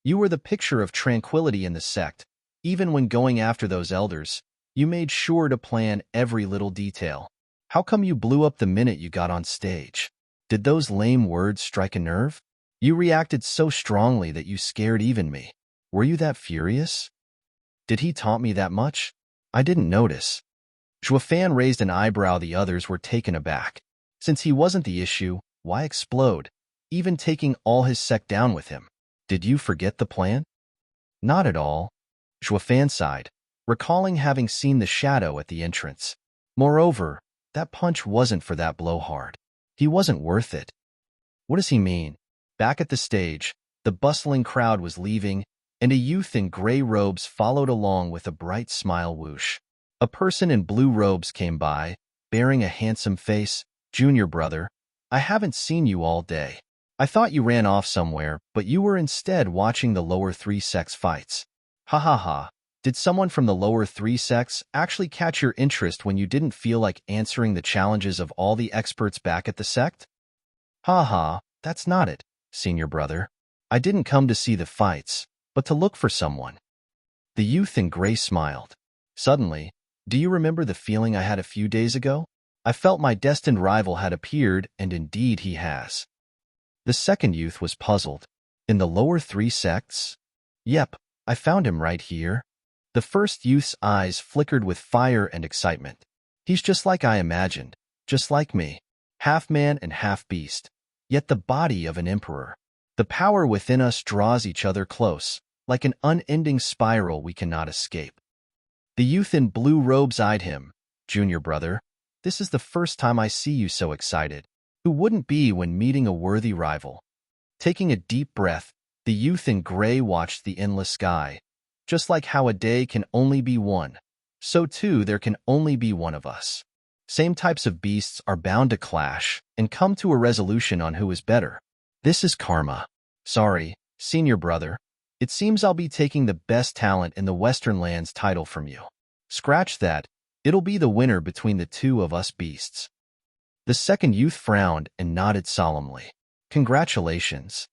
you were the picture of tranquility in the sect. Even when going after those elders, you made sure to plan every little detail. How come you blew up the minute you got on stage? Did those lame words strike a nerve? You reacted so strongly that you scared even me. Were you that furious? Did he taunt me that much? I didn't notice. Zhua Fan raised an eyebrow. The others were taken aback. Since he wasn't the issue, why explode, even taking all his sect down with him? Did you forget the plan? Not at all. Zhua Fan sighed, recalling having seen the shadow at the entrance. Moreover, that punch wasn't for that blowhard. He wasn't worth it. What does he mean? Back at the stage, the bustling crowd was leaving, and a youth in gray robes followed along with a bright smile. Whoosh. A person in blue robes came by, bearing a handsome face. Junior brother, I haven't seen you all day. I thought you ran off somewhere, but you were instead watching the lower 3 sects fights. Ha ha ha. Did someone from the lower 3 sects actually catch your interest when you didn't feel like answering the challenges of all the experts back at the sect? Ha ha, that's not it, senior brother. I didn't come to see the fights, but to look for someone. The youth in gray smiled. Suddenly, do you remember the feeling I had a few days ago? I felt my destined rival had appeared, and indeed he has. The second youth was puzzled. In the lower 3 sects? Yep, I found him right here. The first youth's eyes flickered with fire and excitement. He's just like I imagined, just like me. Half man and half beast, yet the body of an emperor. The power within us draws each other close, like an unending spiral we cannot escape. The youth in blue robes eyed him. Junior brother, this is the first time I see you so excited. Who wouldn't be when meeting a worthy rival? Taking a deep breath, the youth in gray watched the endless sky. Just like how a day can only be one, so too there can only be one of us. Same types of beasts are bound to clash and come to a resolution on who is better. This is karma. Sorry, senior brother. It seems I'll be taking the best talent in the Western Lands title from you. Scratch that. It'll be the winner between the two of us beasts. The second youth frowned and nodded solemnly. Congratulations.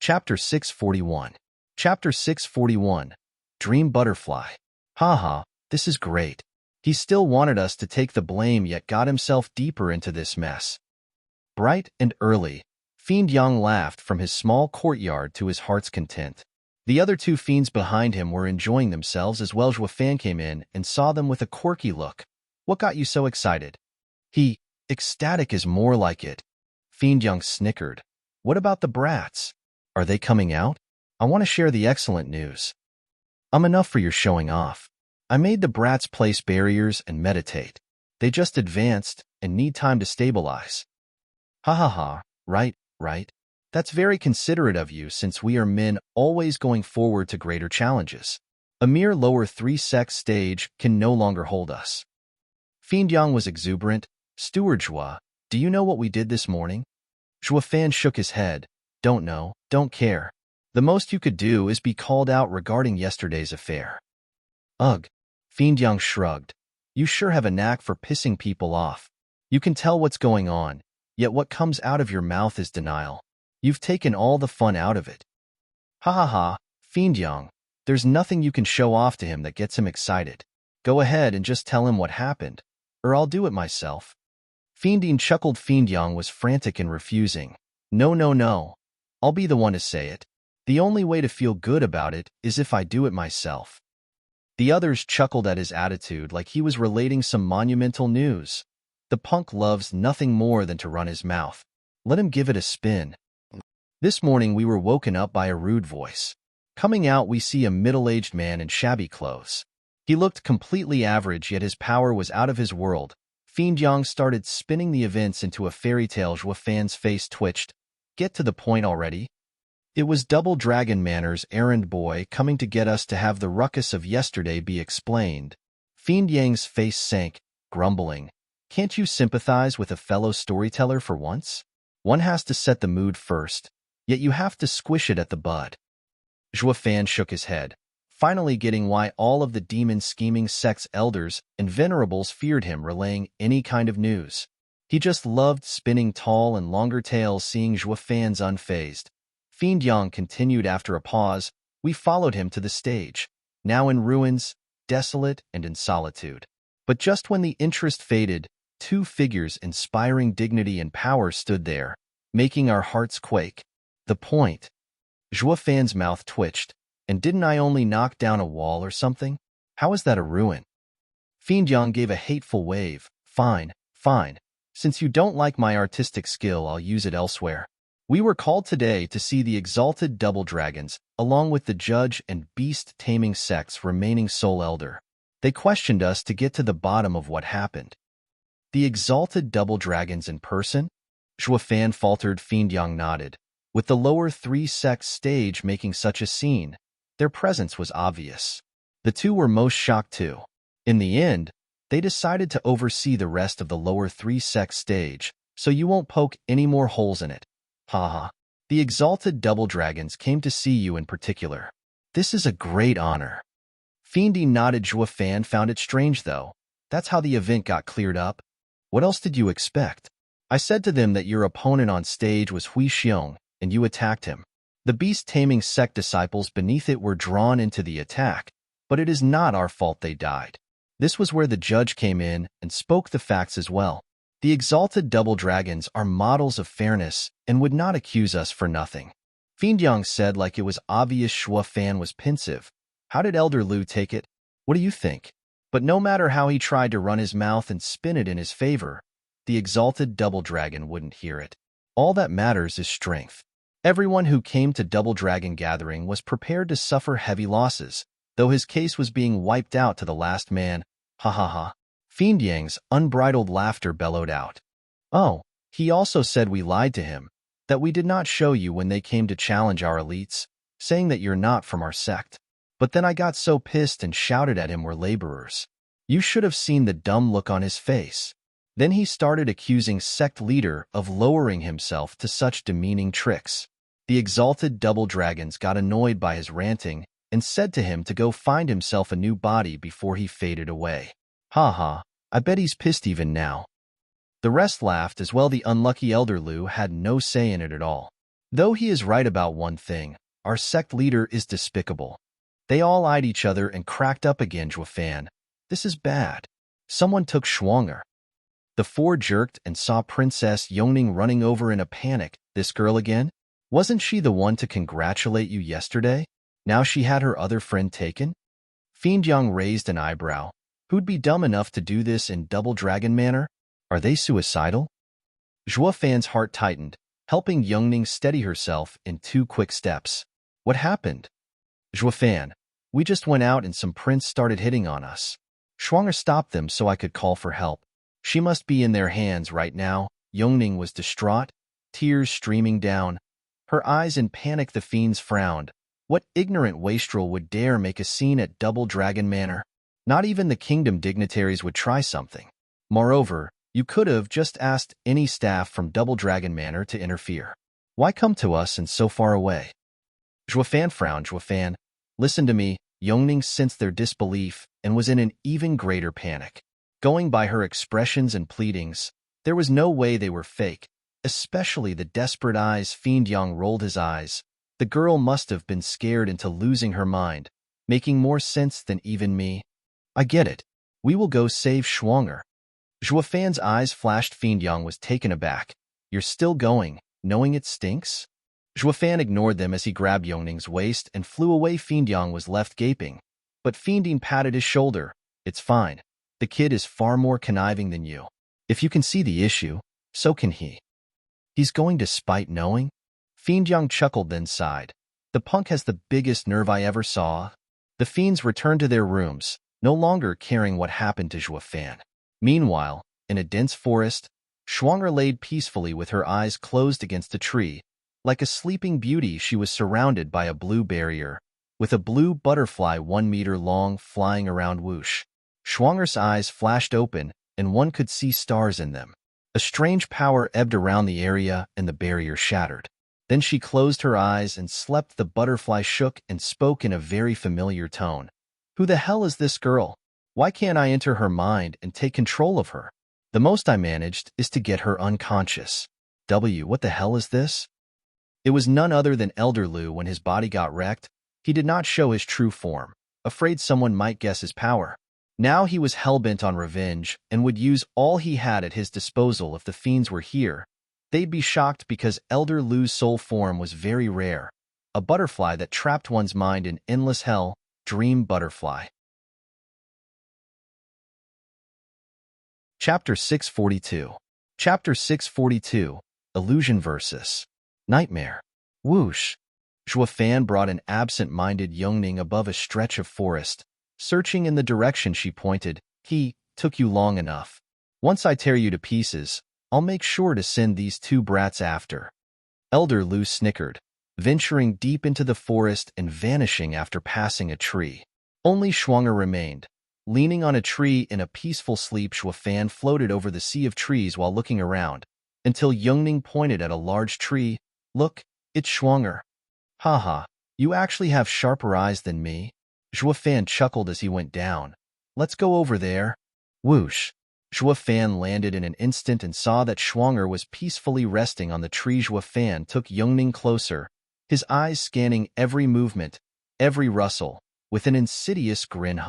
Chapter 641. Chapter 641. Dream Butterfly. Haha, this is great. He still wanted us to take the blame yet got himself deeper into this mess. Bright and early, Fiend Yang laughed from his small courtyard to his heart's content. The other two fiends behind him were enjoying themselves as well. Zhuo Fan came in and saw them with a quirky look. What got you so excited? Ecstatic is more like it. Fiend Young snickered. What about the brats? Are they coming out? I want to share the excellent news. Enough for your showing off. I made the brats place barriers and meditate. They just advanced and need time to stabilize. Ha ha ha, right. That's very considerate of you since we are men always going forward to greater challenges. A mere lower 3 Sects stage can no longer hold us. Fiend Yang was exuberant. Steward Zhua, do you know what we did this morning? Zhuo Fan shook his head. Don't know, don't care. The most you could do is be called out regarding yesterday's affair. Ugh. Fiend Yang shrugged. You sure have a knack for pissing people off. You can tell what's going on, yet what comes out of your mouth is denial. You've taken all the fun out of it. Ha ha ha, Fiend Yang, there's nothing you can show off to him that gets him excited. Go ahead and just tell him what happened, or I'll do it myself. Fiendine chuckled. Fiend Yang was frantic in refusing. No. I'll be the one to say it. The only way to feel good about it is if I do it myself. The others chuckled at his attitude like he was relating some monumental news. The punk loves nothing more than to run his mouth. Let him give it a spin. This morning we were woken up by a rude voice. Coming out we see a middle-aged man in shabby clothes. He looked completely average, yet his power was out of his world. Fiend Yang started spinning the events into a fairy tale. Zhuo Fan's face twitched. Get to the point already. It was Double Dragon Manor's errand boy coming to get us to have the ruckus of yesterday be explained. Fiend Yang's face sank, grumbling. Can't you sympathize with a fellow storyteller for once? One has to set the mood first, yet you have to squish it at the bud. Zhuo Fan shook his head, finally getting why all of the demon-scheming Sects elders and venerables feared him relaying any kind of news. He just loved spinning tall and longer tales. Seeing Zhuo Fan's unfazed, Fiend Yang continued after a pause. We followed him to the stage, now in ruins, desolate and in solitude. But just when the interest faded, two figures inspiring dignity and power stood there, making our hearts quake. The point. Zhuo Fan's mouth twitched. And didn't I only knock down a wall or something? How is that a ruin? Fiend Yang gave a hateful wave. Fine. Since you don't like my artistic skill, I'll use it elsewhere. We were called today to see the exalted double dragons, along with the judge and beast-taming Sects' remaining sole elder. They questioned us to get to the bottom of what happened. The exalted double dragons in person? Zhuo Fan faltered. Fiend Yang nodded. With the lower 3 Sects stage making such a scene, their presence was obvious. The two were most shocked too. In the end, they decided to oversee the rest of the lower 3 Sects stage, so you won't poke any more holes in it. Haha. The exalted double dragons came to see you in particular. This is a great honor. Fiendy nodded. Zhuo Fan found it strange though. That's how the event got cleared up. What else did you expect? I said to them that your opponent on stage was Hui Xiong, and you attacked him. The beast-taming sect disciples beneath it were drawn into the attack, but it is not our fault they died. This was where the judge came in and spoke the facts as well. The exalted double dragons are models of fairness and would not accuse us for nothing. Fiend Yang said like it was obvious. Zhuo Fan was pensive. How did Elder Lu take it? What do you think? But no matter how he tried to run his mouth and spin it in his favor, the exalted double dragon wouldn't hear it. All that matters is strength. Everyone who came to Double Dragon Gathering was prepared to suffer heavy losses, though his case was being wiped out to the last man. Ha ha ha. Fiend Yang's unbridled laughter bellowed out. Oh, he also said we lied to him, that we did not show you when they came to challenge our elites, saying that you're not from our sect. But then I got so pissed and shouted at him we're laborers. You should have seen the dumb look on his face. Then he started accusing sect leader of lowering himself to such demeaning tricks. The exalted double dragons got annoyed by his ranting and said to him to go find himself a new body before he faded away. Ha ha, I bet he's pissed even now. The rest laughed as well. The unlucky Elder Lu had no say in it at all. Though he is right about one thing, our sect leader is despicable. They all eyed each other and cracked up again. Zhuo Fan, this is bad. Someone took Shuanger. The four jerked and saw Princess Yongning running over in a panic. This girl again? Wasn't she the one to congratulate you yesterday? Now she had her other friend taken? Fiend Yang raised an eyebrow. Who'd be dumb enough to do this in Double Dragon Manor? Are they suicidal? Zhuo Fan's heart tightened, helping Yongning steady herself in 2 quick steps. What happened? Zhuo Fan, we just went out and some prince started hitting on us. Schwanger stopped them so I could call for help. She must be in their hands right now. Yongning was distraught, tears streaming down. Her eyes in panic. The fiends frowned. What ignorant wastrel would dare make a scene at Double Dragon Manor? Not even the kingdom dignitaries would try something. Moreover, you could have just asked any staff from Double Dragon Manor to interfere. Why come to us and so far away? Zhuo Fan frowned. Zhuo Fan, listen to me. Yongning sensed their disbelief and was in an even greater panic. Going by her expressions and pleadings, there was no way they were fake, especially the desperate eyes. Fiend Yang rolled his eyes. The girl must have been scared into losing her mind, making more sense than even me. I get it. We will go save Schwanger. Zhuo Fan's eyes flashed. Fiend Yang was taken aback. You're still going, knowing it stinks? Zhuo Fan ignored them as he grabbed Yongning's waist and flew away. Fiend Yang was left gaping, but Fiending patted his shoulder. It's fine. The kid is far more conniving than you. If you can see the issue, so can he. He's going to spite knowing? Fiend Yang chuckled, then sighed. The punk has the biggest nerve I ever saw. The fiends returned to their rooms, no longer caring what happened to Zhuo Fan. Meanwhile, in a dense forest, Schwanger laid peacefully with her eyes closed against a tree. Like a sleeping beauty, she was surrounded by a blue barrier, with a blue butterfly 1 meter long flying around. Whoosh. Schwanger's eyes flashed open, and one could see stars in them. A strange power ebbed around the area, and the barrier shattered. Then she closed her eyes and slept. The butterfly shook and spoke in a very familiar tone. Who the hell is this girl? Why can't I enter her mind and take control of her? The most I managed is to get her unconscious. What the hell is this? It was none other than Elder Lu. When his body got wrecked, he did not show his true form, afraid someone might guess his power. Now he was hell-bent on revenge and would use all he had at his disposal. If the fiends were here, they'd be shocked because Elder Lu's soul form was very rare, a butterfly that trapped one's mind in endless hell. Dream Butterfly. Chapter 642. Chapter 642. Illusion versus Nightmare. Whoosh. Zhuo Fan brought an absent-minded Yongning above a stretch of forest, searching in the direction she pointed. He took you long enough. Once I tear you to pieces, I'll make sure to send these 2 brats after. Elder Lu snickered, venturing deep into the forest and vanishing after passing a tree. Only Schwanger remained, leaning on a tree in a peaceful sleep. Zhuo Fan floated over the sea of trees while looking around, until Yongning pointed at a large tree. Look, it's Schwanger. Haha, you actually have sharper eyes than me. Zhuo Fan chuckled as he went down. Let's go over there. Whoosh. Zhuo Fan landed in an instant and saw that Schwanger was peacefully resting on the tree. Zhuo Fan took Yongning closer, his eyes scanning every movement, every rustle, with an insidious grin.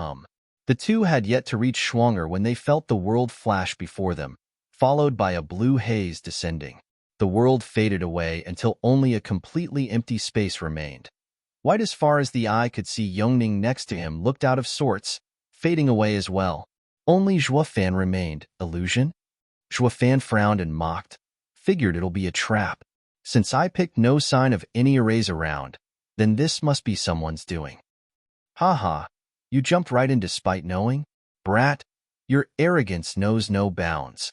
The two had yet to reach Schwanger when they felt the world flash before them, followed by a blue haze descending. The world faded away until only a completely empty space remained. White as far as the eye could see. Yongning next to him looked out of sorts, fading away as well. Only Zhuo Fan remained. Illusion? Zhuo Fan frowned and mocked. Figured it'll be a trap. Since I picked no sign of any arrays around, then this must be someone's doing. Haha, you jumped right in despite knowing? Brat, your arrogance knows no bounds.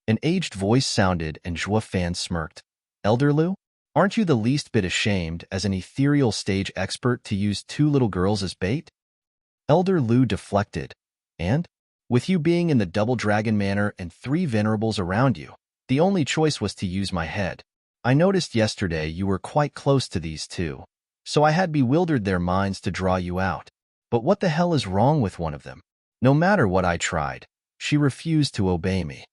An aged voice sounded and Zhuo Fan smirked. Elder Lu? Aren't you the least bit ashamed as an ethereal stage expert to use 2 little girls as bait? Elder Lu deflected. And? With you being in the Double Dragon Manor and 3 venerables around you, the only choice was to use my head. I noticed yesterday you were quite close to these 2, so I had bewildered their minds to draw you out. But what the hell is wrong with one of them? No matter what I tried, she refused to obey me.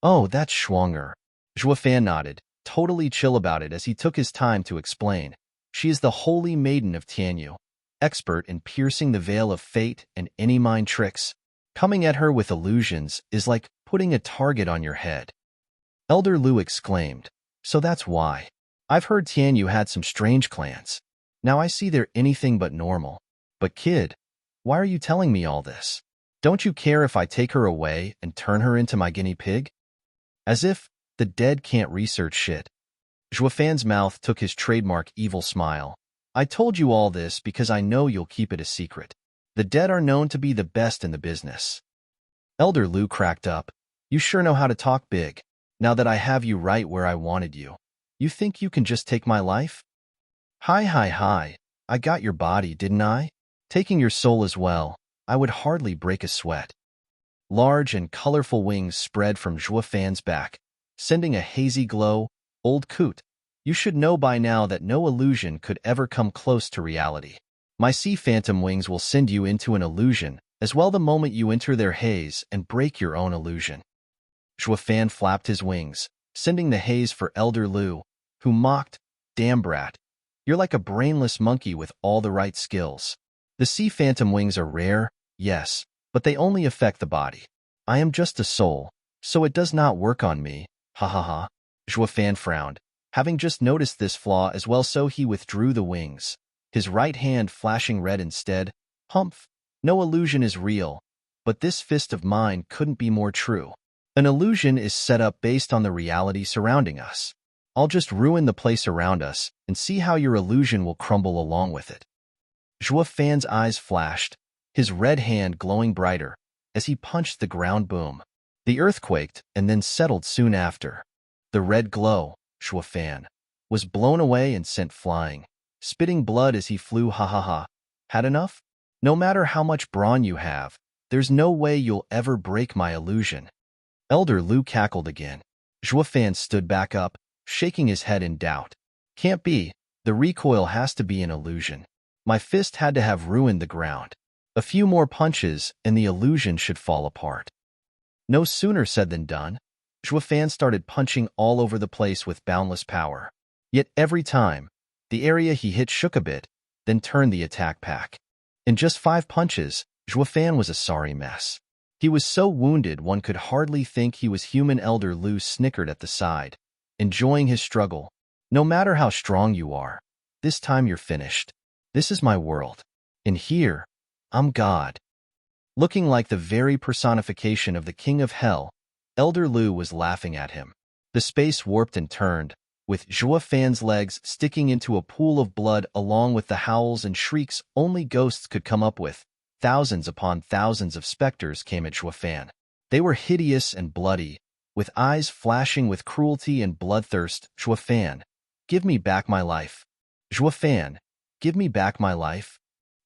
Oh, that's Schwanger. Zhuo Fan nodded, totally chill about it as he took his time to explain. She is the holy maiden of Tianyu, expert in piercing the veil of fate and any mind tricks. Coming at her with illusions is like putting a target on your head. Elder Lu exclaimed. So that's why. I've heard Tianyu had some strange clans. Now I see they're anything but normal. But kid, why are you telling me all this? Don't you care if I take her away and turn her into my guinea pig? As if the dead can't research shit. Zhuofan's mouth took his trademark evil smile. I told you all this because I know you'll keep it a secret. The dead are known to be the best in the business. Elder Lu cracked up. You sure know how to talk big. Now that I have you right where I wanted you, you think you can just take my life? Hi. I got your body, didn't I? Taking your soul as well, I would hardly break a sweat. Large and colorful wings spread from Zhuofan's back, sending a hazy glow. Old coot, you should know by now that no illusion could ever come close to reality. My sea phantom wings will send you into an illusion, as well the moment you enter their haze and break your own illusion. Zhuofan flapped his wings, sending the haze for Elder Lu, who mocked, Damn brat, you're like a brainless monkey with all the right skills. The sea phantom wings are rare, yes, but they only affect the body. I am just a soul, so it does not work on me, ha ha ha. Zhuofan frowned, having just noticed this flaw as well, so he withdrew the wings, his right hand flashing red instead. Humph, no illusion is real, but this fist of mine couldn't be more true. An illusion is set up based on the reality surrounding us. I'll just ruin the place around us and see how your illusion will crumble along with it. Zhuofan's eyes flashed, his red hand glowing brighter, as he punched the ground. Boom. The earth quaked and then settled soon after. The red glow, Zhuofan, was blown away and sent flying, spitting blood as he flew. Ha ha ha. Had enough? No matter how much brawn you have, there's no way you'll ever break my illusion. Elder Lu cackled again. Zhuofan stood back up, shaking his head in doubt. Can't be. The recoil has to be an illusion. My fist had to have ruined the ground. A few more punches and the illusion should fall apart. No sooner said than done. Zhuofan started punching all over the place with boundless power. Yet every time, the area he hit shook a bit, then turned the attack back. In just 5 punches, Zhuofan was a sorry mess. He was so wounded one could hardly think he was human. Elder Lu snickered at the side, enjoying his struggle. No matter how strong you are, this time you're finished. This is my world. In here, I'm God. Looking like the very personification of the king of hell, Elder Lu was laughing at him. The space warped and turned, with Zhuofan's legs sticking into a pool of blood along with the howls and shrieks only ghosts could come up with. Thousands upon thousands of specters came at Zhuofan. They were hideous and bloody, with eyes flashing with cruelty and bloodthirst. Zhuofan, give me back my life. Zhuofan, give me back my life.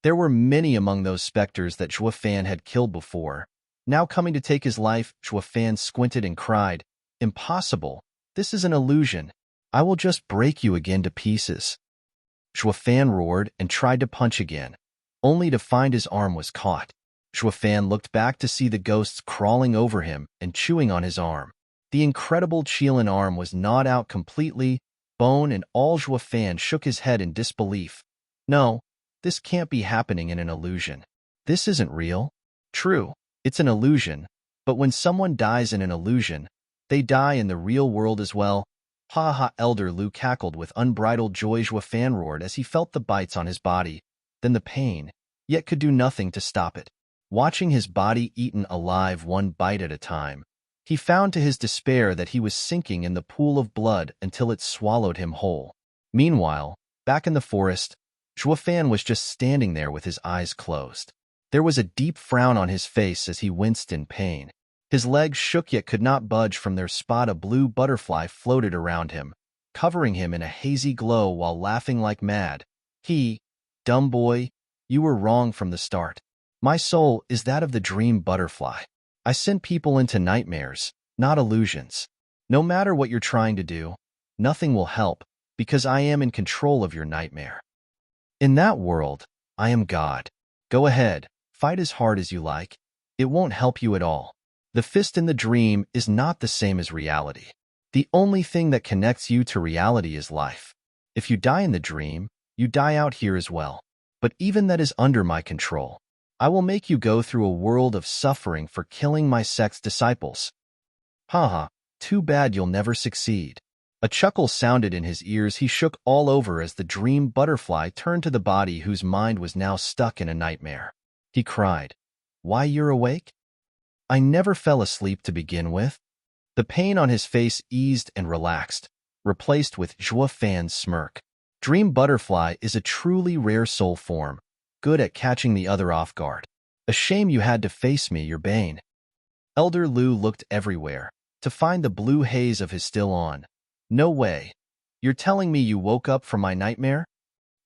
There were many among those specters that Zhuofan had killed before. Now coming to take his life, Zhuofan squinted and cried, Impossible. This is an illusion. I will just break you again to pieces. Zhuofan roared and tried to punch again, only to find his arm was caught. Zhuofan looked back to see the ghosts crawling over him and chewing on his arm. The incredible Qilin arm was gnawed out completely, bone and all. Zhuofan shook his head in disbelief. No, this can't be happening in an illusion. This isn't real. True, it's an illusion, but when someone dies in an illusion, they die in the real world as well. Ha ha. Elder Lu cackled with unbridled joy. Zhuofan roared as he felt the bites on his body, then the pain, yet could do nothing to stop it. Watching his body eaten alive one bite at a time, he found to his despair that he was sinking in the pool of blood until it swallowed him whole. Meanwhile, back in the forest, Zhuofan was just standing there with his eyes closed. There was a deep frown on his face as he winced in pain. His legs shook yet could not budge from their spot. A blue butterfly floated around him, covering him in a hazy glow while laughing like mad. Dumb boy, you were wrong from the start. My soul is that of the dream butterfly. I send people into nightmares, not illusions. No matter what you're trying to do, nothing will help, because I am in control of your nightmare. In that world, I am God. Go ahead, fight as hard as you like. It won't help you at all. The fist in the dream is not the same as reality. The only thing that connects you to reality is life. If you die in the dream, you die out here as well. But even that is under my control. I will make you go through a world of suffering for killing my sect's disciples. Haha, too bad you'll never succeed. A chuckle sounded in his ears. He shook all over as the dream butterfly turned to the body whose mind was now stuck in a nightmare. He cried, "Why, you're awake? I never fell asleep to begin with." The pain on his face eased and relaxed, replaced with Zhuo Fan's smirk. Dream butterfly is a truly rare soul form, good at catching the other off guard. A shame you had to face me, your bane. Elder Lu looked everywhere, to find the blue haze of his still on. No way. You're telling me you woke up from my nightmare?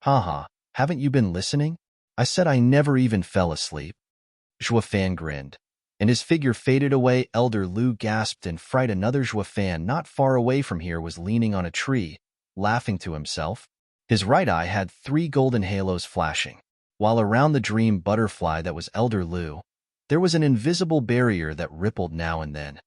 Haha, haven't you been listening? I said I never even fell asleep. Zhuo Fan grinned, and his figure faded away. Elder Lu gasped in fright. Another Zhuo Fan not far away from here was leaning on a tree, laughing to himself. His right eye had 3 golden halos flashing, while around the dream butterfly that was Elder Lu, there was an invisible barrier that rippled now and then.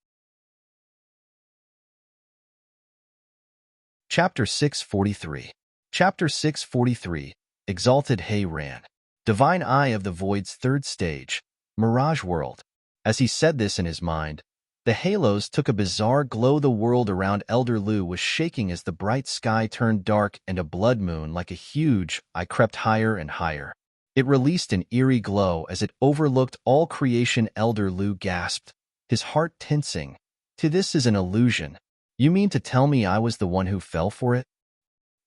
Chapter 643. Chapter 643. Exalted He Ran. Divine Eye of the Void's 3rd stage, Mirage World. As he said this in his mind, the halos took a bizarre glow. The world around Elder Lu was shaking as the bright sky turned dark, and a blood moon like a huge eye crept higher and higher. It released an eerie glow as it overlooked all creation. Elder Lu gasped, his heart tensing. This is an illusion. You mean to tell me I was the one who fell for it?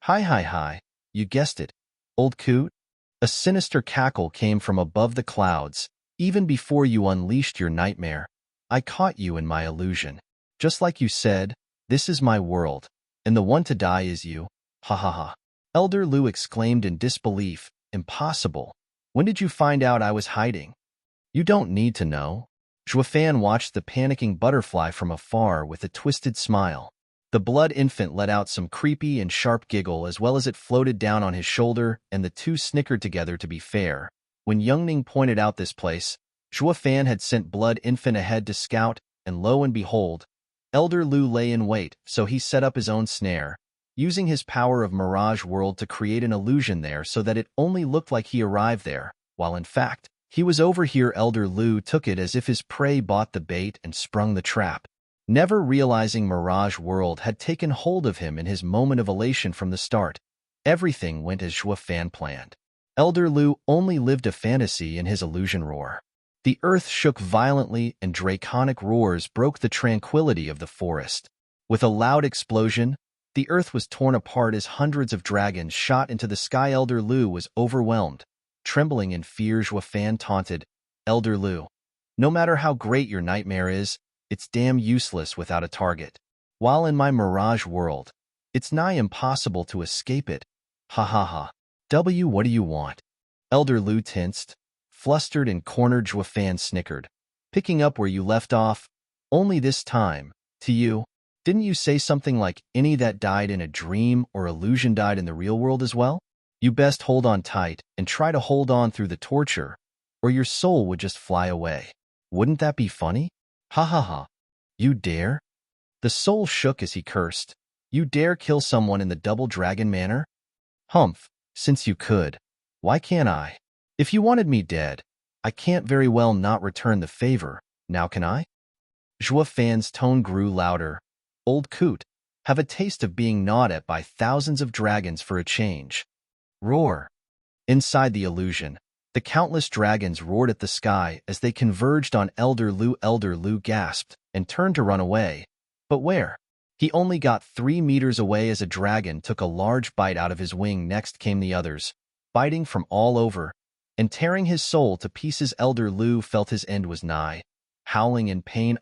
Hi, you guessed it, old coot. A sinister cackle came from above the clouds. Even before you unleashed your nightmare, I caught you in my illusion. Just like you said, this is my world, and the one to die is you. Ha ha ha. Elder Lu exclaimed in disbelief. Impossible. When did you find out I was hiding? You don't need to know. Zhuo Fan watched the panicking butterfly from afar with a twisted smile. The blood infant let out some creepy and sharp giggle as well as it floated down on his shoulder, and the two snickered together. To be fair, when Yungning pointed out this place, Zhuo Fan had sent blood infant ahead to scout, and lo and behold, Elder Lu lay in wait, so he set up his own snare, using his power of Mirage World to create an illusion there so that it only looked like he arrived there, while in fact, he was over here. Elder Lu took it as if his prey bought the bait and sprung the trap, never realizing Mirage World had taken hold of him in his moment of elation from the start. Everything went as Zhuo Fan planned. Elder Lu only lived a fantasy in his illusion roar. The earth shook violently and draconic roars broke the tranquility of the forest. With a loud explosion, the earth was torn apart as hundreds of dragons shot into the sky. Elder Lu was overwhelmed. Trembling in fear, Zhuo Fan taunted, "Elder Lu, no matter how great your nightmare is, it's damn useless without a target. While in my Mirage World, it's nigh impossible to escape it. Ha ha ha. What do you want?" Elder Lu tensed, flustered and cornered. Zhuo Fan snickered. "Picking up where you left off, only this time, to you. Didn't you say something like any that died in a dream or illusion died in the real world as well? You best hold on tight and try to hold on through the torture, or your soul would just fly away. Wouldn't that be funny? Ha ha ha. You dare?" The soul shook as he cursed. "You dare kill someone in the Double Dragon Manor? Humph, since you could, why can't I? If you wanted me dead, I can't very well not return the favor, now can I?" Zhuo Fan's tone grew louder. "Old coot, have a taste of being gnawed at by thousands of dragons for a change." Roar. Inside the illusion, the countless dragons roared at the sky as they converged on Elder Lu. Elder Lu gasped and turned to run away. But where? He only got 3 meters away as a dragon took a large bite out of his wing. Next came the others, biting from all over and tearing his soul to pieces. Elder Lu felt his end was nigh. Howling in pain,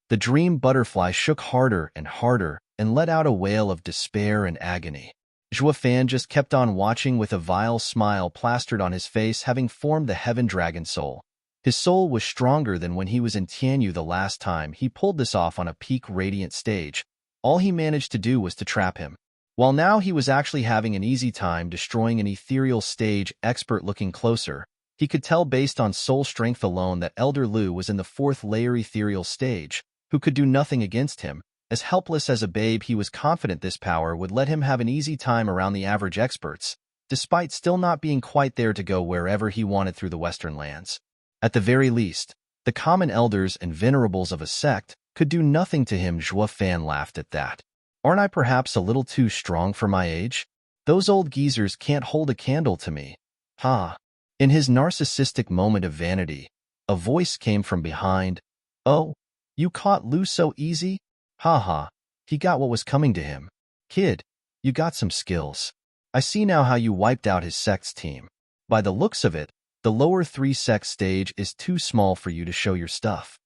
the dream butterfly shook harder and harder and let out a wail of despair and agony. Zhuo Fan just kept on watching with a vile smile plastered on his face, having formed the Heaven Dragon Soul. His soul was stronger than when he was in Tianyu the last time he pulled this off on a peak radiant stage. All he managed to do was to trap him. While now he was actually having an easy time destroying an ethereal stage expert. Looking closer, he could tell based on soul strength alone that Elder Lu was in the 4th layer ethereal stage, who could do nothing against him. As helpless as a babe, he was confident this power would let him have an easy time around the average experts, despite still not being quite there to go wherever he wanted through the Western lands. At the very least, the common elders and venerables of a sect could do nothing to him. Zhuo Fan laughed at that. Aren't I perhaps a little too strong for my age? Those old geezers can't hold a candle to me. Ha! In his narcissistic moment of vanity, a voice came from behind. Oh, you caught loose so easy? Ha ha, he got what was coming to him. Kid, you got some skills. I see now how you wiped out his Sects team. By the looks of it, the lower 3 Sects stage is too small for you to show your stuff.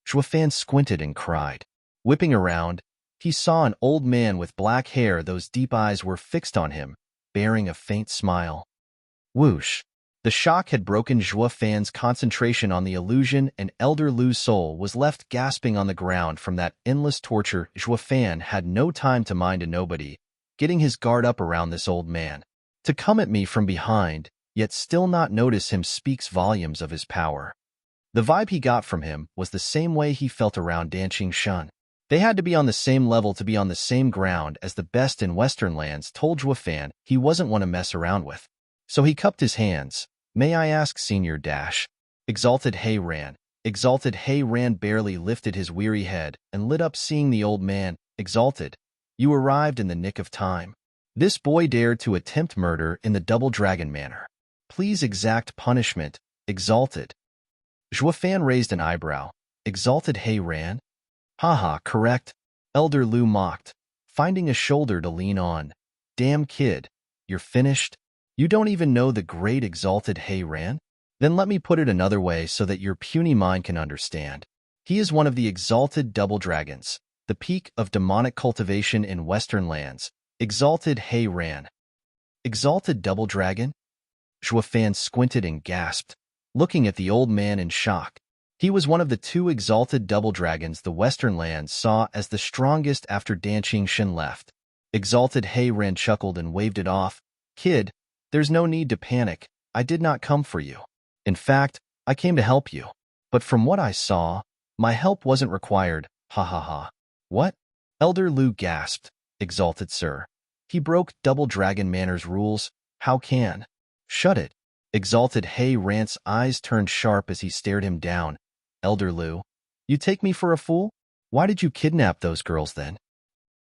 Zhuofan squinted and cried. Whipping around, he saw an old man with black hair. Those deep eyes were fixed on him, bearing a faint smile. Whoosh! The shock had broken Zhuofan's concentration on the illusion, and Elder Lu's soul was left gasping on the ground from that endless torture. Zhuofan had no time to mind a nobody, getting his guard up around this old man. To come at me from behind, yet still not notice him, speaks volumes of his power. The vibe he got from him was the same way he felt around Danqing Shen. They had to be on the same level to be on the same ground as the best in Western lands. Told Zhuofan he wasn't one to mess around with. So he cupped his hands. May I ask, Senior Dash? Exalted He ran. Exalted He ran barely lifted his weary head and lit up seeing the old man. Exalted, you arrived in the nick of time. This boy dared to attempt murder in the Double Dragon Manor. Please exact punishment, Exalted. Zhuofan raised an eyebrow. Exalted He ran? Haha, correct. Elder Lu mocked, finding a shoulder to lean on. Damn kid, you're finished? You don't even know the great Exalted He ran? Then let me put it another way so that your puny mind can understand. He is one of the exalted double dragons, the peak of demonic cultivation in Western lands. Exalted He ran. Exalted double dragon? Zhuofan squinted and gasped, looking at the old man in shock. He was one of the 2 exalted double dragons the Western lands saw as the strongest after Danqing Shen left. Exalted He ran chuckled and waved it off. Kid, there's no need to panic. I did not come for you. In fact, I came to help you. But from what I saw, my help wasn't required. Ha ha ha. What? Elder Lu gasped. Exalted sir. He broke Double Dragon Manor's rules. How can? Shut it. Exalted He ran's eyes turned sharp as he stared him down. Elder Lu, you take me for a fool? Why did you kidnap those girls then?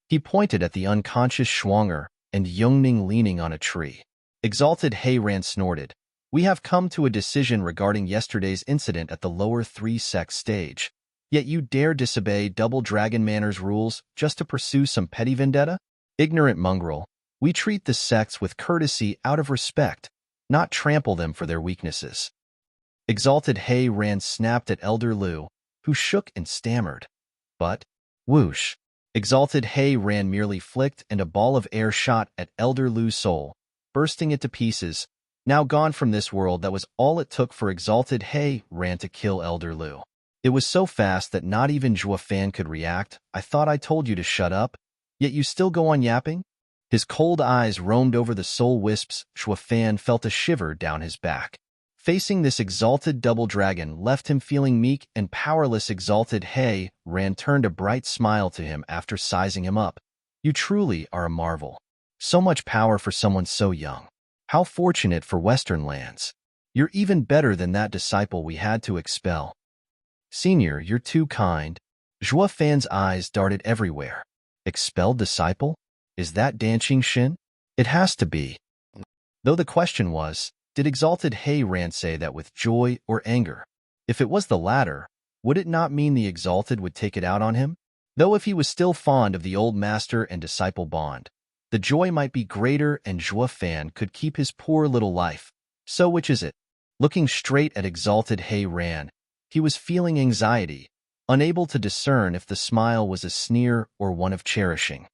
He pointed at the unconscious Schwanger and Yongning leaning on a tree. Exalted He ran snorted. We have come to a decision regarding yesterday's incident at the lower 3 Sects stage. Yet you dare disobey Double Dragon Manor's rules just to pursue some petty vendetta? Ignorant mongrel, we treat the Sects with courtesy out of respect, not trample them for their weaknesses. Exalted He ran snapped at Elder Lu, who shook and stammered. But, whoosh, Exalted He ran merely flicked and a ball of air shot at Elder Lu's soul, bursting it to pieces. Now gone from this world, that was all it took for Exalted He ran to kill Elder Lu. It was so fast that not even Zhuofan could react. I thought I told you to shut up, yet you still go on yapping? His cold eyes roamed over the soul wisps. Zhuofan felt a shiver down his back. Facing this exalted double dragon left him feeling meek and powerless. Exalted He ran turned a bright smile to him after sizing him up. You truly are a marvel. So much power for someone so young. How fortunate for Western lands. You're even better than that disciple we had to expel. Senior, you're too kind. Zhuofan's eyes darted everywhere. Expelled disciple? Is that Danqing Shen? It has to be. Though the question was, did Exalted He ran say that with joy or anger? If it was the latter, would it not mean the Exalted would take it out on him? Though if he was still fond of the old master and disciple bond, the joy might be greater and Zhuofan could keep his poor little life. So which is it? Looking straight at Exalted He ran, he was feeling anxiety, unable to discern if the smile was a sneer or one of cherishing.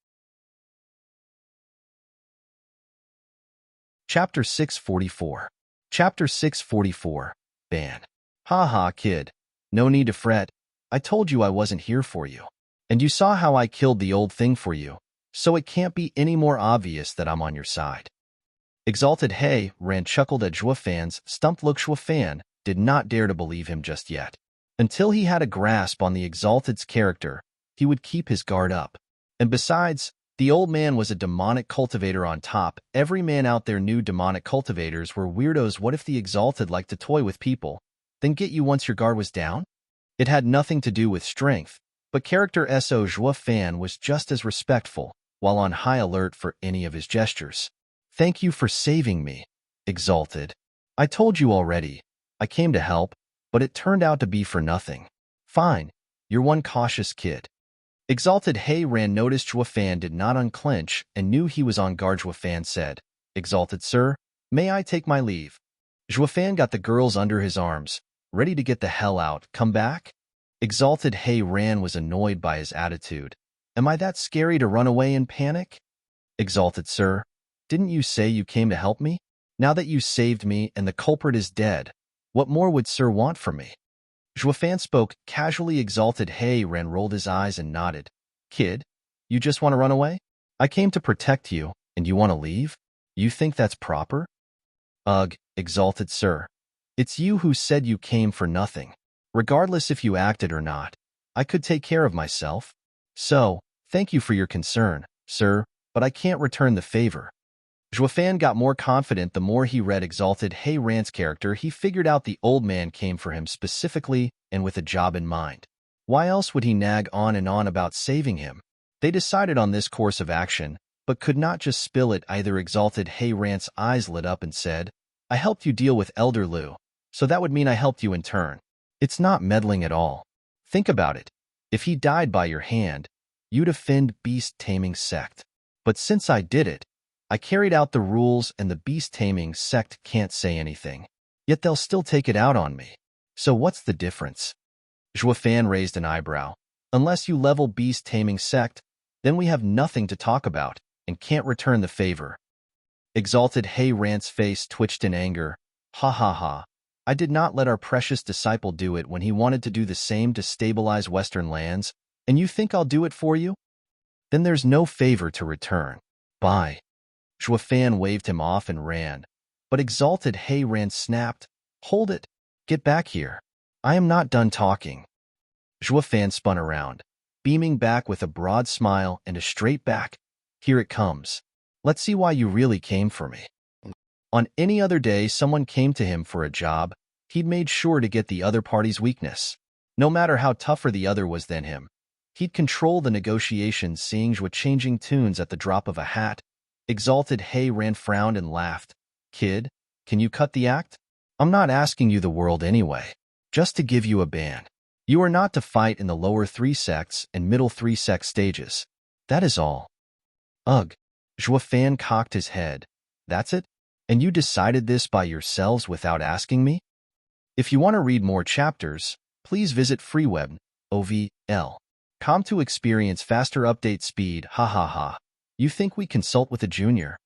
Chapter 644. Chapter 644. Ban. Ha ha, kid. No need to fret. I told you I wasn't here for you. And you saw how I killed the old thing for you, so it can't be any more obvious that I'm on your side. Exalted He ran chuckled at Zhuofan's stumped look. Zhuofan did not dare to believe him just yet. Until he had a grasp on the Exalted's character, he would keep his guard up. And besides, the old man was a demonic cultivator on top. Every man out there knew demonic cultivators were weirdos. What if the Exalted liked to toy with people, then get you once your guard was down? It had nothing to do with strength, but character. So Zhuofan was just as respectful, while on high alert for any of his gestures. Thank you for saving me, Exalted. I told you already. I came to help, but it turned out to be for nothing. Fine, you're one cautious kid. Exalted Hei Ran noticed Zhuo Fan did not unclench and knew he was on guard. Zhuo Fan said, Exalted sir, may I take my leave? Zhuo Fan got the girls under his arms, ready to get the hell out. Come back? Exalted Hei Ran was annoyed by his attitude. Am I that scary to run away in panic? Exalted sir, didn't you say you came to help me? Now that you saved me and the culprit is dead, what more would sir want from me? Zhuo Fan spoke casually. Exalted Hei Ran rolled his eyes and nodded. Kid, you just want to run away? I came to protect you, and you want to leave? You think that's proper? Ugh, Exalted sir. It's you who said you came for nothing. Regardless if you acted or not, I could take care of myself. So, thank you for your concern, sir, but I can't return the favor. Zhuo Fan got more confident the more he read Exalted Hei Ran's character. He figured out the old man came for him specifically and with a job in mind. Why else would he nag on and on about saving him? They decided on this course of action, but could not just spill it either. Exalted Hei Ran's eyes lit up and said, I helped you deal with Elder Lu, so that would mean I helped you in turn. It's not meddling at all. Think about it. If he died by your hand, you'd offend beast-taming sect. But since I did it, I carried out the rules and the beast-taming sect can't say anything. Yet they'll still take it out on me. So what's the difference? Zhuo Fan raised an eyebrow. Unless you level beast-taming sect, then we have nothing to talk about and can't return the favor. Exalted Hei Ran's face twitched in anger. Ha ha ha. I did not let our precious disciple do it when he wanted to do the same to stabilize Western lands, and you think I'll do it for you? Then there's no favor to return. Bye. Zhuo Fan waved him off and ran, but Exalted Hei Ran snapped, Hold it! Get back here! I am not done talking. Zhuo Fan spun around, beaming back with a broad smile and a straight back. Here it comes. Let's see why you really came for me. On any other day someone came to him for a job, he'd made sure to get the other party's weakness. No matter how tougher the other was than him, he'd control the negotiations. Seeing Zhuo changing tunes at the drop of a hat, Exalted Hei Ran frowned and laughed. Kid, can you cut the act? I'm not asking you the world anyway. Just to give you a ban. You are not to fight in the lower 3 sects and middle 3 sect stages. That is all. Ugh. Zhuo Fan cocked his head. That's it? And you decided this by yourselves without asking me? If you want to read more chapters, please visit freeweb, OVL.com to experience faster update speed. Ha ha ha. You think we consult with a junior?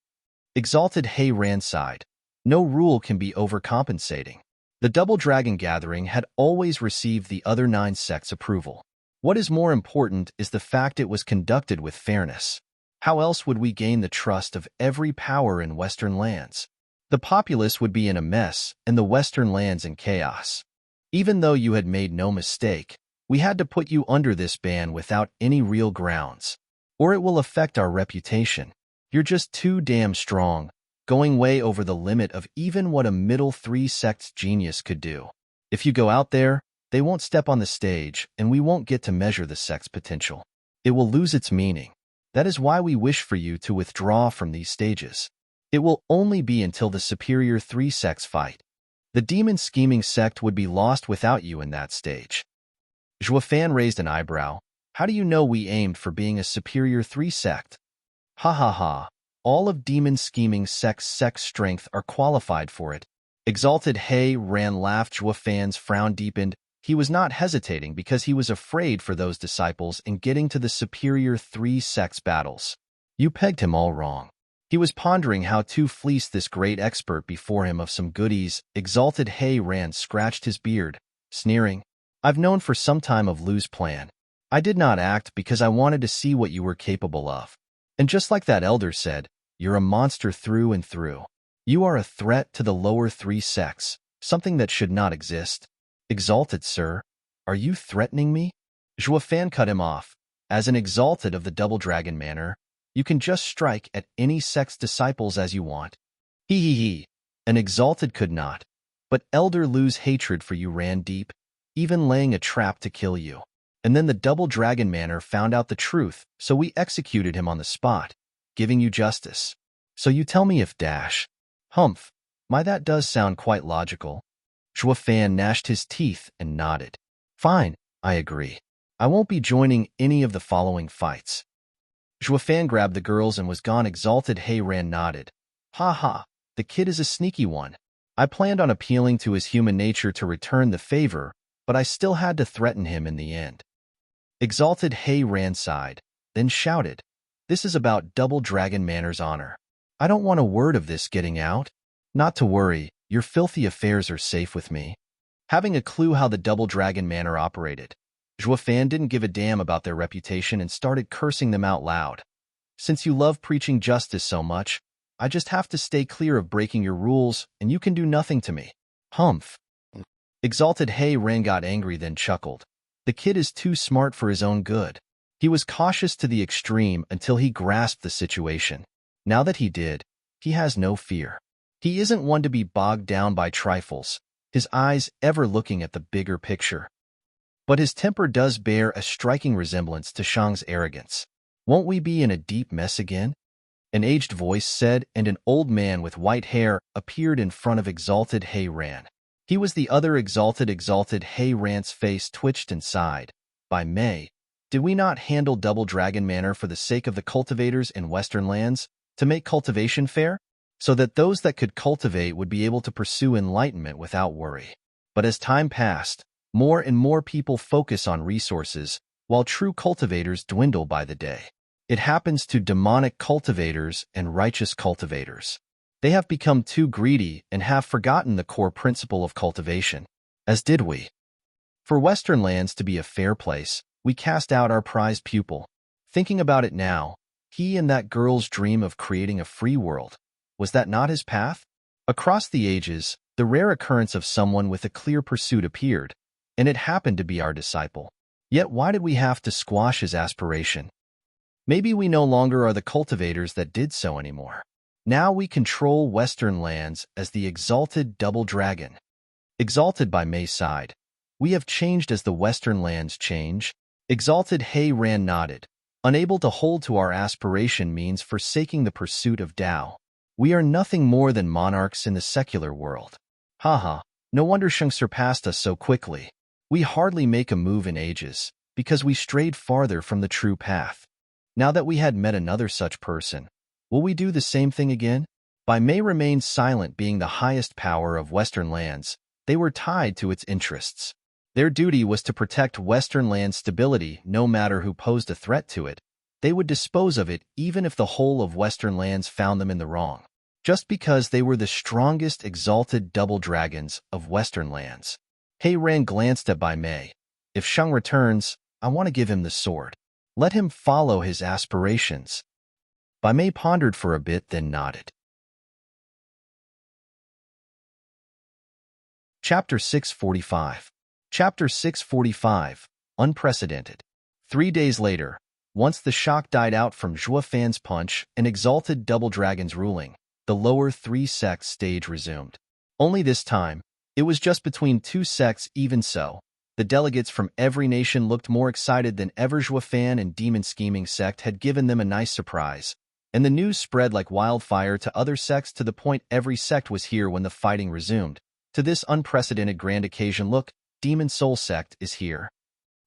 Exalted Hei Ran sighed. No rule can be overcompensating. The Double Dragon Gathering had always received the other 9 sects' approval. What is more important is the fact it was conducted with fairness. How else would we gain the trust of every power in Western lands? The populace would be in a mess and the Western lands in chaos. Even though you had made no mistake, we had to put you under this ban without any real grounds. Or it will affect our reputation. You're just too damn strong, going way over the limit of even what a middle 3 sect's genius could do. If you go out there, they won't step on the stage and we won't get to measure the sect's potential. It will lose its meaning. That is why we wish for you to withdraw from these stages. It will only be until the superior 3 sects fight. The demon scheming sect would be lost without you in that stage. Zhuo Fan raised an eyebrow. How do you know we aimed for being a superior 3 sect? Ha ha ha. All of demon scheming sect's strength are qualified for it. Exalted Hei Ran laughed. Zhuo Fan's frown deepened. He was not hesitating because he was afraid for those disciples in getting to the superior 3 sects battles. You pegged him all wrong. He was pondering how to fleece this great expert before him of some goodies. Exalted Hei Ran scratched his beard, sneering. I've known for some time of Lu's plan. I did not act because I wanted to see what you were capable of. And just like that elder said, you're a monster through and through. You are a threat to the lower 3 sects, something that should not exist. Exalted sir, are you threatening me? Zhuo Fan cut him off. As an exalted of the Double Dragon Manor, you can just strike at any sect's disciples as you want. He. An exalted could not. But Elder Lu's hatred for you ran deep, even laying a trap to kill you. And then the double dragon Manor found out the truth, so we executed him on the spot, giving you justice. So you tell me if dash. Humph. That does sound quite logical. Zhuo Fan gnashed his teeth and nodded. Fine, I agree. I won't be joining any of the following fights. Zhuo Fan grabbed the girls and was gone. Exalted He Ran nodded. Ha ha, the kid is a sneaky one. I planned on appealing to his human nature to return the favor, but I still had to threaten him in the end. Exalted He Ran sighed, then shouted, This is about Double Dragon Manor's honor. I don't want a word of this getting out. Not to worry, your filthy affairs are safe with me. Having a clue how the Double Dragon Manor operated, Zhuo Fan didn't give a damn about their reputation and started cursing them out loud. Since you love preaching justice so much, I just have to stay clear of breaking your rules, and you can do nothing to me. Humph. Exalted He Ran got angry then chuckled. The kid is too smart for his own good. He was cautious to the extreme until he grasped the situation. Now that he did, he has no fear. He isn't one to be bogged down by trifles, his eyes ever looking at the bigger picture. But his temper does bear a striking resemblance to Shang's arrogance. Won't we be in a deep mess again? An aged voice said, and an old man with white hair appeared in front of Exalted He Ran. He was the other Exalted He Ran's face twitched and sighed. By May, did we not handle Double Dragon Manor for the sake of the cultivators in Western lands, to make cultivation fair? So that those that could cultivate would be able to pursue enlightenment without worry. But as time passed, more and more people focus on resources, while true cultivators dwindle by the day. It happens to demonic cultivators and righteous cultivators. They have become too greedy and have forgotten the core principle of cultivation. As did we. For Western lands to be a fair place, we cast out our prized pupil. Thinking about it now, he and that girl's dream of creating a free world. Was that not his path? Across the ages, the rare occurrence of someone with a clear pursuit appeared, and it happened to be our disciple. Yet why did we have to squash his aspiration? Maybe we no longer are the cultivators that did so anymore. Now we control Western lands as the exalted Double Dragon. Exalted by May's side. We have changed as the Western lands change. Exalted He Ran nodded. Unable to hold to our aspiration means forsaking the pursuit of Tao. We are nothing more than monarchs in the secular world. Haha, no wonder Sheng surpassed us so quickly. We hardly make a move in ages, because we strayed farther from the true path. Now that we had met another such person, will we do the same thing again? By May remained silent. Being the highest power of Western lands, they were tied to its interests. Their duty was to protect Western land stability no matter who posed a threat to it. They would dispose of it even if the whole of Western lands found them in the wrong, just because they were the strongest exalted double dragons of Western lands. He Ran glanced at Bai Mei. If Sheng returns, I want to give him the sword. Let him follow his aspirations. Bai Mei pondered for a bit, then nodded. Chapter 645. Chapter 645. Unprecedented. 3 days later, once the shock died out from Zhuo Fan's punch and exalted double dragons ruling, the lower 3 sects stage resumed. Only this time, it was just between 2 sects. Even so, the delegates from every nation looked more excited than ever. Zhuo Fan and Demon Scheming sect had given them a nice surprise, and the news spread like wildfire to other sects to the point every sect was here when the fighting resumed. To this unprecedented grand occasion, look, Demon Soul sect is here.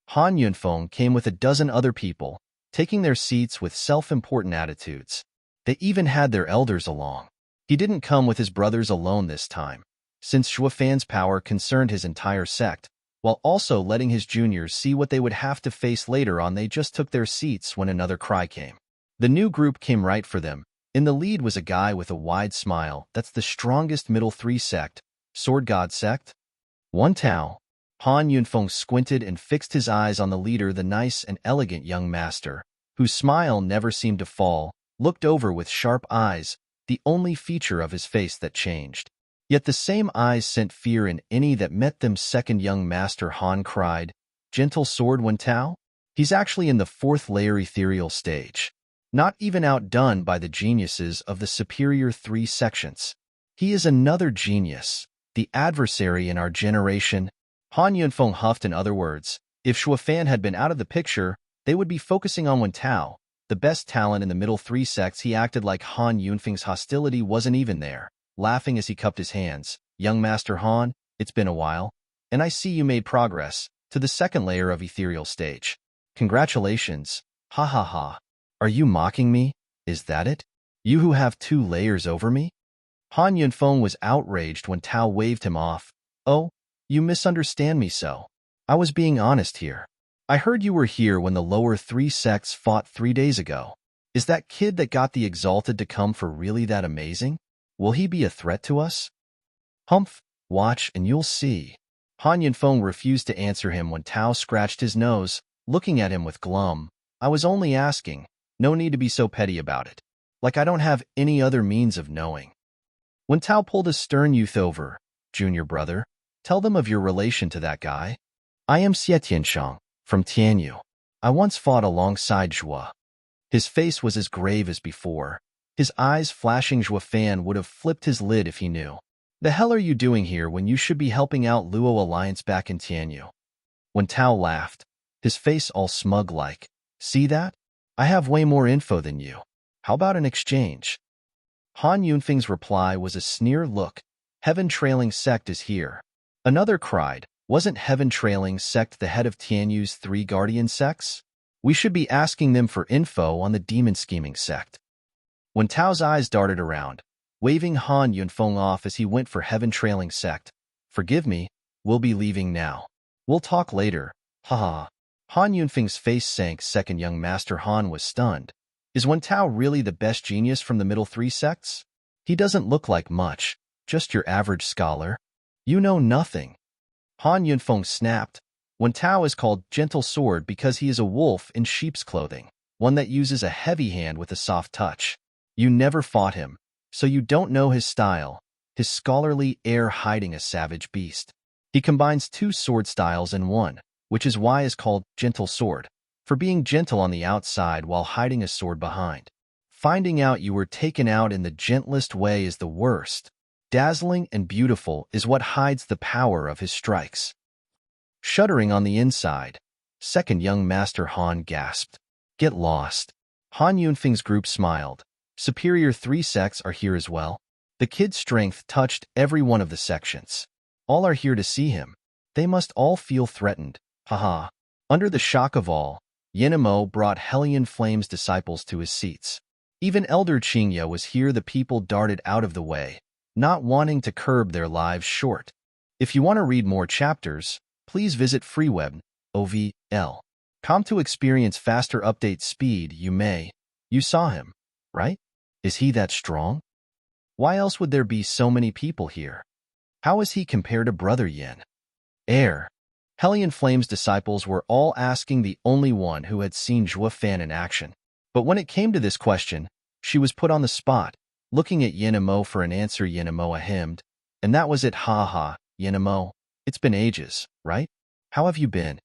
Han Yunfeng came with a dozen other people, taking their seats with self-important attitudes. They even had their elders along. He didn't come with his brothers alone this time, since Zhuo Fan's power concerned his entire sect, while also letting his juniors see what they would have to face later on. They just took their seats when another cry came. The new group came right for them. In the lead was a guy with a wide smile. That's the strongest middle 3 sect, Sword God sect. One Tao. Han Yunfeng squinted and fixed his eyes on the leader. The nice and elegant young master, whose smile never seemed to fall, looked over with sharp eyes, the only feature of his face that changed. Yet the same eyes sent fear in any that met them. Second young master, Han cried, Gentle Sword Wen Tao? He's actually in the 4th layer ethereal stage. Not even outdone by the geniuses of the superior 3 sections. He is another genius, the adversary in our generation. Han Yunfeng huffed. In other words, If Shuafan had been out of the picture, they would be focusing on Wen Tao, the best talent in the middle three sects. He acted like Han Yunfeng's hostility wasn't even there, laughing as he cupped his hands. Young Master Han, it's been a while, and I see you made progress to the second layer of ethereal stage. Congratulations. Ha ha ha. Are you mocking me? Is that it? You who have 2 layers over me? Han Yunfeng was outraged when Tao waved him off. Oh, you misunderstand me so. I was being honest here. I heard you were here when the lower 3 sects fought 3 days ago. Is that kid that got the Exalted to come for really that amazing? Will he be a threat to us? Humph, watch and you'll see. Han Yunfeng refused to answer him when Tao scratched his nose, looking at him with glum. I was only asking. No need to be so petty about it. Like I don't have any other means of knowing. When Tao pulled a stern youth over, junior brother, tell them of your relation to that guy. I am Xie Tiansheng, from Tianyu. I once fought alongside Zhua. His face was as grave as before. His eyes flashing. Zhuafan would have flipped his lid if he knew. The hell are you doing here when you should be helping out Luo Alliance back in Tianyu? When Tao laughed, his face all smug-like. See that? I have way more info than you. How about an exchange? Han Yunfeng's reply was a sneer look. Heaven Trailing Sect is here. Another cried. Wasn't Heaven Trailing Sect the head of Tianyu's 3 guardian sects? We should be asking them for info on the demon scheming sect. When Tao's eyes darted around, waving Han Yunfeng off as he went for Heaven Trailing Sect. Forgive me, we'll be leaving now. We'll talk later. Haha. Han Yunfeng's face sank. Second young Master Han was stunned. Is Wen Tao really the best genius from the middle 3 sects? He doesn't look like much, just your average scholar. You know nothing. Han Yunfeng snapped. Wen Tao is called Gentle Sword because he is a wolf in sheep's clothing, one that uses a heavy hand with a soft touch. You never fought him, so you don't know his style, his scholarly air hiding a savage beast. He combines 2 sword styles in one, which is why is called Gentle Sword, for being gentle on the outside while hiding a sword behind. Finding out you were taken out in the gentlest way is the worst. Dazzling and beautiful is what hides the power of his strikes. Shuddering on the inside, second young Master Han gasped. Get lost. Han Yunfeng's group smiled. Superior 3 sects are here as well. The kid's strength touched every one of the sections. All are here to see him. They must all feel threatened. Haha. Under the shock of all, Yenemo brought Hellion Flame's disciples to his seats. Even Elder Qingya was here. The people darted out of the way, not wanting to curb their lives short. If you want to read more chapters, please visit freeweb.ovl.com to experience faster update speed. You saw him, right? Is he that strong? Why else would there be so many people here? How is he compared to Brother Yin? Hellion Flame's disciples were all asking the only one who had seen Zhuafan in action. But when it came to this question, she was put on the spot, looking at Yenemo for an answer. Yenemo hemmed, and that was it. Ha ha, Yenemo, it's been ages, right? How have you been?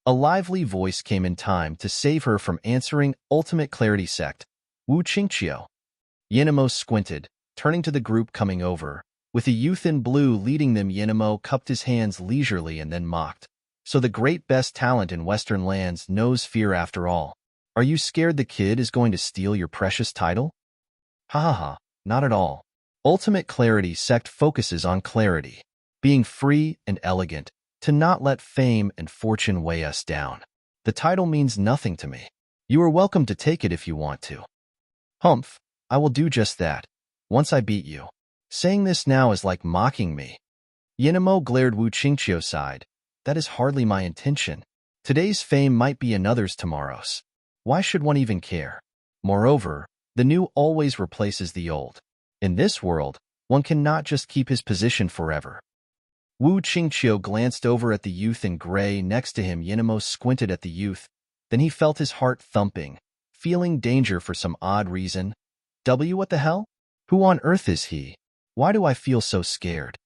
A lively voice came in time to save her from answering. Ultimate Clarity Sect, Wu Qingqiu. Yenemo squinted, turning to the group coming over. With a youth in blue leading them, Yenemo cupped his hands leisurely and then mocked. So the great best talent in Western lands knows fear after all. Are you scared the kid is going to steal your precious title? Ha ha ha, not at all. Ultimate Clarity Sect focuses on clarity, being free and elegant, to not let fame and fortune weigh us down. The title means nothing to me. You are welcome to take it if you want to. Humph, I will do just that, once I beat you. Saying this now is like mocking me. Yenemo glared. Wu Qingqiu sighed. That is hardly my intention. Today's fame might be another's tomorrow's. Why should one even care? Moreover, the new always replaces the old. In this world, one cannot just keep his position forever. Wu Qingqiu glanced over at the youth in gray next to him. Yenemo squinted at the youth. Then he felt his heart thumping, feeling danger for some odd reason. What the hell? Who on earth is he? Why do I feel so scared?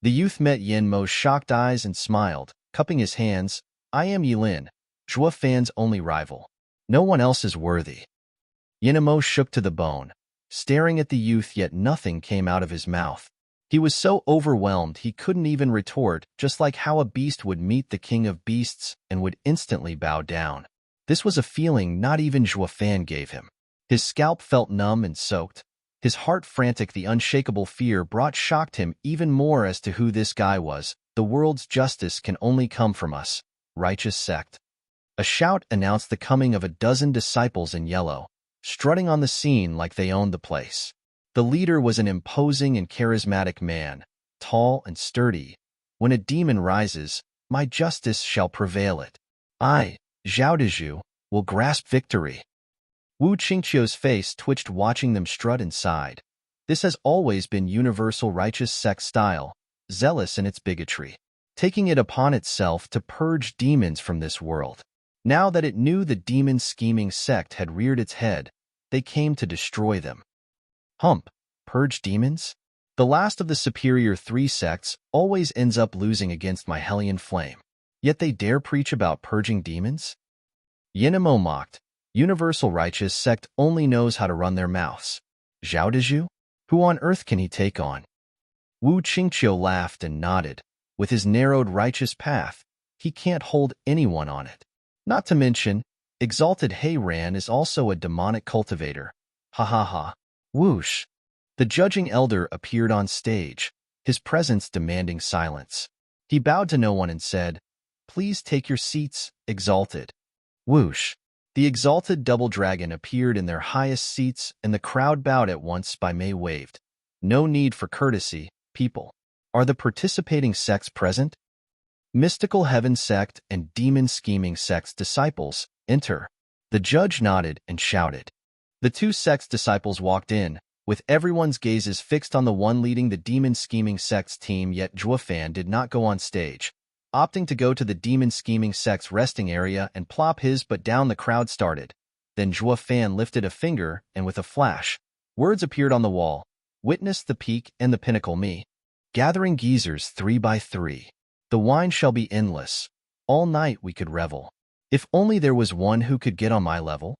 The youth met Yenmo's shocked eyes and smiled, cupping his hands. I am Yilin, Zhuafan's only rival. No one else is worthy. Yenemo shook to the bone, staring at the youth, yet nothing came out of his mouth. He was so overwhelmed he couldn't even retort, just like how a beast would meet the king of beasts and would instantly bow down. This was a feeling not even Zhuofan gave him. His scalp felt numb and soaked. His heart frantic. The unshakable fear brought shocked him even more as to who this guy was. The world's justice can only come from us, righteous sect. A shout announced the coming of a dozen disciples in yellow, strutting on the scene like they owned the place. The leader was an imposing and charismatic man, tall and sturdy. When a demon rises, my justice shall prevail it. I, Zhao Dezhu, will grasp victory. Wu Qingqiu's face twitched watching them strut inside. This has always been universal righteous sect style, zealous in its bigotry, taking it upon itself to purge demons from this world. Now that it knew the demon-scheming sect had reared its head, they came to destroy them. Purge demons? The last of the superior three sects always ends up losing against my Hellion flame. Yet they dare preach about purging demons? Yinamo mocked. Universal righteous sect only knows how to run their mouths. Zhao Dezhu? Who on earth can he take on? Wu Qingqiu laughed and nodded. With his narrowed righteous path, he can't hold anyone on it. Not to mention, Exalted Heiran is also a demonic cultivator. Ha ha ha. Whoosh. The judging elder appeared on stage, his presence demanding silence. He bowed to no one and said, "Please take your seats, Exalted." Whoosh. The exalted double dragon appeared in their highest seats, and the crowd bowed at once. By May waved. No need for courtesy, people. Are the participating sects present? Mystical Heaven Sect and Demon Scheming Sect's disciples, enter. The judge nodded and shouted. The two sects' disciples walked in, with everyone's gazes fixed on the one leading the Demon Scheming Sect's team. Yet Zhuofan did not go on stage, opting to go to the Demon Scheming Sect's resting area and plop his butt down. The crowd started. Then Zhuofan lifted a finger, and with a flash, words appeared on the wall. Witness the peak and the pinnacle me. Gathering geezers 3 by 3. The wine shall be endless. All night we could revel. If only there was one who could get on my level.